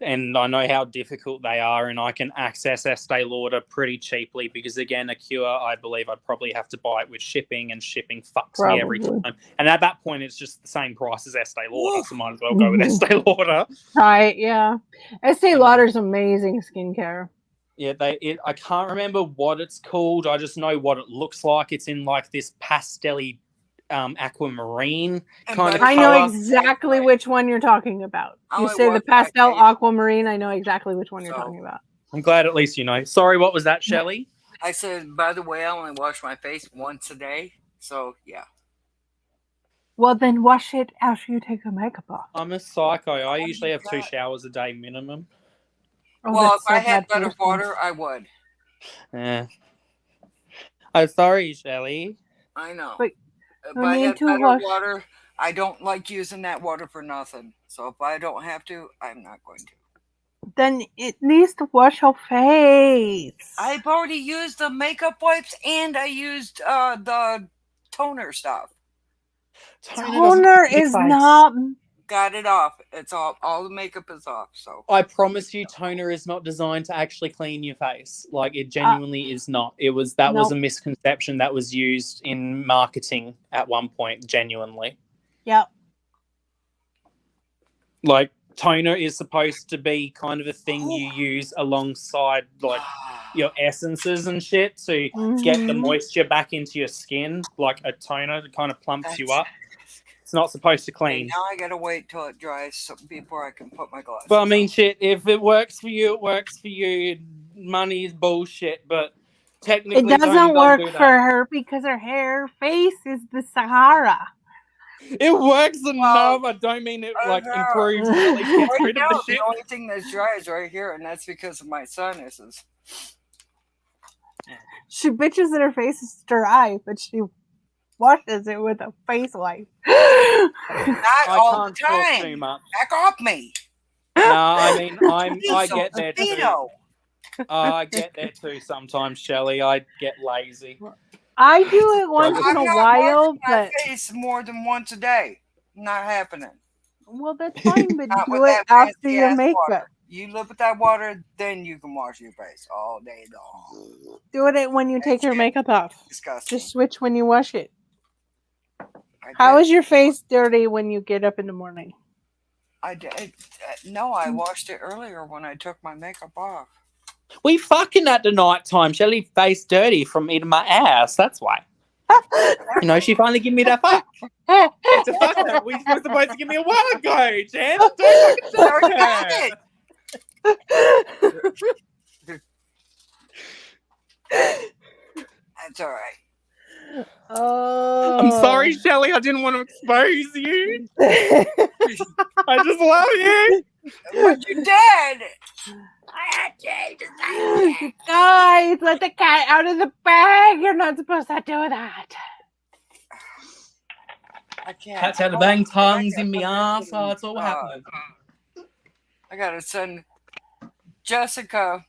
and I know how difficult they are, and I can access Estee Lauder pretty cheaply because again, a cure, I believe I'd probably have to buy it with shipping, and shipping fucks me every time. And at that point, it's just the same price as Estee Lauder, so might as well go with Estee Lauder. Right? Yeah, Estee Lauder's amazing skincare. Yeah, I can't remember what it's called. I just know what it looks like. It's in like this pastel-y aquamarine kind of color. I know exactly which one you're talking about. You say the pastel aquamarine. I know exactly which one you're talking about. I'm glad at least you know. Sorry, what was that, Shelley? I said, by the way, I only wash my face once a day. So, yeah. Well, then wash it after you take the makeup off. I'm a psycho. I usually have 2 showers a day minimum. Oh, well, if I had better water, I would. Yeah. I'm sorry, Shelley. I know. But if I had better water, I don't like using that water for nothing. So if I don't have to, I'm not going to. Then it needs to wash your face. I've already used the makeup wipes and I used the toner stuff. Toner is not. Got it off. It's all the makeup is off. So I promise you, toner is not designed to actually clean your face. Like it genuinely is not. Was a misconception that was used in marketing at one point. Genuinely. Yep. Like toner is supposed to be kind of a thing you use alongside like your essences and shit to get the Mhm. moisture back into your skin, like a toner that kind of plumps you up. It's not supposed to Okay, clean. now I gotta wait till it dries before I can put my glasses But I mean, on. shit, if it works for you, it works for you. Money is bullshit, but technically It doesn't don't work do for that. her because her face is the Sahara. It works enough. Well, I don't mean it uh, like improves it, at least gets Right rid of now, the the shit. only thing that's dry is right here, and that's because of my sinuses. She bitches that her face is dry, but she washes it with a face wipe. Not I all the can't talk too time. much. Back off me. No, I mean, I Jeez, get there too. Vito. I get there too sometimes, Shelley. I get lazy. I do it once Struggle. in I'm a not while, washing my but face more than once a day. Not happening. well, that's fine. But Not with do it that after fancy your ass makeup. water. You live with that water, then you can wash your face all day long. Do it when you take That your shit makeup off. disgusting. Just switch when you wash it. I How did. is your face dirty when you get up in the morning? I did. No, I washed it earlier when I took my makeup off. We fucking at the night time. Shelley face dirty from eating my ass. That's why. You know, she finally gave me that fuck. It's a fuck that we were supposed to give me a while ago, Jen. Don't fucking I already shock got her. it. That's all right. Oh, I'm sorry, Shelley. I didn't want to expose you. I just love you. But you did. Guys, let the cat out of the bag. You're not supposed to do that. I can't. Cats had the Oh, bang I tongues gotta in me put ass. this Oh, in, it's all happening. I gotta send. Jessica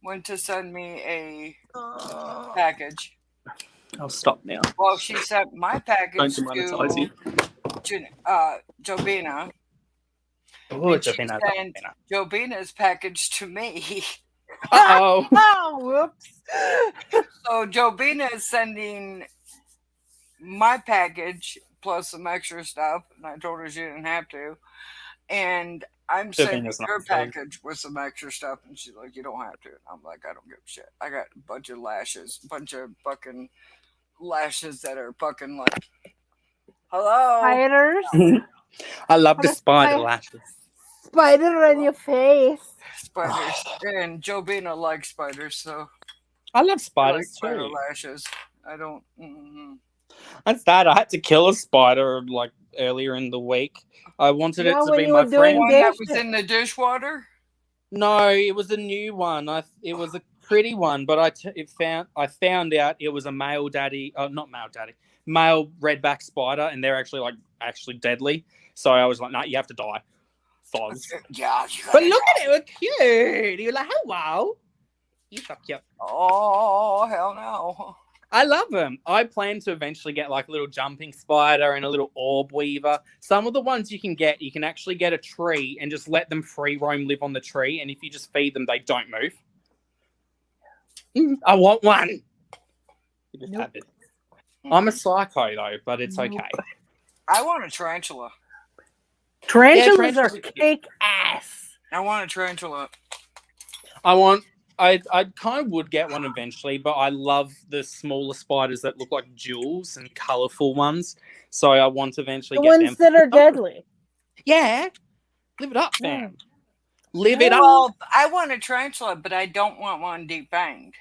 went to send me a package. I'll stop now. Well, she sent my package Don't demonetize you. to Jobina. Oh, And she Jovina. sent Jobina's package to me. Uh-oh. Oh, whoops. So Jobina is sending my package plus some extra stuff, and I told her she didn't have to. And I'm sending Jovina's not her saying. package with some extra stuff, and she's like, "You don't have to." And I'm like, "I don't give a shit. I got a bunch of lashes, bunch of fucking lashes that are fucking like, hello, Spiders. I love What the a spider spider. lashes. Spider on your face. spiders." And Jobina likes spiders, so I love I like spiders spider too. lashes. I don't. That's that. I had to kill a spider like earlier in the week. I wanted it Well, to when be you my were doing One friend. that was dishes. in the dishwater. No, it was a new one. It was a pretty one, but I found out it was a male daddy. Not male daddy, male redback spider, and they're actually deadly. So I was like, "No, you have to die." Foz. Yeah. But look at it, we're cute. You're like, hello. You so cute. Oh hell no. I love them. I plan to eventually get like a little jumping spider and a little orb weaver. Some of the ones you can actually get a tree and just let them free roam live on the tree. And if you just feed them, they don't move. I want one. You just have it. I'm a psycho though, but it's okay. I want a tarantula. Tarantulas are tarantulas are cute. kick ass. I want a tarantula. I kind of would get one eventually, but I love the smaller spiders that look like jewels and colourful ones. So I want to eventually The get ones them. that are deadly. Yeah. Live it up, fam. Yeah. Live it up. Well, I want a tarantula, but I don't want one deep fanged.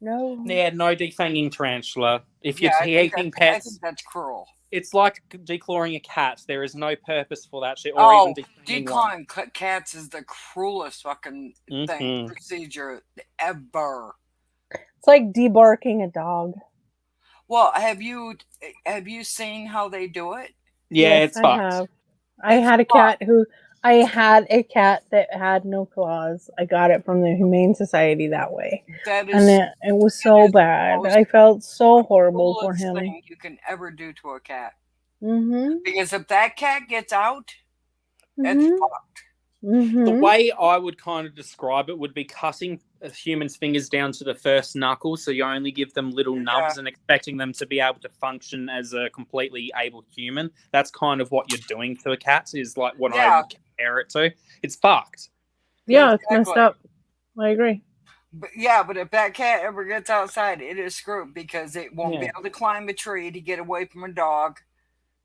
No. Yeah, no defanging tarantula. If you're I think keeping I pets, think that's cruel. it's like declawing a cat. There is no purpose for that shit. Or Oh, even defanging one. declawing cats is the cruelest fucking thing procedure ever. It's like debarking a dog. Well, have you seen how they do it? Yeah, Yes, it's I fucked. have. I had a cat that had no claws. I got it from the Humane Society that way. That is And it was so is bad. most I felt so horrible for cruelest him. thing you can ever do to a cat. Mm-hmm. Because if that cat gets out, it's Mm-hmm. fucked. Mm-hmm. The way I would kind of describe it would be cutting a human's fingers down to the first knuckle, so you only give them little nubs and expecting them to be able to function as a completely able human. That's kind of what you're doing to a cat, is like what I compare it to. It's fucked. Yeah, it's messed Exactly. up. I agree. But yeah, but if that cat ever gets outside, it is screwed because it won't be Yeah. able to climb a tree to get away from a dog.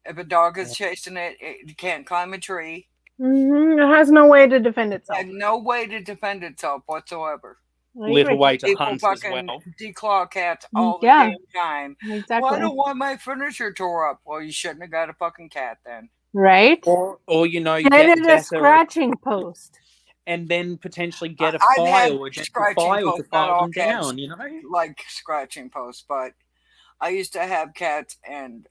If a dog is chasing it, it can't climb a tree. It has no way to defend It itself. has no way to defend itself whatsoever. I Little agree. way to People hunt as fucking well. declaw cats all the Yeah. damn time. Well, Exactly. I don't want my furniture tore up. Well, you shouldn't have got a fucking cat then. Right? Or you know, Get get it a better scratching post. and then potentially get a I've had file against the scratching file to posts, not file all them cats down, you know? like scratching posts, but I used to have cats, and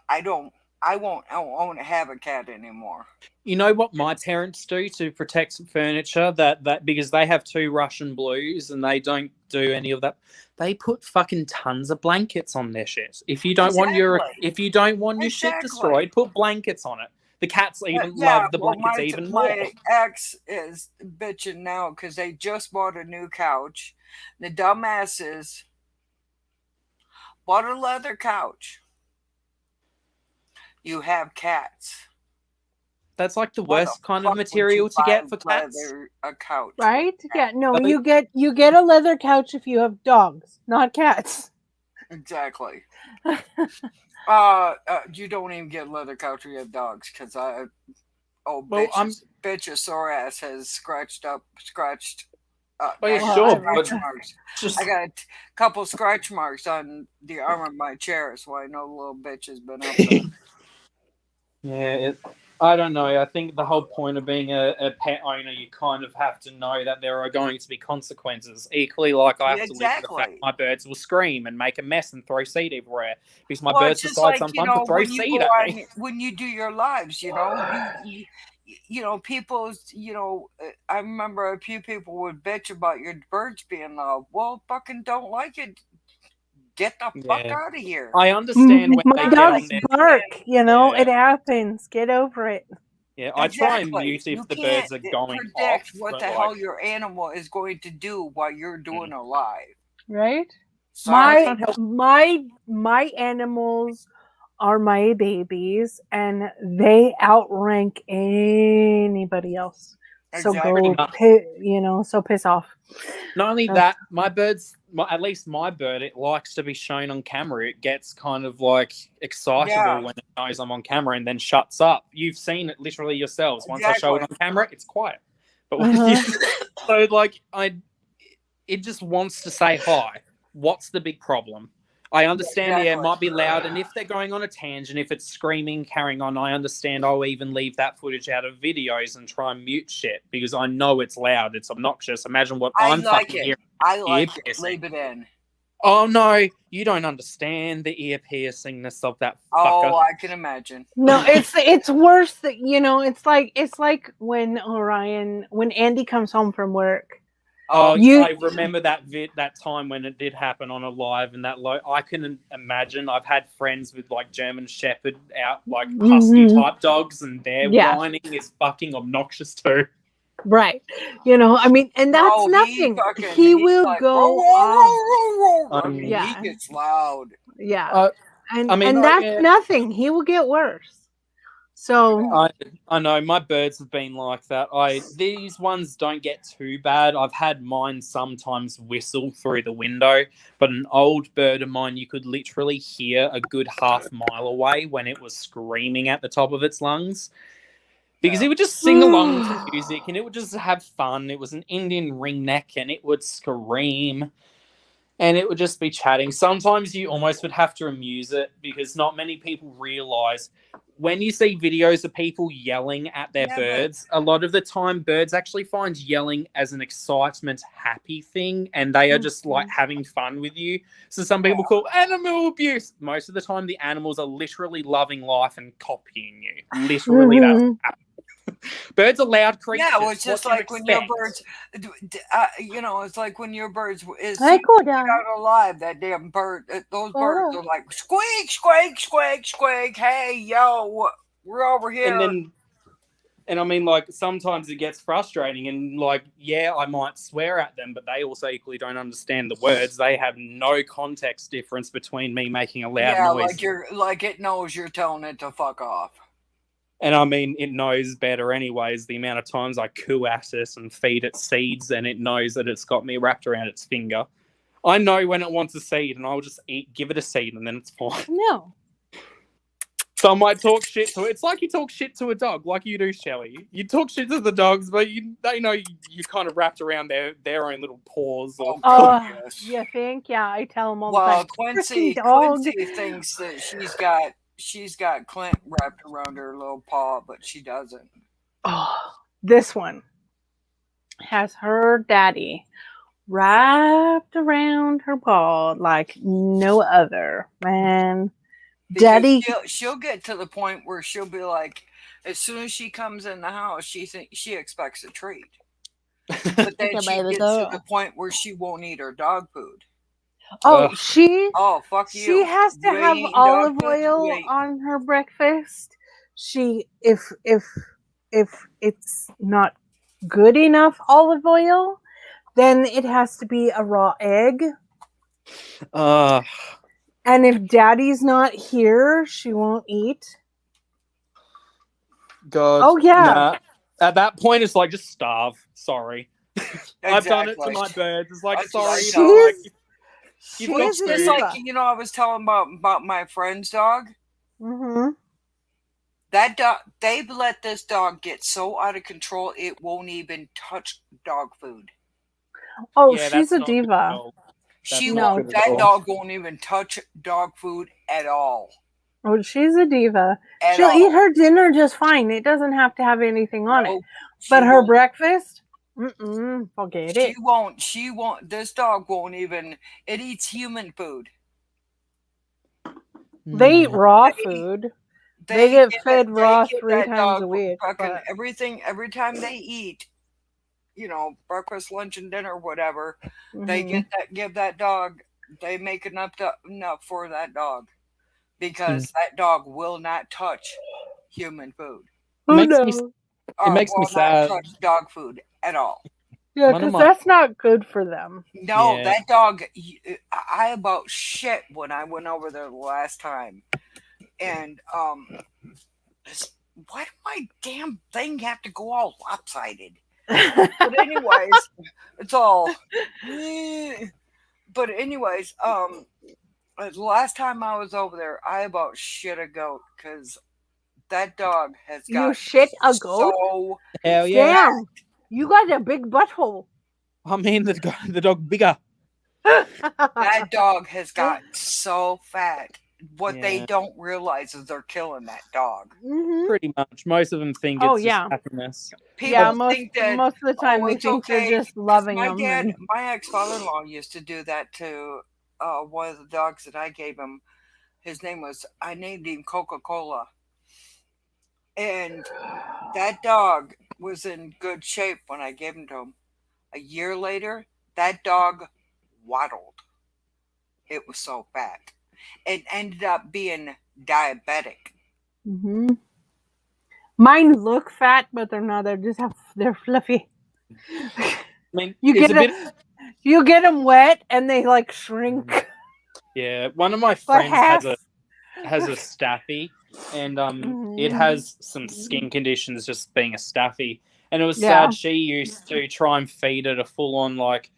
I won't have a cat anymore. You know what my parents do to protect furniture? That because they have 2 Russian blues and they don't do any of that. They put fucking tons of blankets on their shit. If you don't want your shit destroyed, put blankets on it. The cats even love the well, blankets even more. my ex is bitching now because they just bought a new couch. The dumbasses bought a leather couch. You have cats. That's like the Why the worst kind fuck of would material you to get buy for cats. a couch? Right? Yeah. No, Like- you get a leather couch if you have dogs, not cats. Exactly. You don't even get leather couch if you have dogs because bitch's sore ass has scratched. yeah, scratch sure, but marks. Just I got a couple scratch marks on the arm of my chair, so I know the little bitch has been up there. yeah, I don't know. I think the whole point of being a pet owner, you kind of have to know that there are going to be consequences. Equally, like I have to live with the fact my birds will scream and make a mess and throw seed everywhere because my birds just decide sometimes to throw when you seed go at on, me. when you do your lives, people's, I remember a few people would bitch about your birds being loud. Well, fucking don't like it. Get the fuck Yeah. out of here. I understand when my they get on dogs there. bark. Yeah. It happens. Get over it. Yeah, I try and mute You if the can't birds are going predict off. what but, the like, hell your animal is going to do while you're doing a live. Right? Sorry. My animals are my babies, and they outrank anybody else. So Exactly. so piss off. Not only that, my birds, at least my bird, it likes to be shown on camera. It gets kind of like excitable when it knows I'm on camera and then shuts up. You've seen it literally yourselves. Once I show it on camera, it's quiet. But so like it just wants to say hi. What's the big problem? I understand, it might be loud, and if they're going on a tangent, if it's screaming, carrying on, I understand. I'll even leave that footage out of videos and try and mute shit because I know it's loud, it's obnoxious. Imagine what I'm fucking hearing. I like it. Leave it in. Oh no, you don't understand the ear piercingness of that fucker. Oh, I can imagine. No, it's worse that it's like when Andy comes home from work. Oh, I remember that time when it did happen on a live, and I can imagine. I've had friends with like German Shepherd like husky type dogs, and their whining is fucking obnoxious too. Right. I mean, and that's nothing. He will like, go off. He gets loud. Yeah. And that's nothing. He will get worse. So I know my birds have been like that. These ones don't get too bad. I've had mine sometimes whistle through the window, but an old bird of mine you could literally hear a good half mile away when it was screaming at the top of its lungs. Because it would just sing along to music and it would just have fun. It was an Indian ringneck and it would scream and it would just be chatting. Sometimes you almost would have to amuse it because not many people realize when you see videos of people yelling at their birds, a lot of the time birds actually find yelling as an excitement, happy thing, and they are just like having fun with you. So some people call animal abuse. Most of the time the animals are literally loving life and copying you. Literally that's what happens. Birds are loud creatures. Yeah, it's just like when your birds, it's like when your birds is out alive. That damn bird, those birds are like squeak, squeak, squeak, squeak. Hey, yo, we're over here. And I mean, like sometimes it gets frustrating, and like, I might swear at them, but they also equally don't understand the words. They have no context difference between me making a loud noise. like it knows you're telling it to fuck off. And I mean, it knows better anyways. The amount of times I coo at it and feed it seeds, and it knows that it's got me wrapped around its finger. I know when it wants a seed, and I'll just give it a seed, and then it's fine. No. So I might talk shit to it. It's like you talk shit to a dog, like you do, Shelley. You talk shit to the dogs, but they know you kind of wrapped around their own little paws. Or Oh, Yes. you think? Yeah, I tell them all the Well, time. Quincy Freaking dog. thinks that she's got Clint wrapped around her little paw, but she doesn't. Oh, this one has her daddy wrapped around her paw like no other, man. Because Daddy, she'll get to the point where she'll be like, as soon as she comes in the house, she expects a treat. But then Okay, she baby gets girl. to the point where she won't eat her dog food. oh, Ugh. Oh, fuck you. she has to You have ain't eating olive dog food? You oil ain't- on her breakfast. She if it's not good enough olive oil, then it has to be a raw egg. And if daddy's not here, she won't eat. God. Oh, yeah. Nah. At that point, it's like, just starve. Sorry. I've done it to Exactly. my birds. It's like, That's what I sorry. tell they're like, She's You've Well, got it's a just food. like, diva. I was telling about my friend's dog. Mm-hmm. That dog, they've let this dog get so out of control, it won't even touch dog food. Oh, yeah, she's that's a not good at diva. all. She That's No. not won't. good at That all. dog won't even touch dog food at all. Oh, she's a diva. At She'll all. eat her dinner just fine. It doesn't have to have anything on it. No, But she her won't- breakfast, forget She it. won't. She won't. This dog won't even. It eats human food. They eat raw They- food. They get fed raw 3 that times a dog week. fucking But everything. Every time they eat, breakfast, lunch, and dinner, whatever, they mhm. give that dog. They make enough for that dog, because that dog will not touch human food. Who makes me- knows? Or makes me will sad. not touch dog food at all. Yeah, One of because my- that's not good for them. No, Yeah. that dog. I about shit when I went over there the last time, and why did my damn thing have to go all lopsided? But anyways, it's all. But anyways, the last time I was over there, I about shit a goat because that dog has got You shit a goat? so Hell yeah. Damn, you got a big butthole. I mean, the dog bigger. that dog has got so fat. What they Yeah. don't realize is they're killing that dog. Mhm. Pretty much. Most of them think it's Oh, just yeah. happiness. People Yeah, most think that of the time they it's think okay. you're just 'Cause loving my them. dad, my ex-father-in-law used to do that to one of the dogs that I gave him. His name was, I named him Coca-Cola. And that dog was in good shape when I gave him to him. A year later, that dog waddled. It was so fat. It ended up being diabetic. hmm Mine look fat, but they're not. They're fluffy. I mean, You it's get a bit. you get them wet and they like shrink. Yeah, one of my By friends half. has a staffy, and Mhm. it has some skin conditions just being a staffy. And it was Yeah. sad. She used to try and feed it a full on like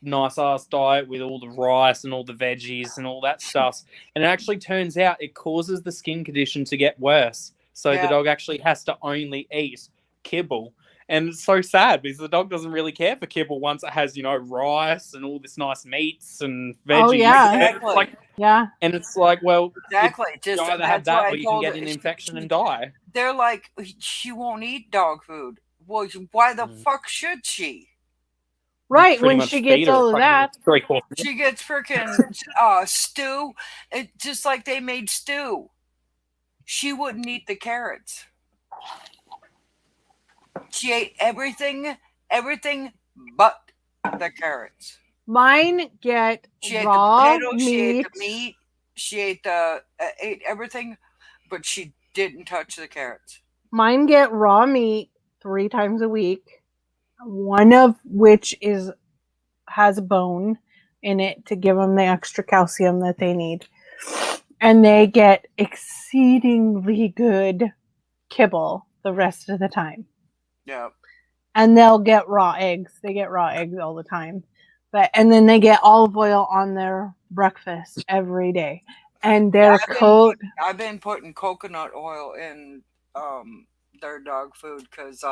nice ass diet with all the rice and all the veggies and all that stuff. And it actually turns out it causes the skin condition to get worse. So Yeah. the dog actually has to only eat kibble. And it's so sad because the dog doesn't really care for kibble once it has, rice and all this nice meats and veggies. Oh, yeah. And it's Exactly. like, Yeah. and it's like, well, Exactly. Just you either have that's why that I or you can told get her, an she- infection she- and die. They're like, she won't eat dog food. Well, why the fuck should she? Right, Pretty when much she feed gets her all of fucking that. 3/4. She gets freaking stew, just like they made stew. She wouldn't eat the carrots. She ate everything but the carrots. Mine get She ate raw the potatoes. She ate meat. the meat. She ate ate everything, but she didn't touch the carrots. Mine get raw meat 3 times a week. One of which has a bone in it to give them the extra calcium that they need. And they get exceedingly good kibble the rest of the time. Yeah. And they'll get raw eggs. They get raw eggs all the time. And then they get olive oil on their breakfast every day. And their coat. I've been putting coconut oil in their dog food because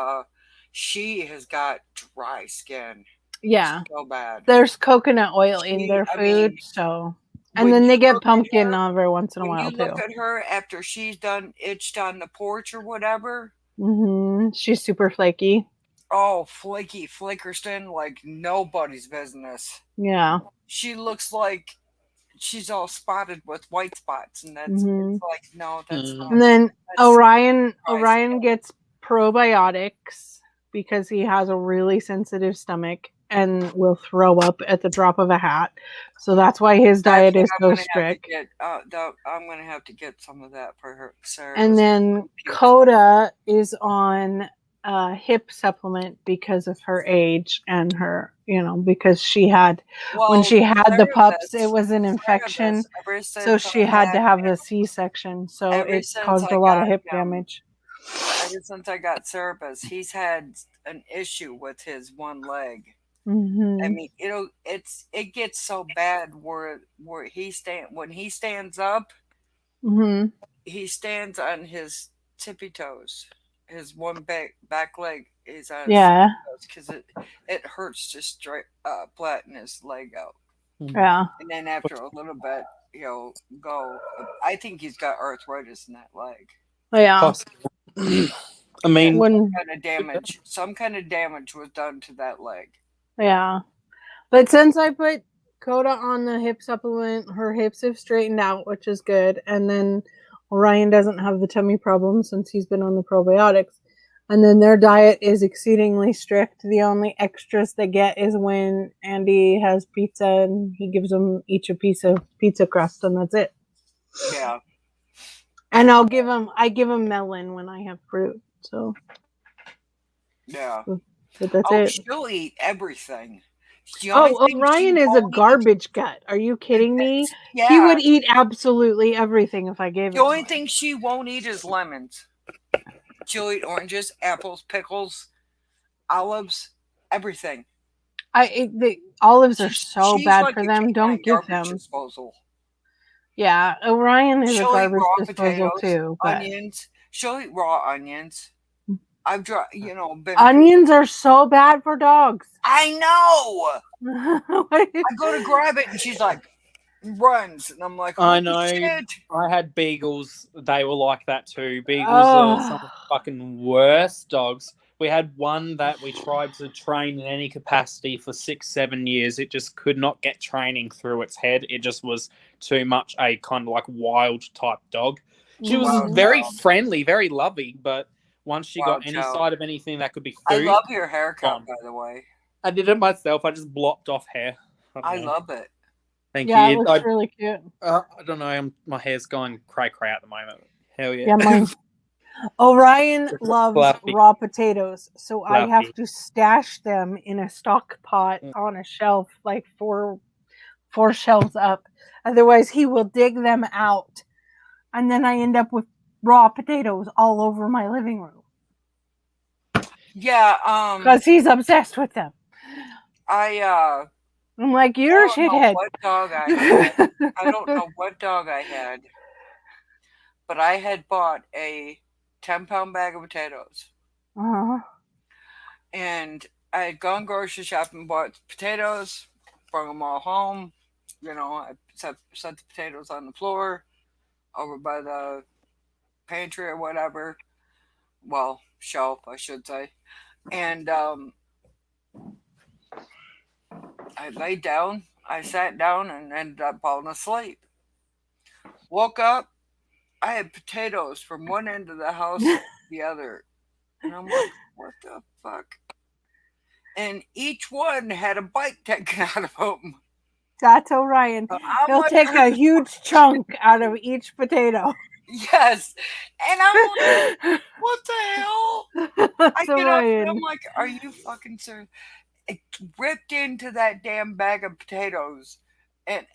she has got dry skin. Yeah. So bad. There's coconut oil in their food, so. And then they get pumpkin every once in a while, too. When you look at her after she's done itched on the porch or whatever. She's super flaky. Oh, flaky Flickerston, like nobody's business. Yeah. She looks like she's all spotted with white spots, and that's it's like, no, that's not. And then Orion gets probiotics because he has a really sensitive stomach and will throw up at the drop of a hat. So that's why his diet is so strict. I'm gonna have to get some of that for her, Sarah. And then Coda is on a hip supplement because of her age and her, because she had when she had the pups, it was an infection, so she had to have the C-section. So it caused a lot of hip damage. Ever since I got Cerebus, he's had an issue with his one leg. I mean, it gets so bad where when he stands up, he stands on his tippy toes. His one back leg is on his toes because it hurts to straight flatten his leg out. Yeah, and then after a little bit, he'll go. I think he's got arthritis in that leg. Yeah. I mean, some kind of damage was done to that leg. Yeah. But since I put Coda on the hip supplement, her hips have straightened out, which is good. And then Orion doesn't have the tummy problem since he's been on the probiotics. And then their diet is exceedingly strict. The only extras they get is when Andy has pizza and he gives them each a piece of pizza crust, and that's it. Yeah. And I give them melon when I have fruit. So. Yeah. But that's it. She'll eat everything. Orion is a garbage gut. Are you kidding me? Yeah. He would eat absolutely everything if I gave him. The only thing she won't eat is lemons. She'll eat oranges, apples, pickles, olives, everything. The olives are so bad for them. Don't give them. Disposal. Yeah, Orion is a garbage disposal too. But onions. She'll eat raw onions. I've onions are so bad for dogs. I know. I go to grab it and she's like runs, and I'm like, I know. Shit. I had beagles. They were like that too. Beagles are some of the fucking worst dogs. We had one that we tried to train in any capacity for 6-7 years. It just could not get training through its head. It just was too much a kind of like wild type dog. She was very friendly, very loving, but once she got any side of anything that could be food. I love your haircut, by the way. I did it myself. I just blocked off hair. I love it. Thank you. Yeah, it looks really cute. I don't know. My hair's going cray-cray at the moment. Hell yeah. Yeah, mine. Orion loves raw potatoes, so I have to stash them in a stock pot on a shelf, like four shelves up. Otherwise, he will dig them out, and then I end up with raw potatoes all over my living room. Yeah, because he's obsessed with them. I'm like, you're a shithead. What dog I had? I don't know what dog I had, but I had bought a 10-pound bag of potatoes. And I had gone grocery shopping, bought potatoes, brought them all home. I set the potatoes on the floor over by the pantry or whatever. Well, shelf, I should say. And I laid down, I sat down and ended up falling asleep. Woke up, I had potatoes from one end of the house to the other. And I'm like, what the fuck? And each one had a bite taken out of them. That's Orion. He'll take a huge chunk out of each potato. Yes. And I'm like, what the hell? I get up and I'm like, are you fucking serious? It ripped into that damn bag of potatoes. And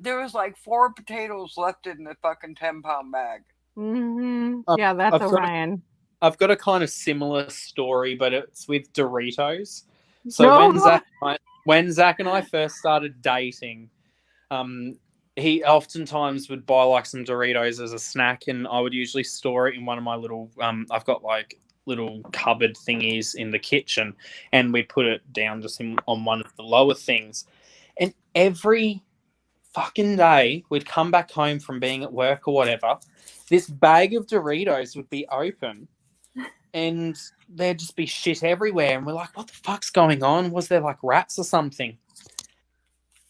there was like 4 potatoes left in the fucking 10-pound bag. Yeah, that's I've got a- Orion. I've got a kind of similar story, but it's with Doritos. So No, when Zach and I first started dating, he oftentimes would buy like some Doritos as a snack, and I would usually store it in one of my little. I've got like little cupboard thingies in the kitchen, and we'd put it down just on one of the lower things. And every fucking day, we'd come back home from being at work or whatever. This bag of Doritos would be open, and there'd just be shit everywhere. And we're like, what the fuck's going on? Was there like rats or something?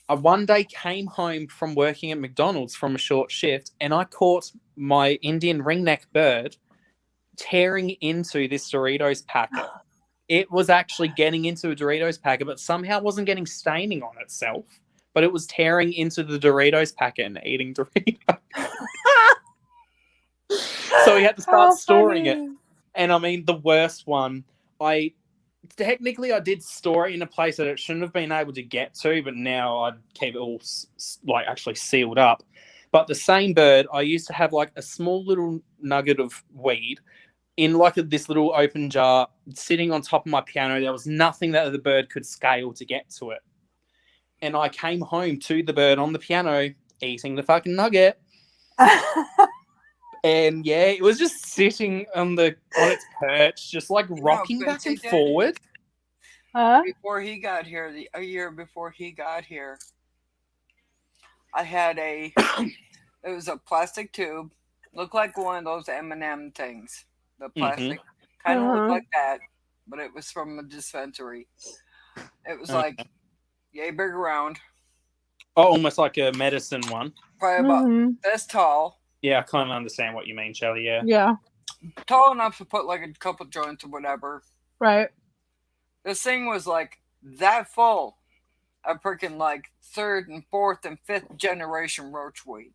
I one day came home from working at McDonald's from a short shift, and I caught my Indian ringneck bird tearing into this Doritos packet. It was actually getting into a Doritos packet, but somehow wasn't getting staining on itself. But it was tearing into the Doritos packet and eating Doritos. So we had to start storing it. And I mean, the worst one, I did store it in a place that it shouldn't have been able to get to, but now I keep it all like actually sealed up. But the same bird, I used to have like a small little nugget of weed in like this little open jar sitting on top of my piano. There was nothing that the bird could scale to get to it. And I came home to the bird on the piano eating the fucking nugget. And yeah, it was just sitting on its perch, just like rocking back and forward. Before he got here, a year before he got here, I had it was a plastic tube, looked like one of those M&M things. The plastic kind of looked like that, but it was from a dispensary. It was like yay big around. Oh, almost like a medicine one. Probably about this tall. Yeah, I kind of understand what you mean, Shelley. Yeah. Yeah. Tall enough to put like a couple joints or whatever. Right. This thing was like that full of freaking like 3rd and 4th and 5th generation roach weed.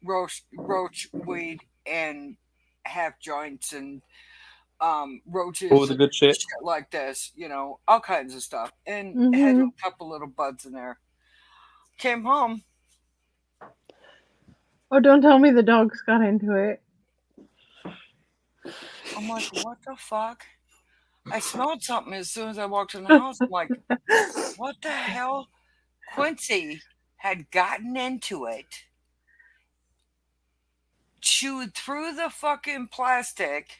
Roach weed and half joints and roaches. All the good shit. Like this, all kinds of stuff. And it had a couple little buds in there. Came home. Oh, don't tell me the dogs got into it. I'm like, what the fuck? I smelled something as soon as I walked in the house. I'm like, what the hell? Quincy had gotten into it, chewed through the fucking plastic,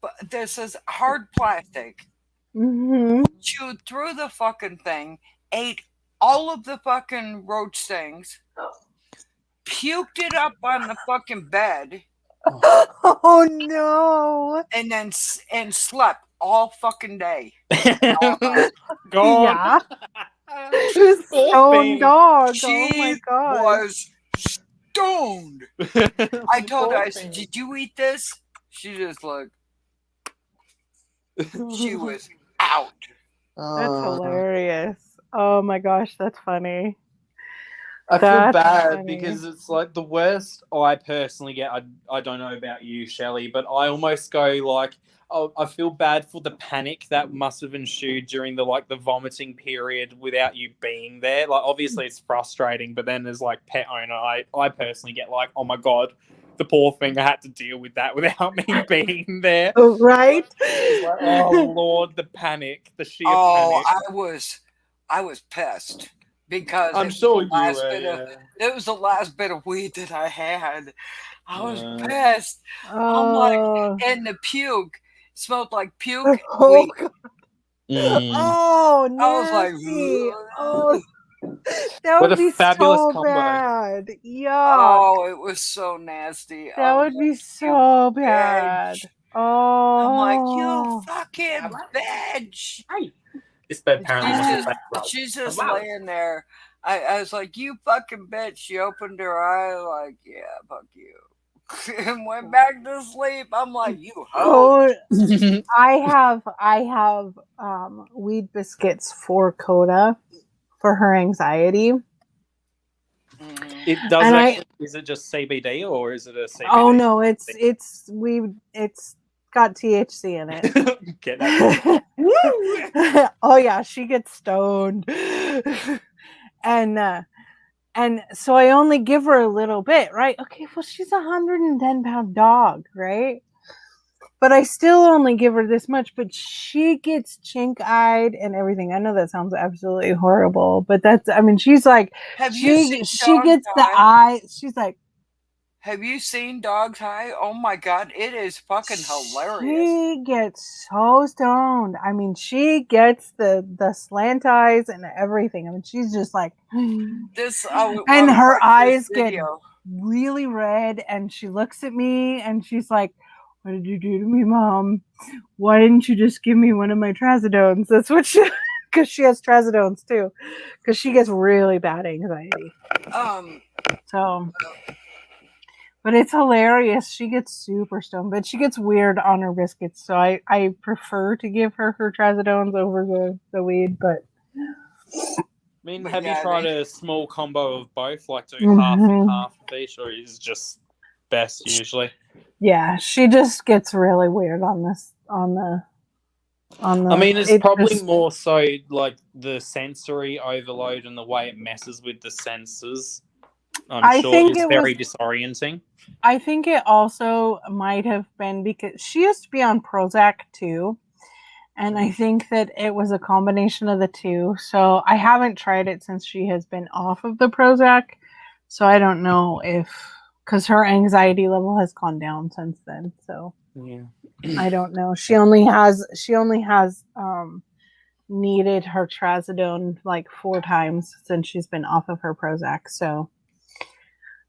but this is hard plastic, chewed through the fucking thing, ate all of the fucking roach things, puked it up on the fucking bed. Oh no! And then slept all fucking day. God. Yeah. Stoned dog. Oh my god. Was stoned. I told her, I said, did you eat this? She just looked. She was out. That's hilarious. Oh my gosh, that's funny. I feel bad because it's like the worst I personally get. I don't know about you, Shelley, but I almost go like, oh, I feel bad for the panic that must have ensued during the vomiting period without you being there. Like, obviously it's frustrating, but then as like pet owner, I personally get like, oh my God, the poor thing, I had to deal with that without me being there. Right? Like, oh Lord, the panic, the sheer panic. I was pissed. Because I'm sure you were. It was the last bit of weed that I had. I was pissed. I'm like, and the puke smelled like puke. Oh, nasty. I was like, oh, that would be so combo. Bad. Yeah. Oh, it was so nasty. That would be so bad. Oh, I'm like, you fucking bitch. This bed apparently she's just laying there. I was like, you fucking bitch. She opened her eye like, yeah, fuck you. And went back to sleep. I'm like, you hoe. I have weed biscuits for Coda for her anxiety. It does actually, is it just CBD or is it a CBD? Oh no, it's got THC in it. Get that. Oh yeah, she gets stoned. And And so I only give her a little bit, right? Okay, well, she's a 110-pound dog, right? But I still only give her this much, but she gets chink-eyed and everything. I know that sounds absolutely horrible, but I mean, she's like, Have you seen she dogs gets the die? eye. She's like, Have you seen dogs high? Oh my god, it is fucking hilarious. she gets so stoned. I mean, she gets the slant eyes and everything. I mean, she's just like, This and her eyes get video. really red, and she looks at me and she's like, what did you do to me, Mom? Why didn't you just give me one of my trazodones? That's what she, because she has trazodones too, because she gets really bad anxiety. So, but it's hilarious. She gets super stoned, but she gets weird on her biscuits. So I prefer to give her trazodones over the weed. But I mean, But have yeah, you tried they- a small combo of both, like do half and half of each, or is it just best usually? yeah, she just gets really weird on this on the. I mean, it's probably just, more so like the sensory overload and the way it messes with the senses. I Sure think it's it very was. disorienting. I think it also might have been because she used to be on Prozac too. And I think that it was a combination of the two. So I haven't tried it since she has been off of the Prozac. So I don't know because her anxiety level has gone down since then. So Yeah. I don't know. She only has needed her trazodone like 4 times since she's been off of her Prozac. So,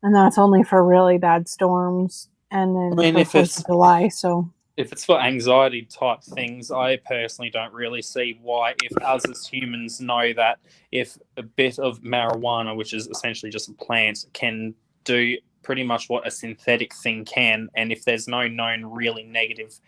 and that's only for really bad storms and then I mean, for if 4th it's of July. So if it's for anxiety type things, I personally don't really see why, if us as humans know that if a bit of marijuana, which is essentially just a plant, can do pretty much what a synthetic thing can, and if there's no known really negative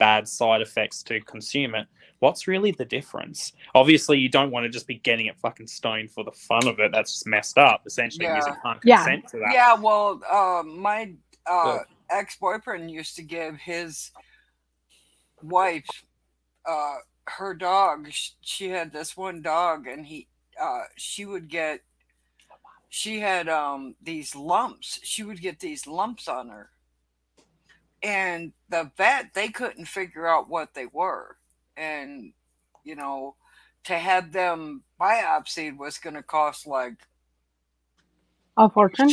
bad side effects to consume it, what's really the difference? Obviously, you don't want to just be getting it fucking stoned for the fun of it. That's just messed up, essentially, because you can't consent to that. Yeah, well, my But- ex-boyfriend used to give his wife her dog. She had this one dog, and she would get she had these lumps. She would get these lumps on her, and the vet, they couldn't figure out what they were, and you know, to have them biopsied was going to cost like a fortune.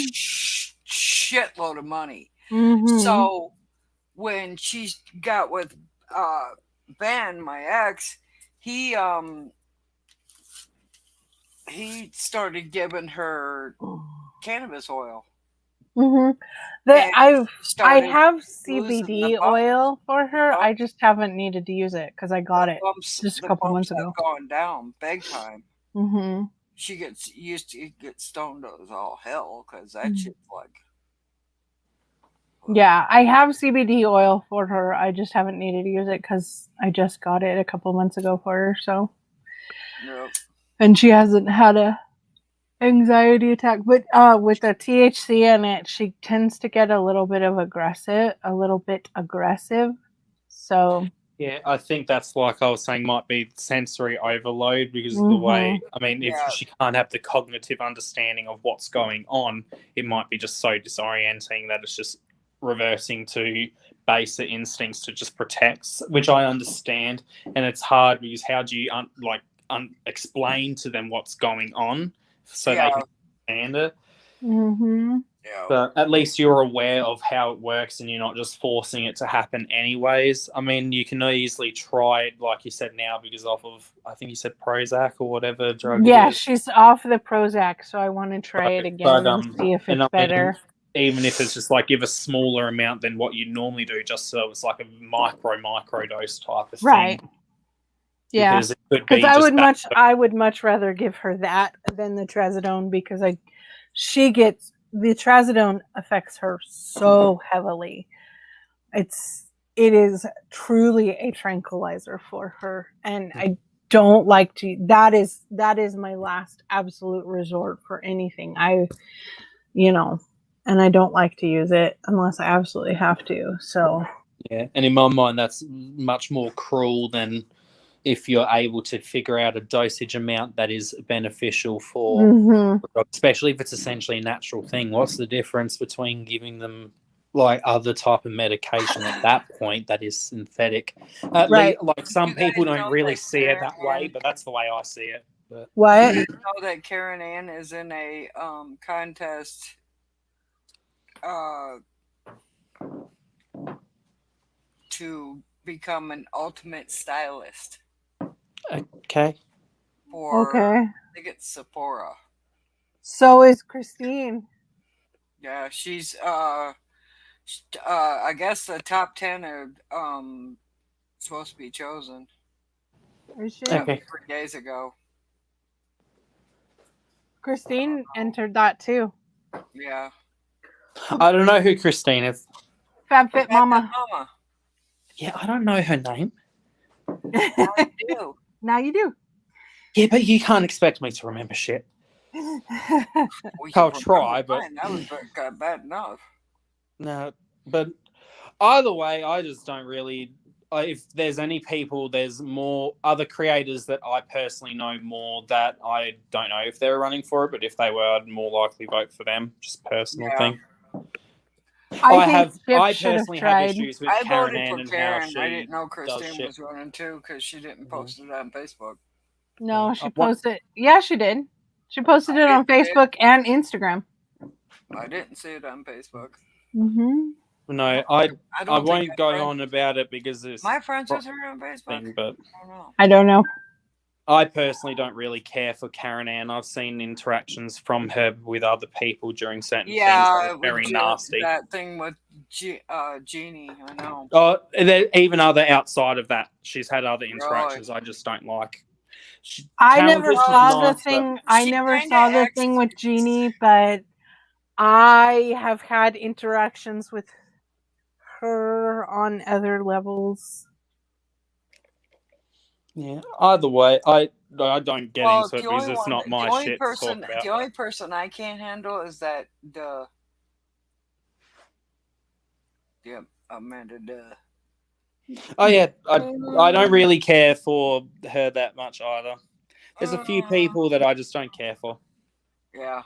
shitload of money. Mm-hmm. So when she got with Ben, my ex, he started giving her cannabis oil. Mm-hmm. And I started have losing the CBD bumps. oil for her. Bumps. I just haven't needed to use it because I got it just a couple months ago. Have gone down big time. Mm-hmm. She used to get stoned as all hell because that shit's like. Yeah, I have CBD oil for her. I just haven't needed to use it because I just got it a couple months ago for her. So, Yep. and she hasn't had a anxiety attack, but with the THC in it, she tends to get a little bit aggressive. So Yeah, I think that's, like I was saying, might be sensory overload because of the way, I mean, if she can't have the cognitive understanding of what's going on, it might be just so disorienting that it's just reversing to baser instincts to just protect, which I understand. And it's hard because how do you explain to them what's going on so they can understand it? Mm-hmm. Yeah. But at least you're aware of how it works and you're not just forcing it to happen anyways. I mean, you can easily try it, like you said now, because off of, I think you said Prozac or whatever drug it is. She's off the Prozac, so I want to try it again and see if it's better. Even if it's just like give a smaller amount than what you normally do, just so it's like a micro dose type of thing. Yeah, because I would much rather give her that than the trazodone because the trazodone affects her so heavily. It is truly a tranquilizer for her, and I don't like to. That is my last absolute resort for anything. And I don't like to use it unless I absolutely have to. So yeah, and in my mind, that's much more cruel than if you're able to figure out a dosage amount that is beneficial for, Mhm. especially if it's essentially a natural thing. What's the difference between giving them like other type of medication at that point that is synthetic? At Right. least, like some You guys people don't know really that see it that way, Karen but that's the way I see it. But What? know that Karen Ann is in a contest to become an ultimate stylist okay, for Okay. I think it's Sephora. So is Christine. Yeah, she's I guess the top 10 are supposed to be chosen. Is she? That was okay. 3 days ago. Christine entered that too. Yeah. I don't know who Christine is. FabFit Mama. Mama. Yeah, I don't know her name. I do. Now you do. Yeah, but you can't expect me to remember shit. Well, I'll try, but that was bad enough. no. But either way, I just don't really. If there's any people, there's more other creators that I personally know more that I don't know if they're running for it, but if they were, I'd more likely vote for them. Just personal Yeah. thing. I think Chip I should have personally have tried. issues with I Karen voted Ann for and how Karen. she I didn't know does Christine shit. was running too because she didn't post it on Facebook. No, she What? posted. Yeah, she did. She posted it on Facebook and Instagram. I didn't see it on Facebook. Mm-hmm. No, I don't think won't go friends- on about it because it's My friends with her on Facebook. thing, but I don't know. I don't know. I personally don't really care for Karen Ann. I've seen interactions from her with other people during certain things that are very nasty. That thing with Jeannie, I know. Oh, even other outside of that, she's had other interactions I just don't like. I never Talented, she's saw the nice, but- thing. I She never kinda saw the acts- thing with Jeannie, but I have had interactions with her on other levels. Yeah. Either way, I don't get Well, into it because it's not my shit to talk about. The only person I can't handle is that Amanda Oh yeah, I don't really care for her that much either. There's a few people that I just don't care for. Yeah.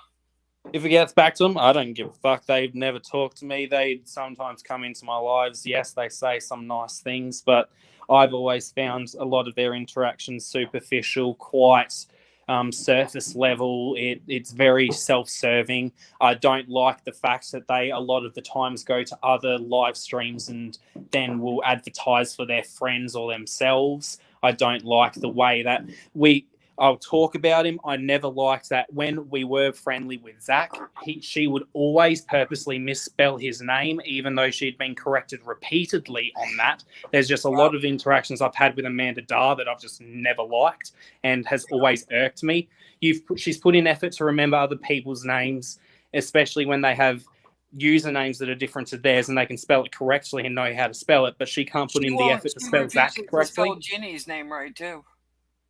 If it gets back to them, I don't give a fuck. They've never talked to me. They sometimes come into my lives. Yes, they say some nice things, but I've always found a lot of their interactions superficial, quite surface level. It's very self-serving. I don't like the fact that they a lot of the times go to other live streams and then will advertise for their friends or themselves. I don't like the way that I'll talk about him. I never liked that when we were friendly with Zach. She would always purposely misspell his name, even though she'd been corrected repeatedly on that. There's just a lot of interactions I've had with Amanda Dar that I've just never liked and has always irked me. She's put in effort to remember other people's names, especially when they have usernames that are different to theirs and they can spell it correctly and know how to spell it, but she can't put in the effort to spell Zach correctly. Spell Ginny's name right too.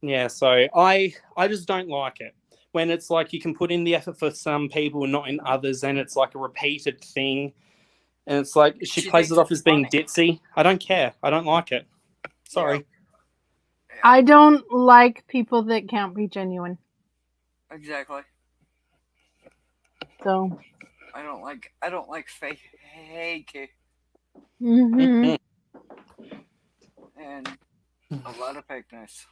Yeah, so I just don't like it. When it's like you can put in the effort for some people and not in others, and it's like a repeated thing. And it's like she plays it off as being ditzy. I don't care. I don't like it. Sorry. Yeah. I don't like people that can't be genuine. Exactly. So I don't like fake mm-hmm. and a lot of fakeness.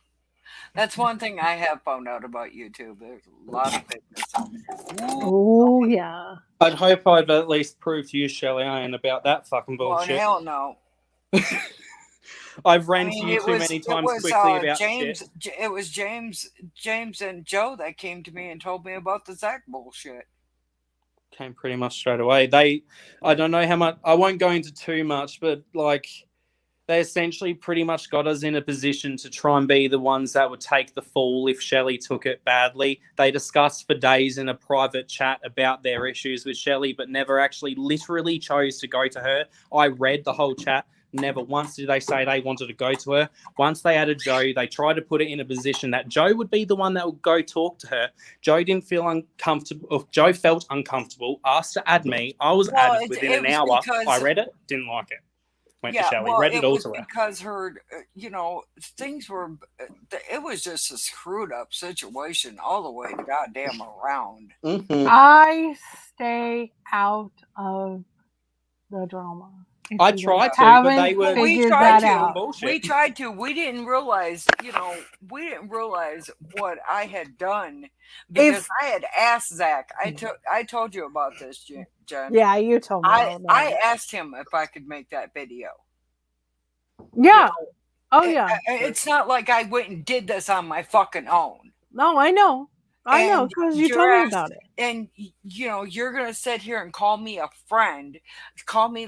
That's one thing I have found out about YouTube. There's a lot of fakeness on there. Oh yeah. I'd hope I've at least proved to you, Shelley, I ain't about that fucking bullshit. Well, hell no. I've ran to you too many times quickly about James, shit. It was James and Joe that came to me and told me about the Zach bullshit. Came pretty much straight away. I don't know how much, I won't go into too much, but like they essentially pretty much got us in a position to try and be the ones that would take the fall if Shelley took it badly. They discussed for days in a private chat about their issues with Shelley, but never actually literally chose to go to her. I read the whole chat. Never once did they say they wanted to go to her. Once they added Joe, they tried to put it in a position that Joe would be the one that would go talk to her. Joe didn't feel uncomfortable. Or Joe felt uncomfortable, asked to add me. I was added within an hour. I read it, didn't like it. went to Yeah, Shelley. well, Reddit it was also. because her, things were, it was just a screwed up situation all the way goddamn around. Mhm. I stay out of the drama. If I you guys tried to, but haven't they were We figured tried that to. out. bullshit. We tried to. We didn't realize, what I had done because I had asked Zach. I told you about this, Jen. Yeah, you told me all about I it. asked him if I could make that video. Yeah. Oh It- yeah. It's not like I went and did this on my fucking own. No, I know. I know And because you you're told me asked- about it. And you're gonna sit here and call me a friend, call me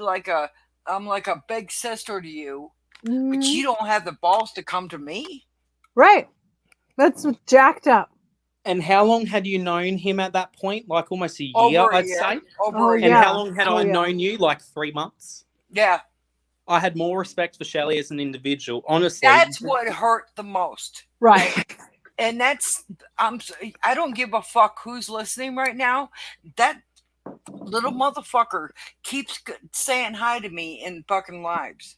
I'm like a big sister to you, but Mhm. you don't have the balls to come to me. Right. That's jacked up. And how long had you known him at that point? Like almost a year, Over a I'd year. say. Over a And year. how long had I yeah. known you? Like 3 months? Yeah. I had more respect for Shelley as an individual. Honestly. That's what hurt the most. Right. And I don't give a fuck who's listening right now. That little motherfucker keeps saying hi to me in fucking lives.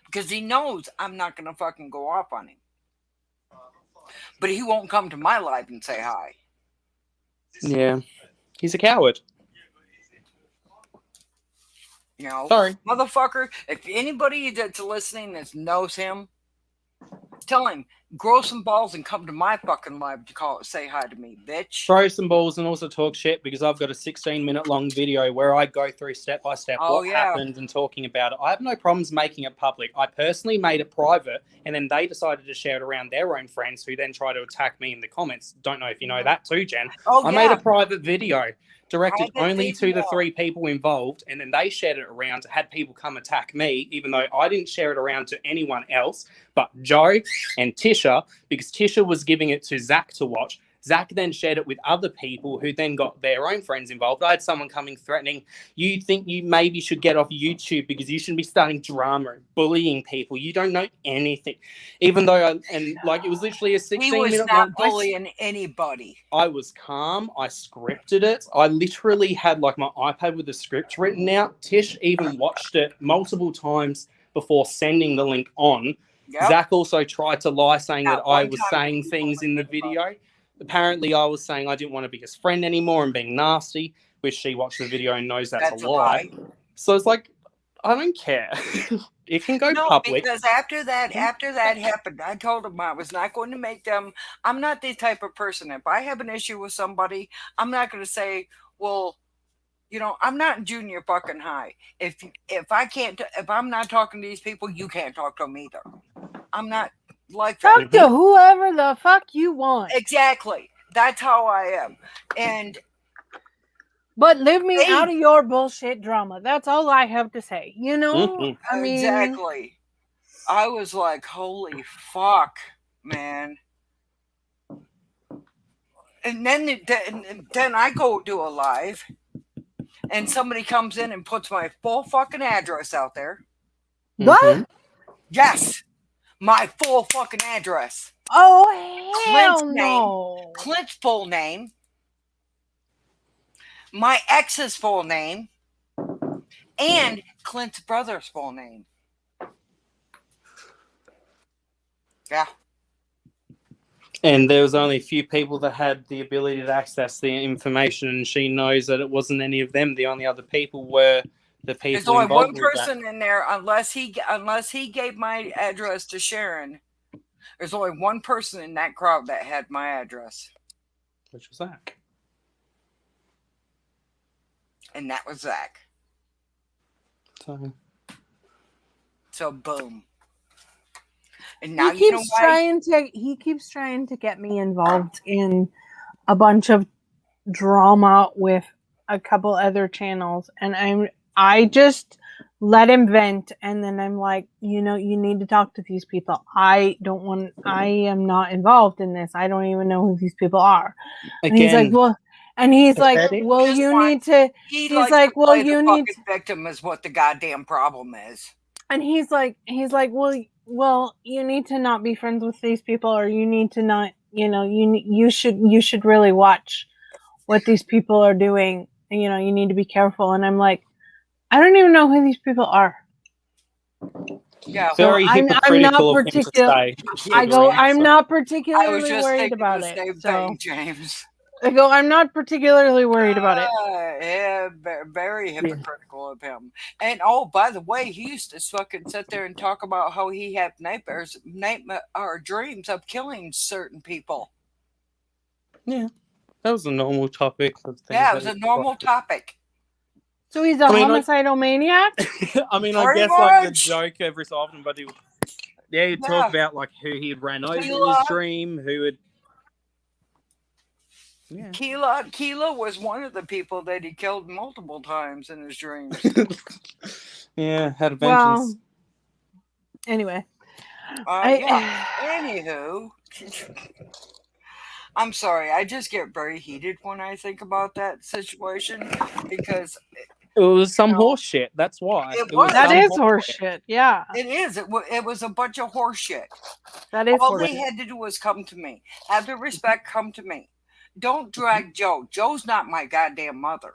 Because he knows I'm not going to fucking go off on him. But he won't come to my live and say hi. Yeah. He's a coward. Sorry. Motherfucker, if anybody that's listening that knows him, tell him, grow some balls and come to my fucking live to say hi to me, bitch. Throw some balls and also talk shit because I've got a 16-minute long video where I go through step by step what happened and talking about it. I have no problems making it public. I personally made it private and then they decided to share it around their own friends who then try to attack me in the comments. Don't know if you know that too, Jen. I made a private video directed only to the 3 people involved, and then they shared it around, had people come attack me, even though I didn't share it around to anyone else but Joe and Tisha, because Tisha was giving it to Zach to watch. Zach then shared it with other people who then got their own friends involved. I had someone coming threatening, you think you maybe should get off YouTube because you shouldn't be starting drama and bullying people. You don't know anything. Even though, it was literally a 16-minute long. He was not bullying anybody. I was calm. I scripted it. I literally had my iPad with the script written out. Tish even watched it multiple times before sending the link on. Yep. Zach also tried to lie, saying that I was saying things in the video. Apparently, I was saying I didn't want to be his friend anymore and being nasty, which she watched the video and knows that's a lie. So it's like, I don't care. It can go public. Because after that happened, I told him I was not going to make them. I'm not the type of person. If I have an issue with somebody, I'm not going to say, well, I'm not in junior fucking high. If I'm not talking to these people, you can't talk to them either. I'm not like that. Talk to whoever the fuck you want. Exactly. That's how I am. But leave me out of your bullshit drama. That's all I have to say. I mean, exactly. I was like, holy fuck, man. And then I go do a live, and somebody comes in and puts my full fucking address out there. What? Yes. My full fucking address. Oh, hell no. Clint's full name. My ex's full name. And Clint's brother's full name. Yeah. And there was only a few people that had the ability to access the information, and she knows that it wasn't any of them. The only other people were the people. There's only one person in there, unless he gave my address to Sharon. There's only one person in that crowd that had my address. Which was Zach. And that was Zach. So boom. And now he keeps trying to get me involved in a bunch of drama with a couple other channels, and I just let him vent, and then I'm like, you need to talk to these people. I am not involved in this. I don't even know who these people are. And he's like, well, you need to. He's like, well, you need to. Victim is what the goddamn problem is. And he's like, well, you need to not be friends with these people, or you need to not, you should really watch what these people are doing. You need to be careful. And I'm like, I don't even know who these people are. Yeah. Very I'm hypocritical not of him to say. I go, I'm not I was particularly just worried thinking about the it. same So thing, James. I go, I'm not particularly worried about it. Yeah, very hypocritical of him. And oh, by the way, he used to fucking sit there and talk about how he had nightmare or dreams of killing certain people. Yeah, that was a normal topic of things. Yeah, it that was he a normal topic. So he's a I mean, homicidal maniac? I mean, I Pretty guess like the much. joke every so often, but he'd talk Yeah. about like who he'd ran over in his Keela. dream, who had. Yeah. Keela was one of the people that he killed multiple times in his dreams. Yeah, had a Well, vengeance. anyway. Yeah. Anywho, I'm sorry. I just get very heated when I think about that situation because It was some know, horse shit. That's why. it was. That some is horseshit. Yeah. It is. It was a bunch of horse shit. That is All they horseshit. had to do was come to me. Have the respect, come to me. Don't drag Joe. Joe's not my goddamn mother.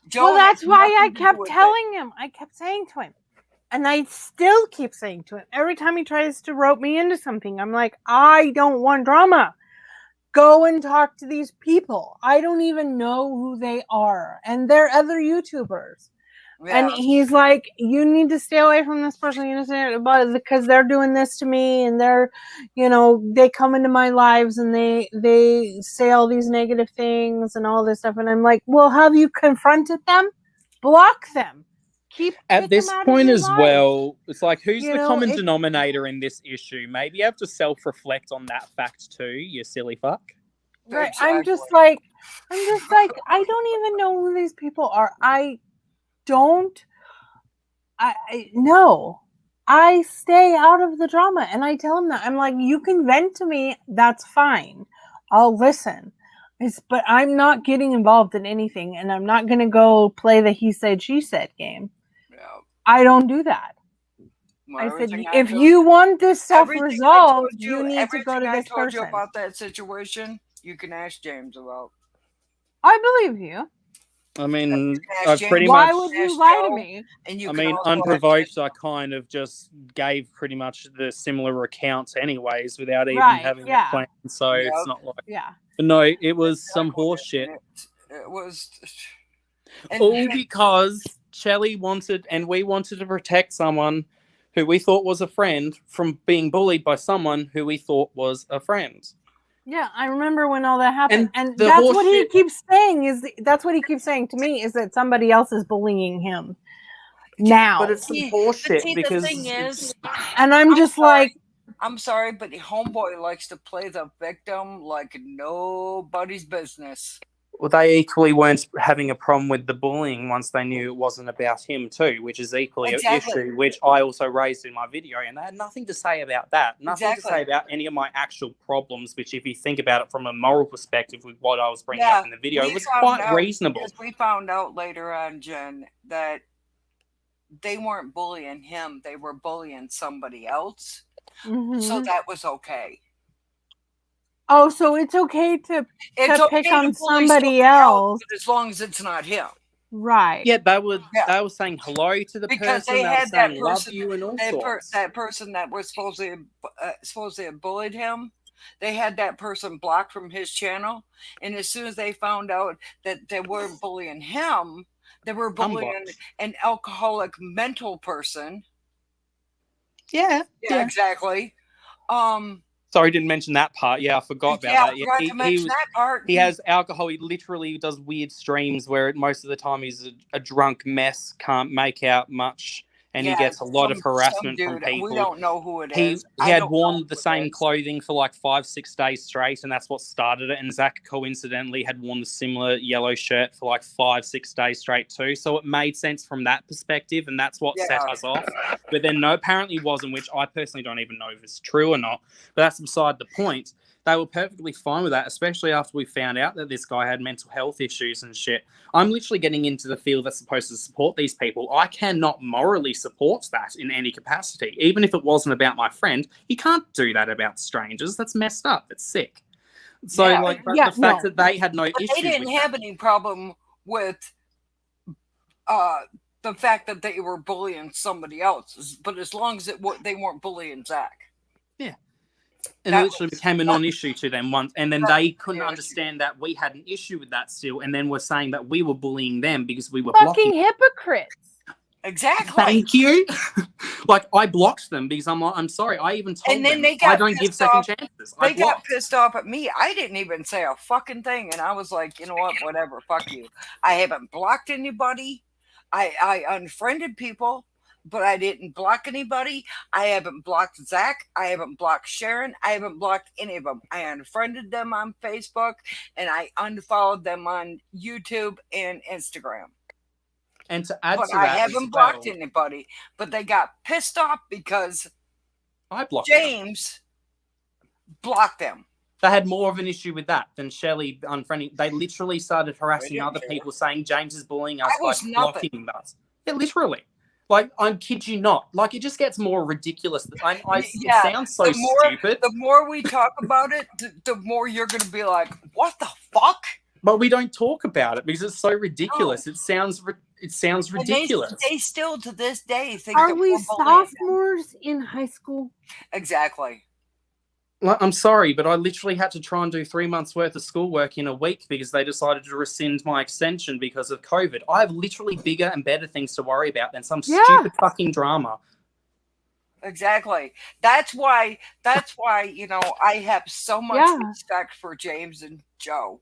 Joe Well, that's has why I nothing to do kept with it. telling him. I kept saying to him. And I still keep saying to him. Every time he tries to rope me into something, I'm like, I don't want drama. Go and talk to these people. I don't even know who they are. And they're other YouTubers. Yeah. And he's like, you need to stay away from this person. You know, because they're doing this to me, and they're, you know, they come into my lives and they say all these negative things and all this stuff. And I'm like, well, have you confronted them? Block them. At this point as well, it's like, who's You the know, common it- denominator in this issue? Maybe you have to self-reflect on that fact too, you silly fuck. Right. Exactly. I'm just like, I don't even know who these people are. No. I stay out of the drama, and I tell him that. I'm like, you can vent to me, that's fine. I'll listen. But I'm not getting involved in anything, and I'm not going to go play the he said, she said game. Yeah. I don't do that. Well, I said, everything if told you want this stuff everything I resolved, told you need to go to everything I this told you person. about that situation, you can ask James about. I believe you. I mean, You can I ask James, pretty Why much. would you ask lie to Joe, me? And you I can mean, also ask unprovoked, Jason. I kind of just gave pretty much the similar accounts, anyways, without even Right, having yeah. a plan. So Yep. it's not like. Yeah. But no, it was some horse shit. It was. All because Shelley wanted, and we wanted to protect someone who we thought was a friend from being bullied by someone who we thought was a friend. Yeah, I remember when all that happened, and the that's what horse he shit- keeps saying. That's what he keeps saying to me, is that somebody else is bullying him now. But it's some horse shit because the thing is, And I'm just like, I'm sorry, but the homeboy likes to play the victim like nobody's business. well, they equally weren't having a problem with the bullying once they knew it wasn't about him too, which is equally an issue, which I also raised in my video, and they had nothing to say about that. Nothing to say about any of my actual problems, which, if you think about it from a moral perspective with what I was bringing up in the video, was quite reasonable. Because we found out later on, Jen, that they weren't bullying him, they were bullying somebody else. So that was okay. oh, so it's okay to pick on somebody else, but as long as it's not him. Right. Yeah, they were saying hello to the because person. They were had saying that love person, you and all sorts. That person that was supposed to have bullied him. They had that person blocked from his channel, and as soon as they found out that they weren't bullying him, they were bullying an alcoholic mental person. Yeah, exactly. Sorry, didn't mention that part. Yeah, I forgot about that. I forgot to mention that part. He has alcohol. He literally does weird streams where most of the time he's a drunk mess, can't make out much, and he gets a lot of harassment from people. We don't know who it is. He had worn the same is. clothing for like 5-6 days straight, and that's what started it. And Zach coincidentally had worn the similar yellow shirt for like 5-6 days straight too. So it made sense from that perspective, and that's what set us off. But then no, apparently wasn't, which I personally don't even know if it's true or not. But that's beside the point. They were perfectly fine with that, especially after we found out that this guy had mental health issues and shit. I'm literally getting into the field that's supposed to support these people. I cannot morally support that in any capacity. Even if it wasn't about my friend, you can't do that about strangers. That's messed up. It's sick. So, the fact that they had no issue. They didn't have any problem with the fact that they were bullying somebody else, but as long as they weren't bullying Zach. Yeah. And That it literally became a non-issue to them once, and then they couldn't Yeah. understand that we had an issue with that still, and then were saying that we were bullying them because we were Fucking blocking. hypocrites. Exactly. Thank you. Like, I blocked them because I'm sorry. I even told And then them they got I don't give pissed second off. chances. They I got blocked. pissed off at me. I didn't even say a fucking thing, and I was like, you know what, whatever, fuck you. I haven't blocked anybody. I unfriended people, but I didn't block anybody. I haven't blocked Zach. I haven't blocked Sharon. I haven't blocked any of them. I unfriended them on Facebook, and I unfollowed them on YouTube and Instagram. And to add But to I that, as haven't well, blocked anybody. But they got pissed off because I blocked them. James blocked them. They had more of an issue with that than Shelley unfriending. They literally started harassing didn't other care. people, saying James is bullying us I by was blocking us. Yeah, literally. Like, I kid you not. Like, it just gets more ridiculous. Yeah, it sounds so stupid. The more we talk about it, the more you're going to be like, what the fuck? But we don't talk about it because it's so ridiculous. It sounds ridiculous. And they still, to this day, think Are that we we're bullying them. sophomores in high school? Exactly. Like, I'm sorry, but I literally had to try and do 3 months worth of schoolwork in a week because they decided to rescind my extension because of COVID. I have literally bigger and better things to worry about than some stupid fucking drama. Exactly. That's why, you know, I have so much respect for James and Joe,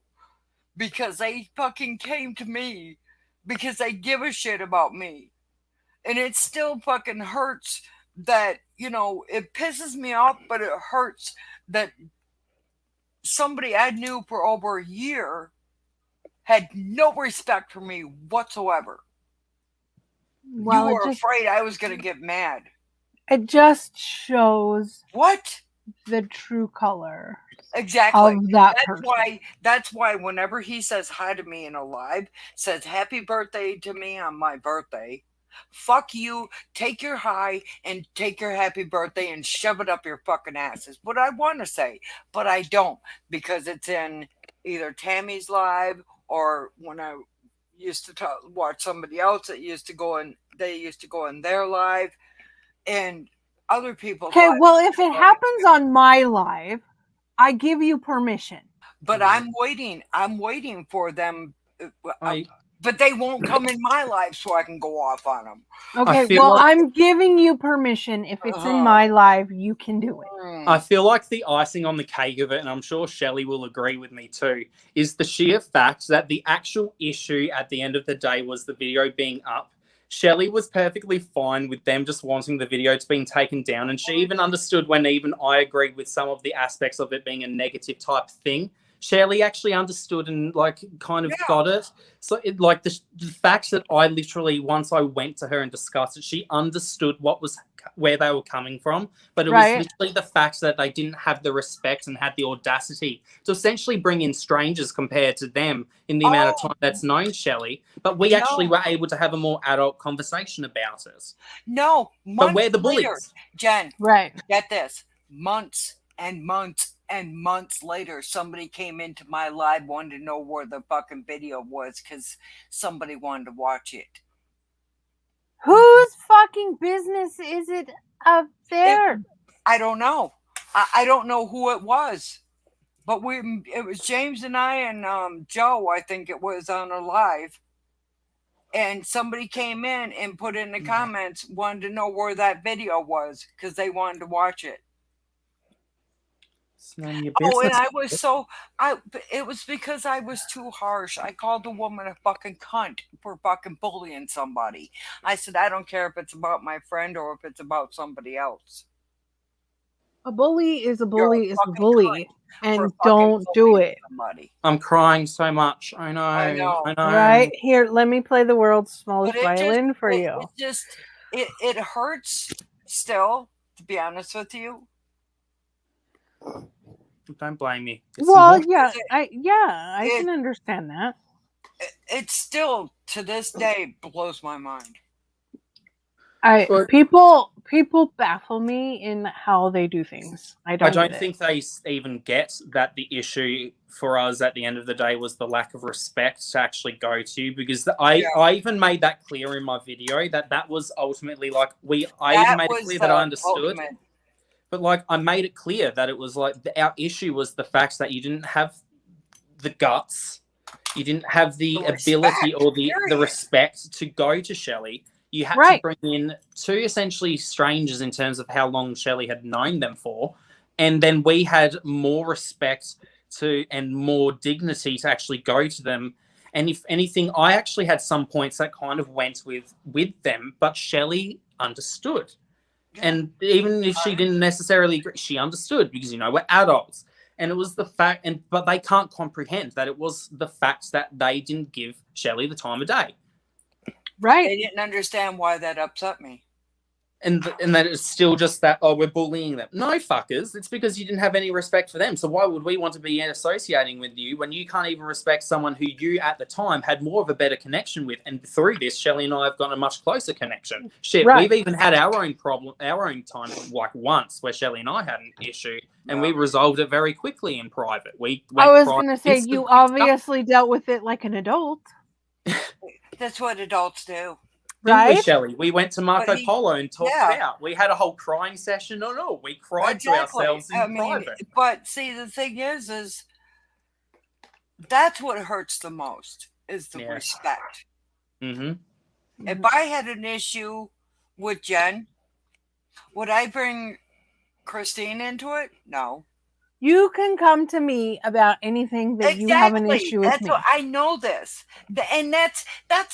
because they fucking came to me because they give a shit about me. And it still fucking hurts that, you know, it pisses me off, but it hurts that somebody I knew for over a year had no respect for me whatsoever. Well, you were afraid I was going to get mad. It just shows what the true color. Exactly. Of that person. That's why whenever he says hi to me in a live, says happy birthday to me on my birthday, fuck you, take your hi and take your happy birthday and shove it up your fucking ass is what I want to say, but I don't, because it's in either Tammy's live or when I used to watch somebody else that used to go in, they used to go in their live, and other people. Okay, well, if it happens on my live, I give you permission. But I'm waiting for them. But they won't come in my live so I can go off on them. Okay, well, I'm giving you permission. If it's in my live, you can do it. I feel like the icing on the cake of it, and I'm sure Shelley will agree with me too, is the sheer fact that the actual issue at the end of the day was the video being up. Shelley was perfectly fine with them just wanting the video to being taken down, and she even understood when even I agreed with some of the aspects of it being a negative type thing. Shelley actually understood and kind of got it. So the fact that I literally, once I went to her and discussed it, she understood where they were coming from. But it was literally the fact that they didn't have the respect and had the audacity to essentially bring in strangers compared to them in the amount of time that's known Shelley. But we actually were able to have a more adult conversation about it. No, but we're the bullies. Later, Jen, get this. Months and months and months later, somebody came into my live, wanted to know where the fucking video was because somebody wanted to watch it. Whose fucking business is it up there? I don't know. I don't know who it was, but it was James and I and Joe, I think it was, on a live, and somebody came in and put in the comments, wanted to know where that video was because they wanted to watch it. And I was it was because I was too harsh. I called a woman a fucking cunt for fucking bullying somebody. I said, I don't care if it's about my friend or if it's about somebody else. A bully is a bully is a bully, and don't do it. Somebody. I'm crying so much. I know. Right here, let me play the world's smallest violin for you. It hurts still, to be honest with you. Don't blame me. Well, I can understand that. It still, to this day, blows my mind. But- People baffle me in how they do things. I I don't don't get think they even get that the issue for us at the end of the day was the lack of respect to actually go to, because I even made that clear in my video that was ultimately like I even That made it was clear the that I understood, ultimate. but like I made it clear that it was like our issue was the fact that you didn't have the guts, you didn't have the The ability respect, or the period. respect to go to Shelley. You had to Right. bring in two essentially strangers in terms of how long Shelley had known them for, and then we had more respect to and more dignity to actually go to them. And if anything, I actually had some points that kind of went with them, but Shelley understood. And even if she didn't necessarily agree, she understood, because we're adults. And it was the fact, but they can't comprehend that it was the fact that they didn't give Shelley the time of day. Right. They didn't understand why that upset me. And that it's still just that, oh, we're bullying them. No, fuckers. It's because you didn't have any respect for them. So why would we want to be associating with you when you can't even respect someone who you at the time had more of a better connection with? And through this, Shelley and I have got a much closer connection. Shit, Right. we've even had our own problem, our own time, like once, where Shelley and I had an issue, and we resolved it very quickly in private. I was going to say, you obviously dealt with it like an adult. That's what adults do. Didn't we, Right? Shelley? We went to Marco Polo and talked yeah. it out. We had a whole crying session and all. We cried to ourselves in private. But see, the thing is that's what hurts the most, is the respect. Mm-hmm. If I had an issue with Jen, would I bring Christine into it? No. You can come to me about anything that you have an issue with me. What, I know this. And that's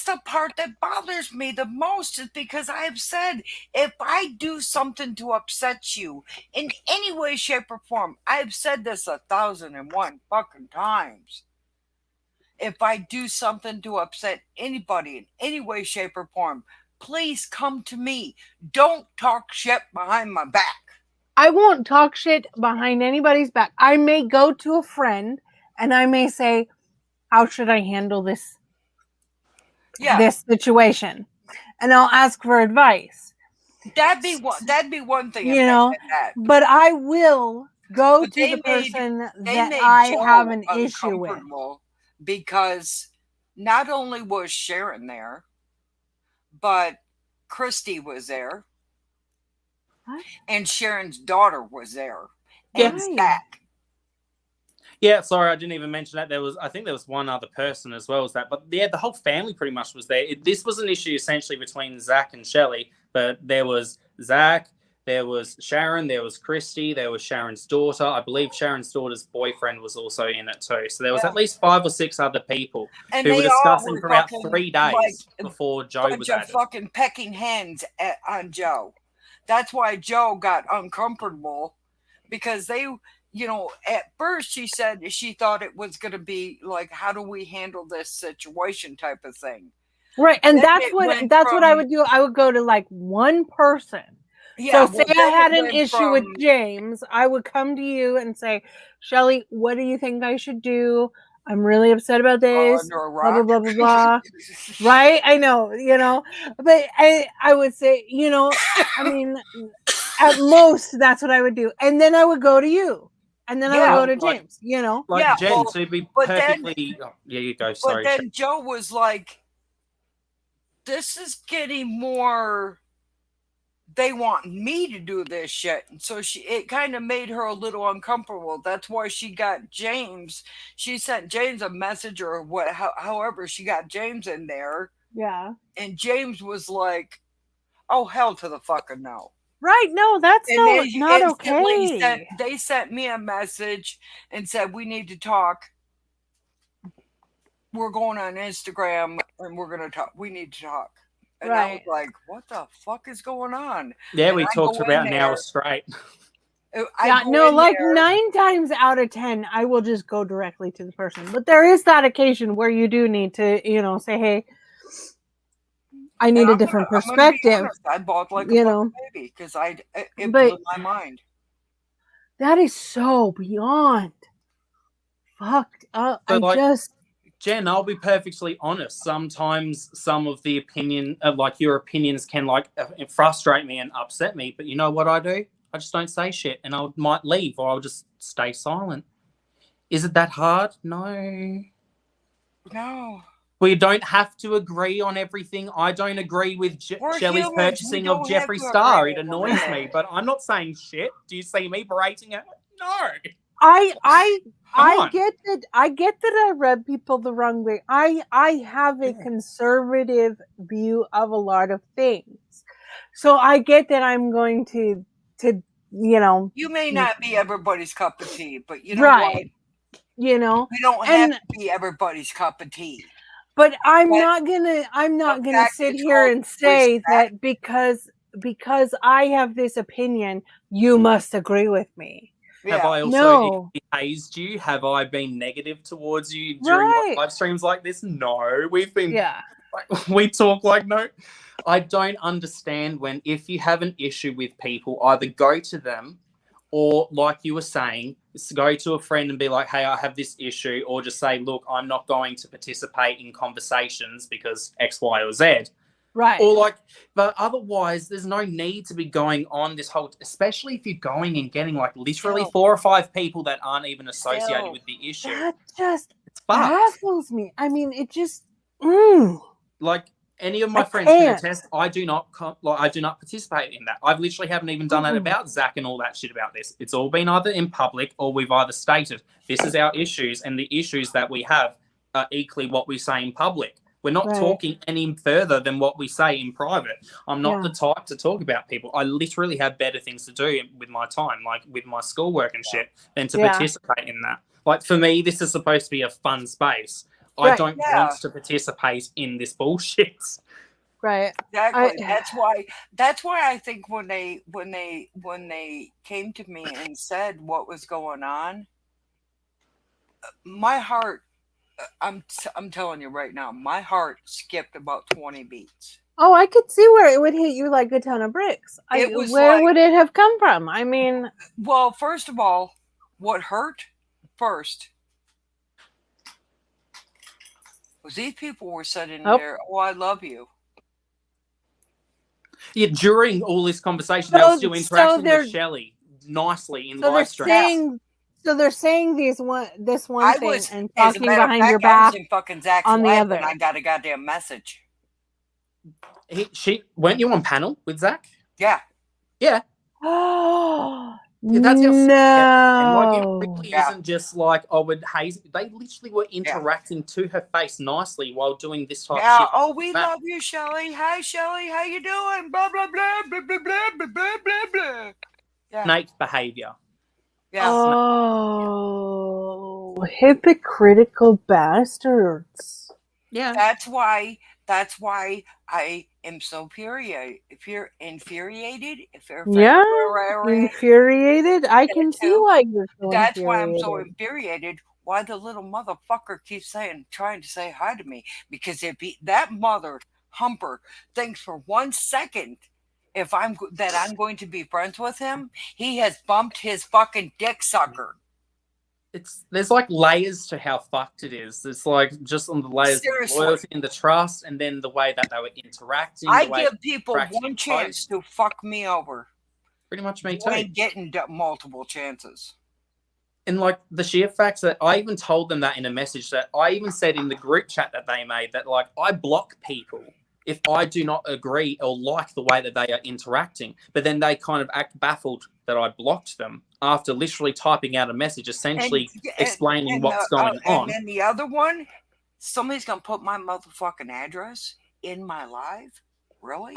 the part that bothers me the most, is because I have said, if I do something to upset you in any way, shape, or form, I've said this 1,001 fucking times. If I do something to upset anybody in any way, shape, or form, please come to me. Don't talk shit behind my back. I won't talk shit behind anybody's back. I may go to a friend and I may say, how should I handle this situation? And I'll ask for advice. That'd be one thing. But I will go to the person that I have an issue with. Because not only was Sharon there, but Christy was there. What? And Sharon's daughter was there. Yeah. And Zach. Yeah, sorry, I didn't even mention that. I think there was one other person as well as that. But yeah, the whole family pretty much was there. This was an issue essentially between Zach and Shelley, but there was Zach, there was Sharon, there was Christy, there was Sharon's daughter. I believe Sharon's daughter's boyfriend was also in it too. So there was at least 5 or 6 other people who were discussing for about 3 days before Joe was added. Fucking pecking hands on Joe. That's why Joe got uncomfortable, because they, at first she said she thought it was going to be like, how do we handle this situation type of thing. Right. And then that's what I would do. I would go to like one person. Yeah, so say I had an issue with James, I would come to you and say, Shelley, what do you think I should do? I'm really upset about this. Blah, blah, blah, blah, blah. Right? I know, but I would say, I mean, at most, that's what I would do. And then I would go to you. And then I would go to James, Like Jen, to be perfectly... you go, sorry. But then Joe was like, this is getting more... They want me to do this shit. And so it kind of made her a little uncomfortable. That's why she got James. She sent James a message or however she got James in there. Yeah. And James was like, oh, hell to the fucking no. Right. No, that's not okay. They sent me a message and said, we need to talk. We're going on Instagram and we're going to talk. We need to talk. And I was like, what the fuck is going on? Yeah, we talked for about an hour straight. Like 9 times out of 10, I will just go directly to the person. But there is that occasion where you do need to, say, hey, I need a different perspective. I bought like a baby because it blew my mind. That is so beyond fucked up. Jen, I'll be perfectly honest. Sometimes some of the your opinions can frustrate me and upset me. But you know what I do? I just don't say shit, and I might leave, or I'll just stay silent. Is it that hard? No. No. We don't have to agree on everything. I don't agree with We're Shelley's humans. We purchasing of don't have Jeffree to Star. agree It on annoys everything. me, but I'm not saying shit. Do you see me berating her? No. I get that. I get that I rub people the wrong way. I have a conservative view of a lot of things, so I get that I'm going to You may not be everybody's cup of tea, but you know right, what? you know, We don't have and to be everybody's cup of tea. but I'm But not the gonna fact sit it's here called and say respect. that because I have this opinion, you must agree with me. Have Yeah. I also No, hazed you? Have I been negative towards you during right? live streams like this? No. We've been Yeah, we talk like no. I don't understand when if you have an issue with people, either go to them or like you were saying, go to a friend and be like, hey, I have this issue, or just say, look, I'm not going to participate in conversations because X, Y, or Z. right. Or but otherwise, there's no need to be going on this whole, especially if you're going and getting literally Still. 4 or 5 people that aren't even associated Still. with the issue. That just It's fucked. baffles me. I mean, it just. Any of my I friends can can't. attest, I do not participate in that. I've literally haven't even done that about Zach and all that shit about this. It's all been either in public or we've either stated this is our issues, and the issues that we have are equally what we say in public. We're not Right. talking any further than what we say in private. I'm not Yeah. the type to talk about people. I literally have better things to do with my time, like with my schoolwork and shit, than to participate in that. Like for me, this is supposed to be a fun space. I Right. don't want to participate in this bullshit. Right. Exactly. That's why I think when they came to me and said what was going on, my heart, I'm telling you right now, my heart skipped about 20 beats. Oh, I could see where it would hit you like a ton of bricks. Where would it have come from? I mean, well, first of all, what hurt first was these people were sitting there, oh, I love you. Yeah, during all this conversation, they were still interacting with Shelley nicely in live streams. So they're saying this one thing and talking behind your I back was in fucking Zach's on the live other. and I got a goddamn message. Weren't you on panel with Zach? Yeah. Yeah. Oh that's how no! And it really isn't just would haze. They literally were interacting to her face nicely while doing this type of shit. Oh, we love you, Shelley. Hi, Shelley. How you doing? Blah blah blah blah blah blah blah blah blah blah. Yeah. Snake behavior. Yeah. Oh, hypocritical bastards. Yeah. That's why I am so infuriated. Infuriated. I can see why you're so That's why I'm so infuriated. Why the little motherfucker keeps trying to say hi to me? Because if that mother humper thinks for 1 second I'm going to be friends with him, he has bumped his fucking dick sucker. There's layers to how fucked it is. It's just on the layers of loyalty and the trust, and then the way that they were interacting. I give people one chance to fuck me over. Pretty much me too. I ain't getting multiple chances. And the sheer fact that I even told them that in a message, that I even said in the group chat that they made that I block people if I do not agree or like the way that they are interacting. But then they kind of act baffled that I blocked them after literally typing out a message, essentially explaining what's going on. And then the other one, somebody's going to put my motherfucking address in my live? Really?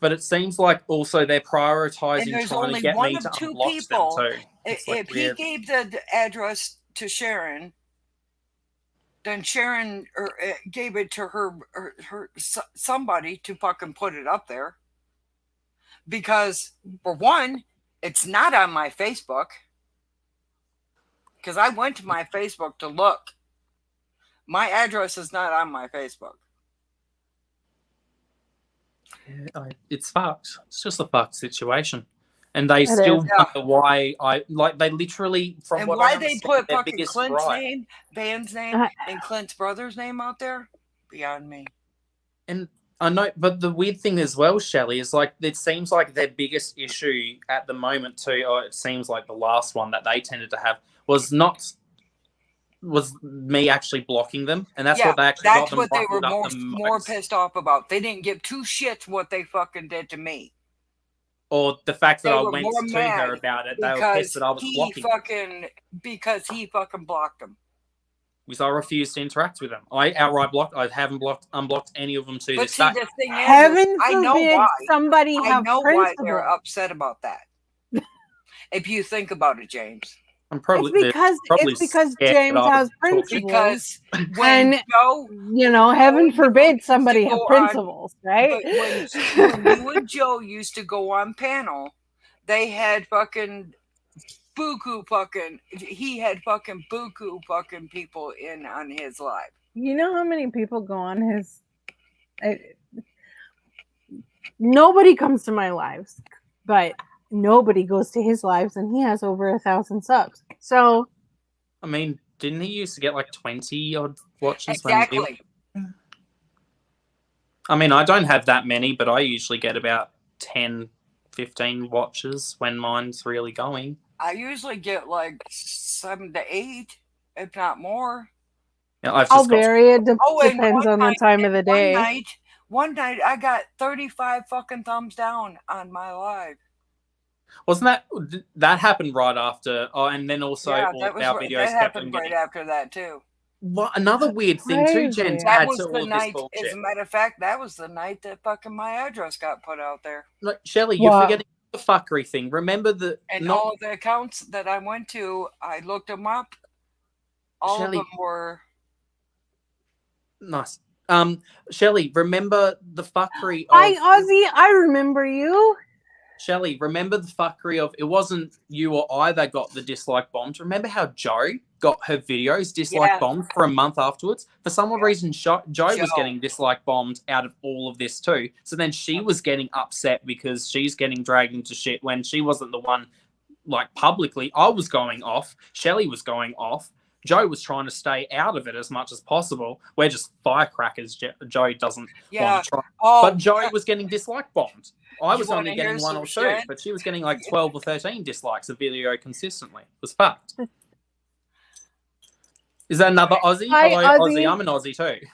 But it seems like also they're prioritizing trying to get me to unblock them too. If he gave the address to Sharon, then Sharon gave it to her somebody to fucking put it up there. Because, for one, it's not on my Facebook. Because I went to my Facebook to look. My address is not on my Facebook. It's fucked. It's just a fucked situation. And they It still is. wonder why they literally, from And what why I they understand, put their fucking biggest Clint's gripe. name, Van's name, Uh, and Clint's brother's name out there? Beyond me. And I know, but the weird thing as well, Shelley, is like it seems like their biggest issue at the moment too, or it seems like the last one that they tended to have was me actually blocking them, and that's what they actually got that's them what they were riled up more most. pissed off about. They didn't give two shits what they fucking did to me. Or the fact that They I were went more to mad her about it, they were pissed that I was blocking them. because he fucking blocked them. Because I refused to interact with them. I outright blocked. I haven't unblocked any of them to But this see, day. the thing is, Heaven I know forbid why. somebody I have know why they're principles. upset about that. If you think about it, James. I'm probably It's because scared James that I has would talk shit. principles. Because when And Joe, heaven forbid used to somebody have go principles, right? But when you and Joe used to go on panel, they had fucking buku fucking. He had fucking buku fucking people in on his live. You know how many people go on his? Nobody comes to my lives, but nobody goes to his lives, and he has over 1,000 subs. So, I mean, didn't he used to get like 20 odd watches? Exactly. I mean, I don't have that many, but I usually get about 10, 15 watches when mine's really going. I usually get like 7 to 8, if not more. Yeah, I've I'll just got vary. It and depends on the time of the day. One night I got 35 fucking thumbs down on my live. Wasn't that happened right after? Oh, and then also all of our videos that kept on happened getting. right after that too. What another weird thing too, Jen, to That add was to the all of this night. bullshit. As a matter of fact, that was the night that fucking my address got put out there. Like, Shelley, you're forgetting the fuckery thing. Remember all of the accounts that I went to, I looked them up. All of them were nice. Shelley, remember the fuckery of... Hi, Ozzy. I remember you. Shelley, remember the fuckery of... It wasn't you or I that got the dislike bombs. Remember how Joe got her videos dislike bombed for a month afterwards? For some reason, Joe was getting dislike bombed out of all of this too. So then she was getting upset because she's getting dragged into shit when she wasn't the one, like, publicly. I was going off. Shelley was going off. Joe was trying to stay out of it as much as possible. We're just firecrackers. Joe doesn't want to try. But Joe was getting dislike bombed. I was only getting 1 or 2, but she was getting like 12 or 13 dislikes a video consistently. It was fucked. Is that another Aussie? Hi, Hello, Ozzy. Aussie. I'm an Aussie too.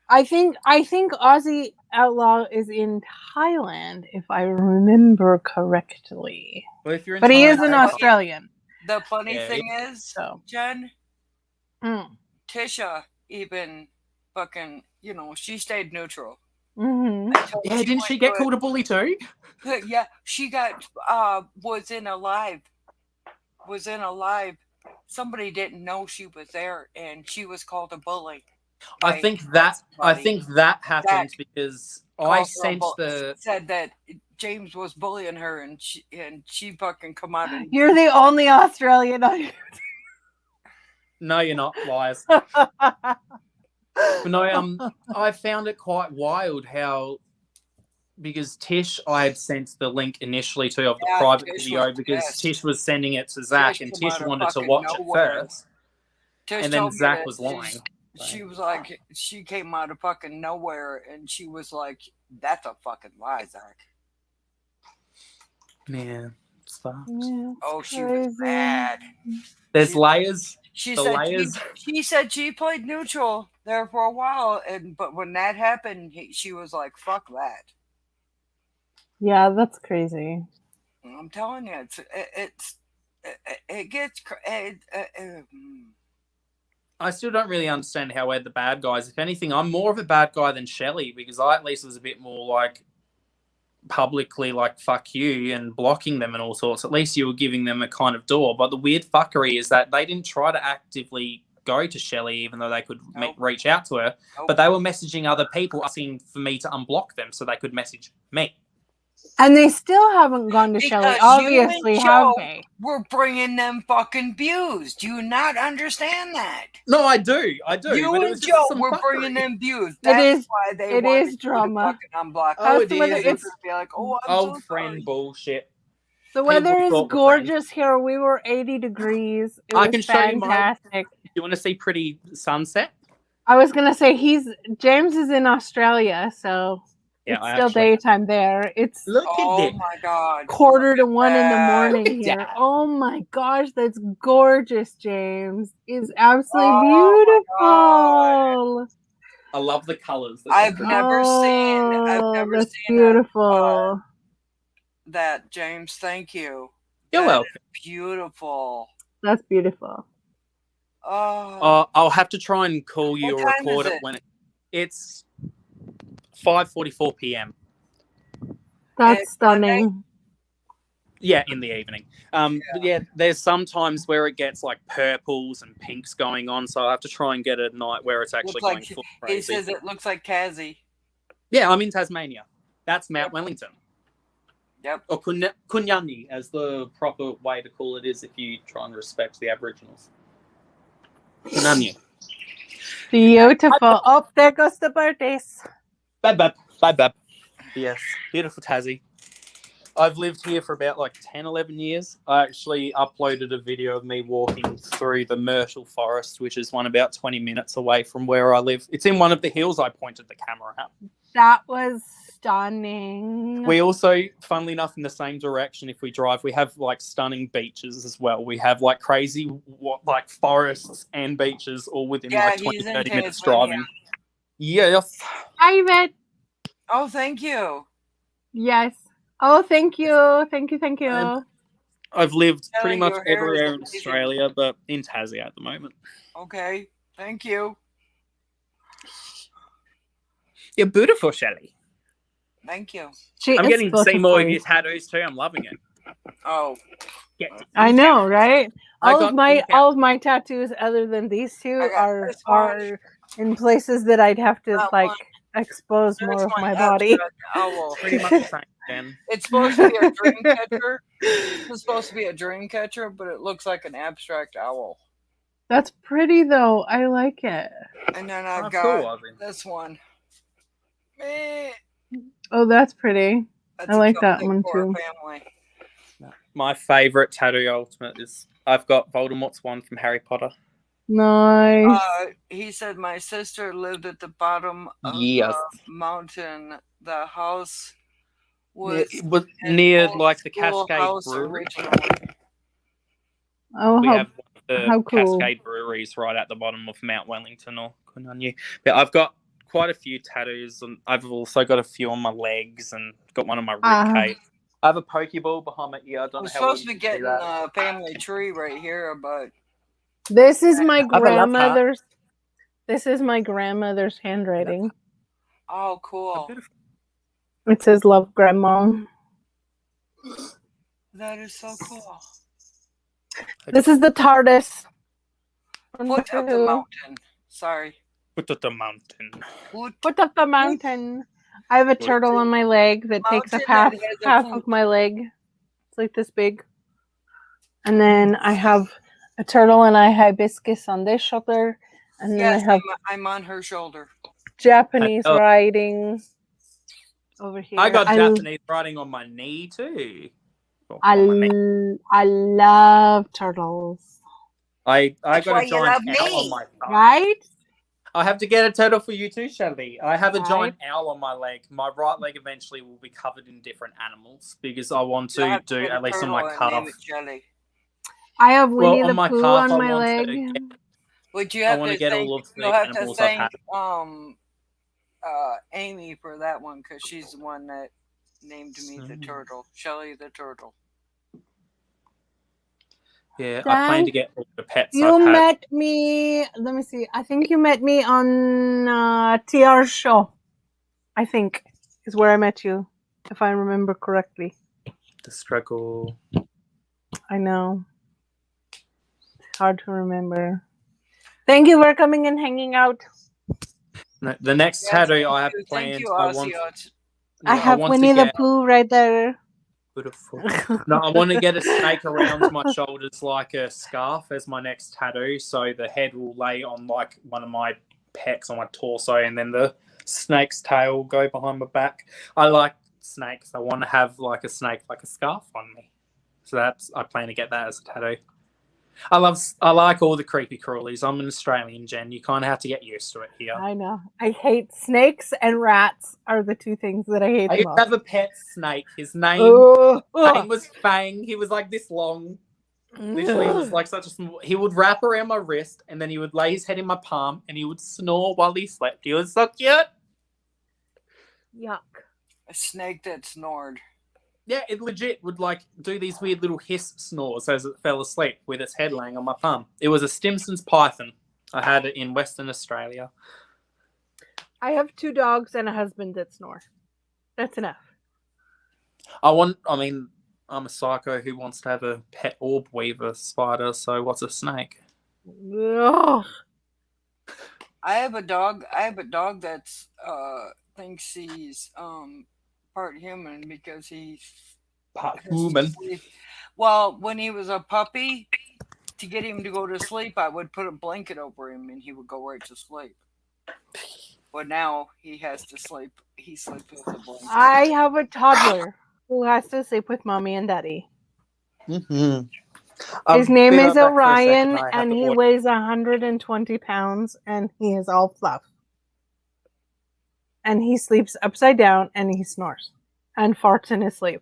I think Aussie Outlaw is in Thailand, if I remember correctly. Well, if you're in but he is Thailand, an Australian. The funny thing is, Jen, Tisha even fucking, she stayed neutral. Mm-hmm. Yeah, didn't she get called a bully too? Yeah, she got was in a live. Somebody didn't know she was there, and she was called a bully. I think that happened because I said that James was bullying her, and she fucking come out. And you're the only Australian on. No, you're not, liars. No, I found it quite wild how, because Tish, I had sent the link initially to of the private video because Tish was sending it to Zach, and Tish wanted to watch it first, and then Zach was lying. She was like, she came out of fucking nowhere, and she was like, "That's a fucking lie, Zach." Yeah, it's fucked. Yeah, she was mad. There's layers. She said she played neutral there for a while, but when that happened, she was like, "Fuck that." Yeah, that's crazy. I'm telling you, it gets. I still don't really understand how we're the bad guys. If anything, I'm more of a bad guy than Shelley because I at least was a bit more like publicly like fuck you and blocking them and all sorts. At least you were giving them a kind of door. But the weird fuckery is that they didn't try to actively go to Shelley even though they could reach out to her. But they were messaging other people asking for me to unblock them so they could message me. And they still haven't gone to Shelley, obviously, have they? We're bringing them fucking views. Do you not understand that? No, I do. You but and Joe, we're bringing them views. That's why they it is drama. Fucking unblock. Oh, it is. It's be like, old friend bullshit. The Hey, weather we is thought the same. gorgeous here. We were 80 degrees. It I was can show you my. fantastic. You want to see pretty sunset? I was gonna say James is in Australia, so Yeah, it's I still actually. daytime there. It's Look Oh at this. my God. quarter to Look at 1 in the that. morning Look at here. that. Oh my gosh, that's gorgeous, James. It's absolutely Oh my beautiful. I love the colors. I've never Oh, that's seen beautiful. that, James. Thank you. You're That welcome. is beautiful. That's beautiful. Oh, I'll have to try and call you what or time record is it it? when it's 5:44 p.m. That's It's stunning. Yeah, in the evening. But yeah, there's sometimes where it gets like purples and pinks going on, so I have to try and get a night where it's actually Looks like going full he crazy. says it looks like Kazi. Yeah, I'm in Tasmania. That's Mount Wellington. Yep. Or Kunyanyi, as the proper way to call it is if you try and respect the Aboriginals. Kunyanyi. Beautiful. Oh, there goes the birthdays. Bab, bab, bab, bab. Yes, beautiful Tassie. I've lived here for about like 10, 11 years. I actually uploaded a video of me walking through the Myrtle Forest, which is one about 20 minutes away from where I live. It's in one of the hills I pointed the camera at. That was stunning. We also, funnily enough, in the same direction, if we drive, we have like stunning beaches as well. We have like crazy like forests and beaches all within like 20, he's in 30 minutes Tasmania. driving. Yes. Hi, Yvette. Oh, thank you. Yes. Oh, thank you. Thank you. Thank you. I've lived Telling pretty much your hair is everywhere in amazing. Australia, but in Tassie at the moment. Okay. Thank you. You're beautiful, Shelley. Thank you. I'm getting to see more of your tattoos too. I'm loving it. Oh, I know, right? I All got of my tattoos, other than these two, I got this are in places that I'd have to That like one. expose there's more of one my body. abstract owl. pretty much the same, Jen. It's supposed to be a dream catcher. It's supposed to be a dream catcher, but it looks like an abstract owl. That's pretty though. I like it. And then I've Oh, got cool, Ozzy. this one. Eh, Oh, that's pretty. That's I a like that Celtic one for a too. family. My favorite tattoo ultimate is I've got Voldemort's one from Harry Potter. Nice. He said my sister lived at the bottom of Yes. the mountain. The house It was was an near old like the school Cascade house Brewery. originally. Oh, We have one of the how cool. Cascade breweries right at the bottom of Mount Wellington or Kununyu. But I've got quite a few tattoos, and I've also got a few on my legs and got one on my ribcage. I have a Pokeball behind my ear. I don't I'm know how well supposed you to be can see getting that. a family tree right here, but This is my I have a love heart. grandmother's. This is my grandmother's handwriting. oh, cool. It says "Love, Grandma." That is so cool. This is the TARDIS. Foot of the mountain. Sorry. Foot of the mountain. Foot of the mountain. I have a turtle on my leg that takes up Mountain that has a half foot. of my leg. It's like this big. And then I have a turtle and I hibiscus on this shoulder. And then Yes, I have I'm on her shoulder. Japanese writing over here. I got Japanese writing on my knee too. I love turtles. I That's got why a you giant love owl me. on my thigh. Right? I have to get a turtle for you too, Shelly. I have a Right. giant owl on my leg. My right leg eventually will be covered in different animals because I want You'll to have do get a at least on turtle my and calf. name it Jelly. I have Winnie on the my Pooh calf, on I my want leg. to get, But you I have want to to get thank, all of the you'll have to animals I've thank had. Amy for that one because she's the one that named me the turtle, Shelly the turtle. Yeah, I plan to get all the pets You I've had. met me. Let me see. I think you met me on TR show. I think is where I met you, if I remember correctly. The struggle. I know. It's hard to remember. Thank you for coming and hanging out. No, the next Yes, tattoo I have thank planned, you, I want. Ossiot. I have want Winnie to the get Pooh right there. beautiful. No, I want to get a snake around my shoulders like a scarf as my next tattoo. So the head will lay on like one of my pecs on my torso, and then the snake's tail will go behind my back. I like snakes. I want to have like a snake, like a scarf on me. So I plan to get that as a tattoo. I like all the creepy crawlies. I'm an Australian, Jen. You kind of have to get used to it here. I know. I hate snakes and rats are the two things that I hate I the used to have most. a pet snake. His name Ugh. was Fang. He was like this long. Literally, he was like such a small. He would wrap around my wrist, and then he would lay his head in my palm, and he would snore while he slept. He was so cute. Yuck. A snake that snored. Yeah, it legit would like do these weird little hiss snores as it fell asleep with its head laying on my palm. It was a Stimson's python. I had it in Western Australia. I have 2 dogs and a husband that snore. That's enough. I'm a psycho who wants to have a pet orb weaver spider, so what's a snake? Ugh. I have a dog that's thinks he's part human because he Part has to human. sleep. Well, when he was a puppy, to get him to go to sleep, I would put a blanket over him and he would go right to sleep. But now he has to sleep. He sleeps with a blanket. I have a toddler who has to sleep with mommy and daddy. Mm-hmm. His name is Orion, and he weighs 120 pounds, and he is all fluff. And he sleeps upside down, and he snores and farts in his sleep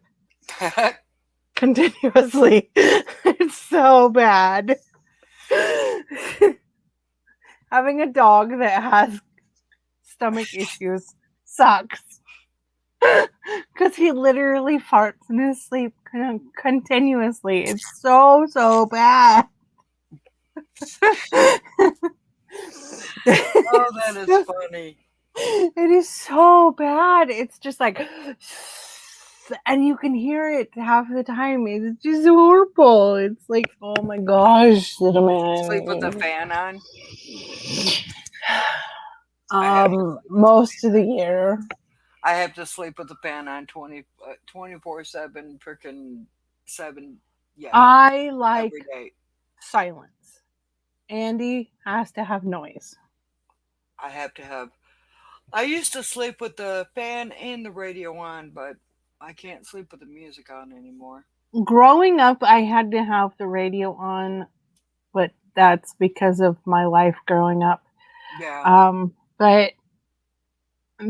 continuously. It's so bad. Having a dog that has stomach issues sucks. Because he literally farts in his sleep continuously. It's so bad. Oh, that is funny. It is so bad. It's just like, and you can hear it half the time. It's just horrible. It's like, oh my gosh, little man. Sleep with the fan on. Most of the year. I have to sleep with the fan on 24/7, freaking 7. Yeah, I like every day. silence. Andy has to have noise. I have to have. I used to sleep with the fan and the radio on, but I can't sleep with the music on anymore. Growing up, I had to have the radio on, but that's because of my life growing up. Yeah. But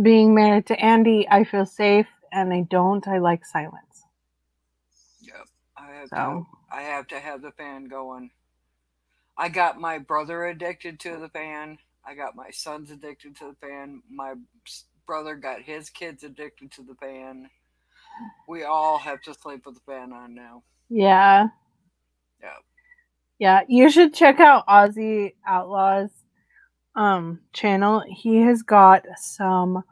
being married to Andy, I feel safe, and I like silence. Yep. I have to have the fan going. I got my brother addicted to the fan. I got my sons addicted to the fan. My brother got his kids addicted to the fan. We all have to sleep with the fan on now. Yeah. Yeah. Yeah, you should check out Aussie Outlaws channel. He has got some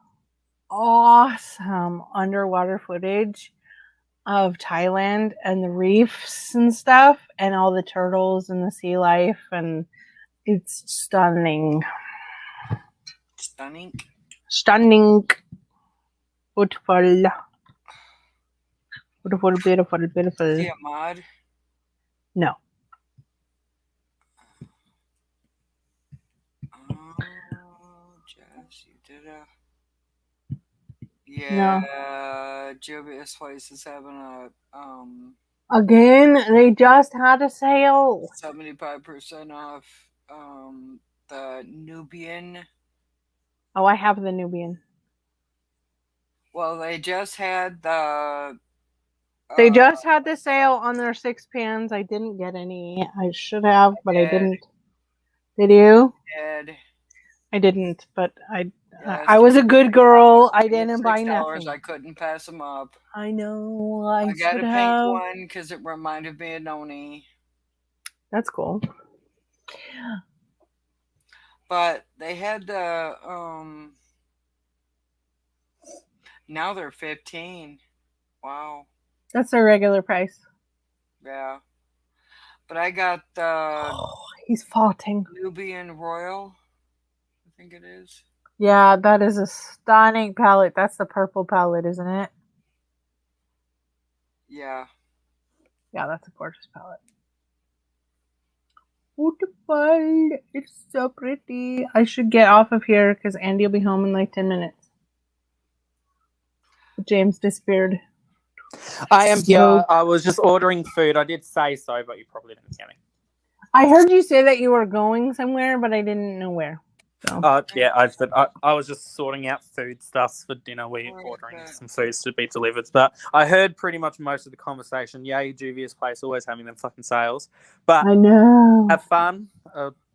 awesome underwater footage of Thailand and the reefs and stuff and all the turtles and the sea life, and it's stunning. Stunning. Beautiful. Is he a mod? No. Jess, you did a. Yeah, No. Jovius Place is having a Again, they just had a sale. 75% off the Nubian. Oh, I have the Nubian. Well, they just had the. They just had the sale on their 6 pans. I didn't get any. I should have, but I didn't. Did you? Did. I didn't, but I was a good girl. I didn't buy $6. nothing. I couldn't pass them up. I know. I got a should pink have. one because it reminded me of Noni. That's cool. But they had the now they're 15. Wow. That's their regular price. Yeah. But I got the Oh, he's farting. Nubian Royal. I think it is. Yeah, that is a stunning palette. That's the purple palette, isn't it? Yeah. Yeah, that's a gorgeous palette. Beautiful. It's so pretty. I should get off of here because Andy will be home in like 10 minutes. James disappeared. I am here. Nope. I was just ordering food. I did say so, but you probably didn't hear me. I heard you say that you were going somewhere, but I didn't know where. So. Yeah, I was just sorting out foodstuffs for dinner. We're ordering some foods to be delivered. But I heard pretty much most of the conversation. Yay, Juvia's place, always having them fucking sales. But I know. have fun.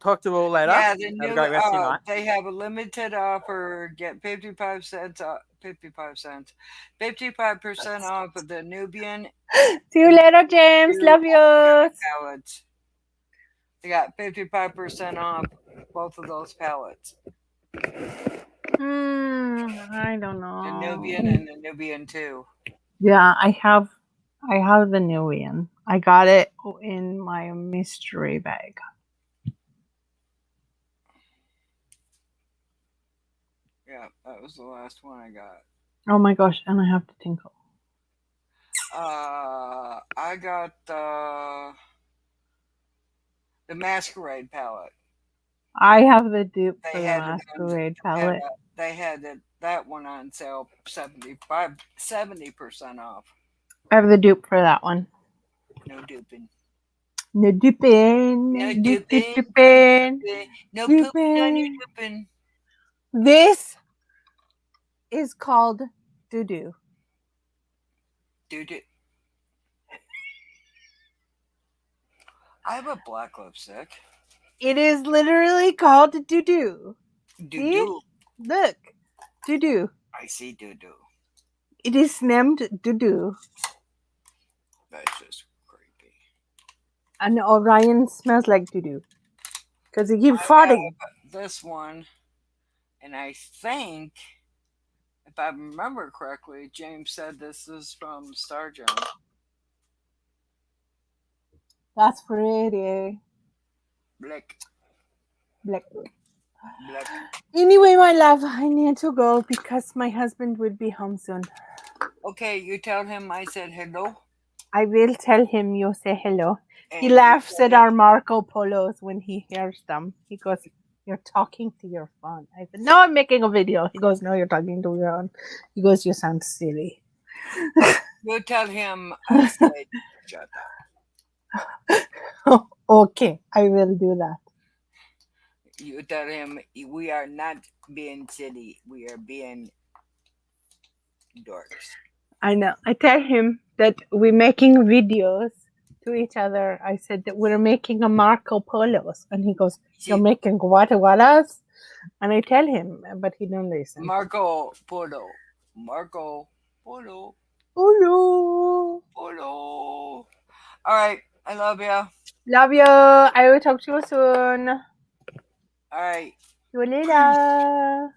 Talk to you all later. Yeah, the Have a new great rest of your night. they have a limited offer. Get 55 cents off, 55% off of the Nubian See you later, James. Love you. pallets. They got 55% off both of those pallets. I don't know. The Nubian and the Nubian 2. Yeah, I have the Nubian. I got it in my mystery bag. Yeah, that was the last one I got. Oh my gosh, and I have to tinkle. I got the Masquerade palette. I have the dupe They for the had Masquerade palette. They had that one on sale 70% off. I have the dupe for that one. No duping. No duping. No Dupe, duping. duping. No pooping on your Duping. duping. This is called doo-doo. Doo-doo. I have a black lipstick. It is literally called doo-doo. Doo-doo. Look. Doo-doo. I see doo-doo. It is named doo-doo. That's just creepy. And Orion smells like doo-doo. Because he keeps I farting. have this one, and I think, if I remember correctly, James said this is from Star Jones. That's pretty. Blick. Black. Blick. Anyway, my love, I need to go because my husband will be home soon. Okay, you tell him I said hello. I will tell him you say hello. He and laughs tell at him- our Marco Polos when he hears them. He goes, "You're talking to your phone." I said, "No, I'm making a video." He goes, "No, you're talking to your own." He goes, "You sound silly." You tell him I said shut up. Okay, I will do that. You tell him we are not being silly. We are being dorks. I know. I tell him that we're making videos to each other. I said that we're making a Marco Polos. And he goes, "You're making what else?" And I tell him, but he don't listen. Marco Polo. Marco Polo. Oh no. Polo. All right. I love you. Love you. I will talk to you soon. All right. See you later.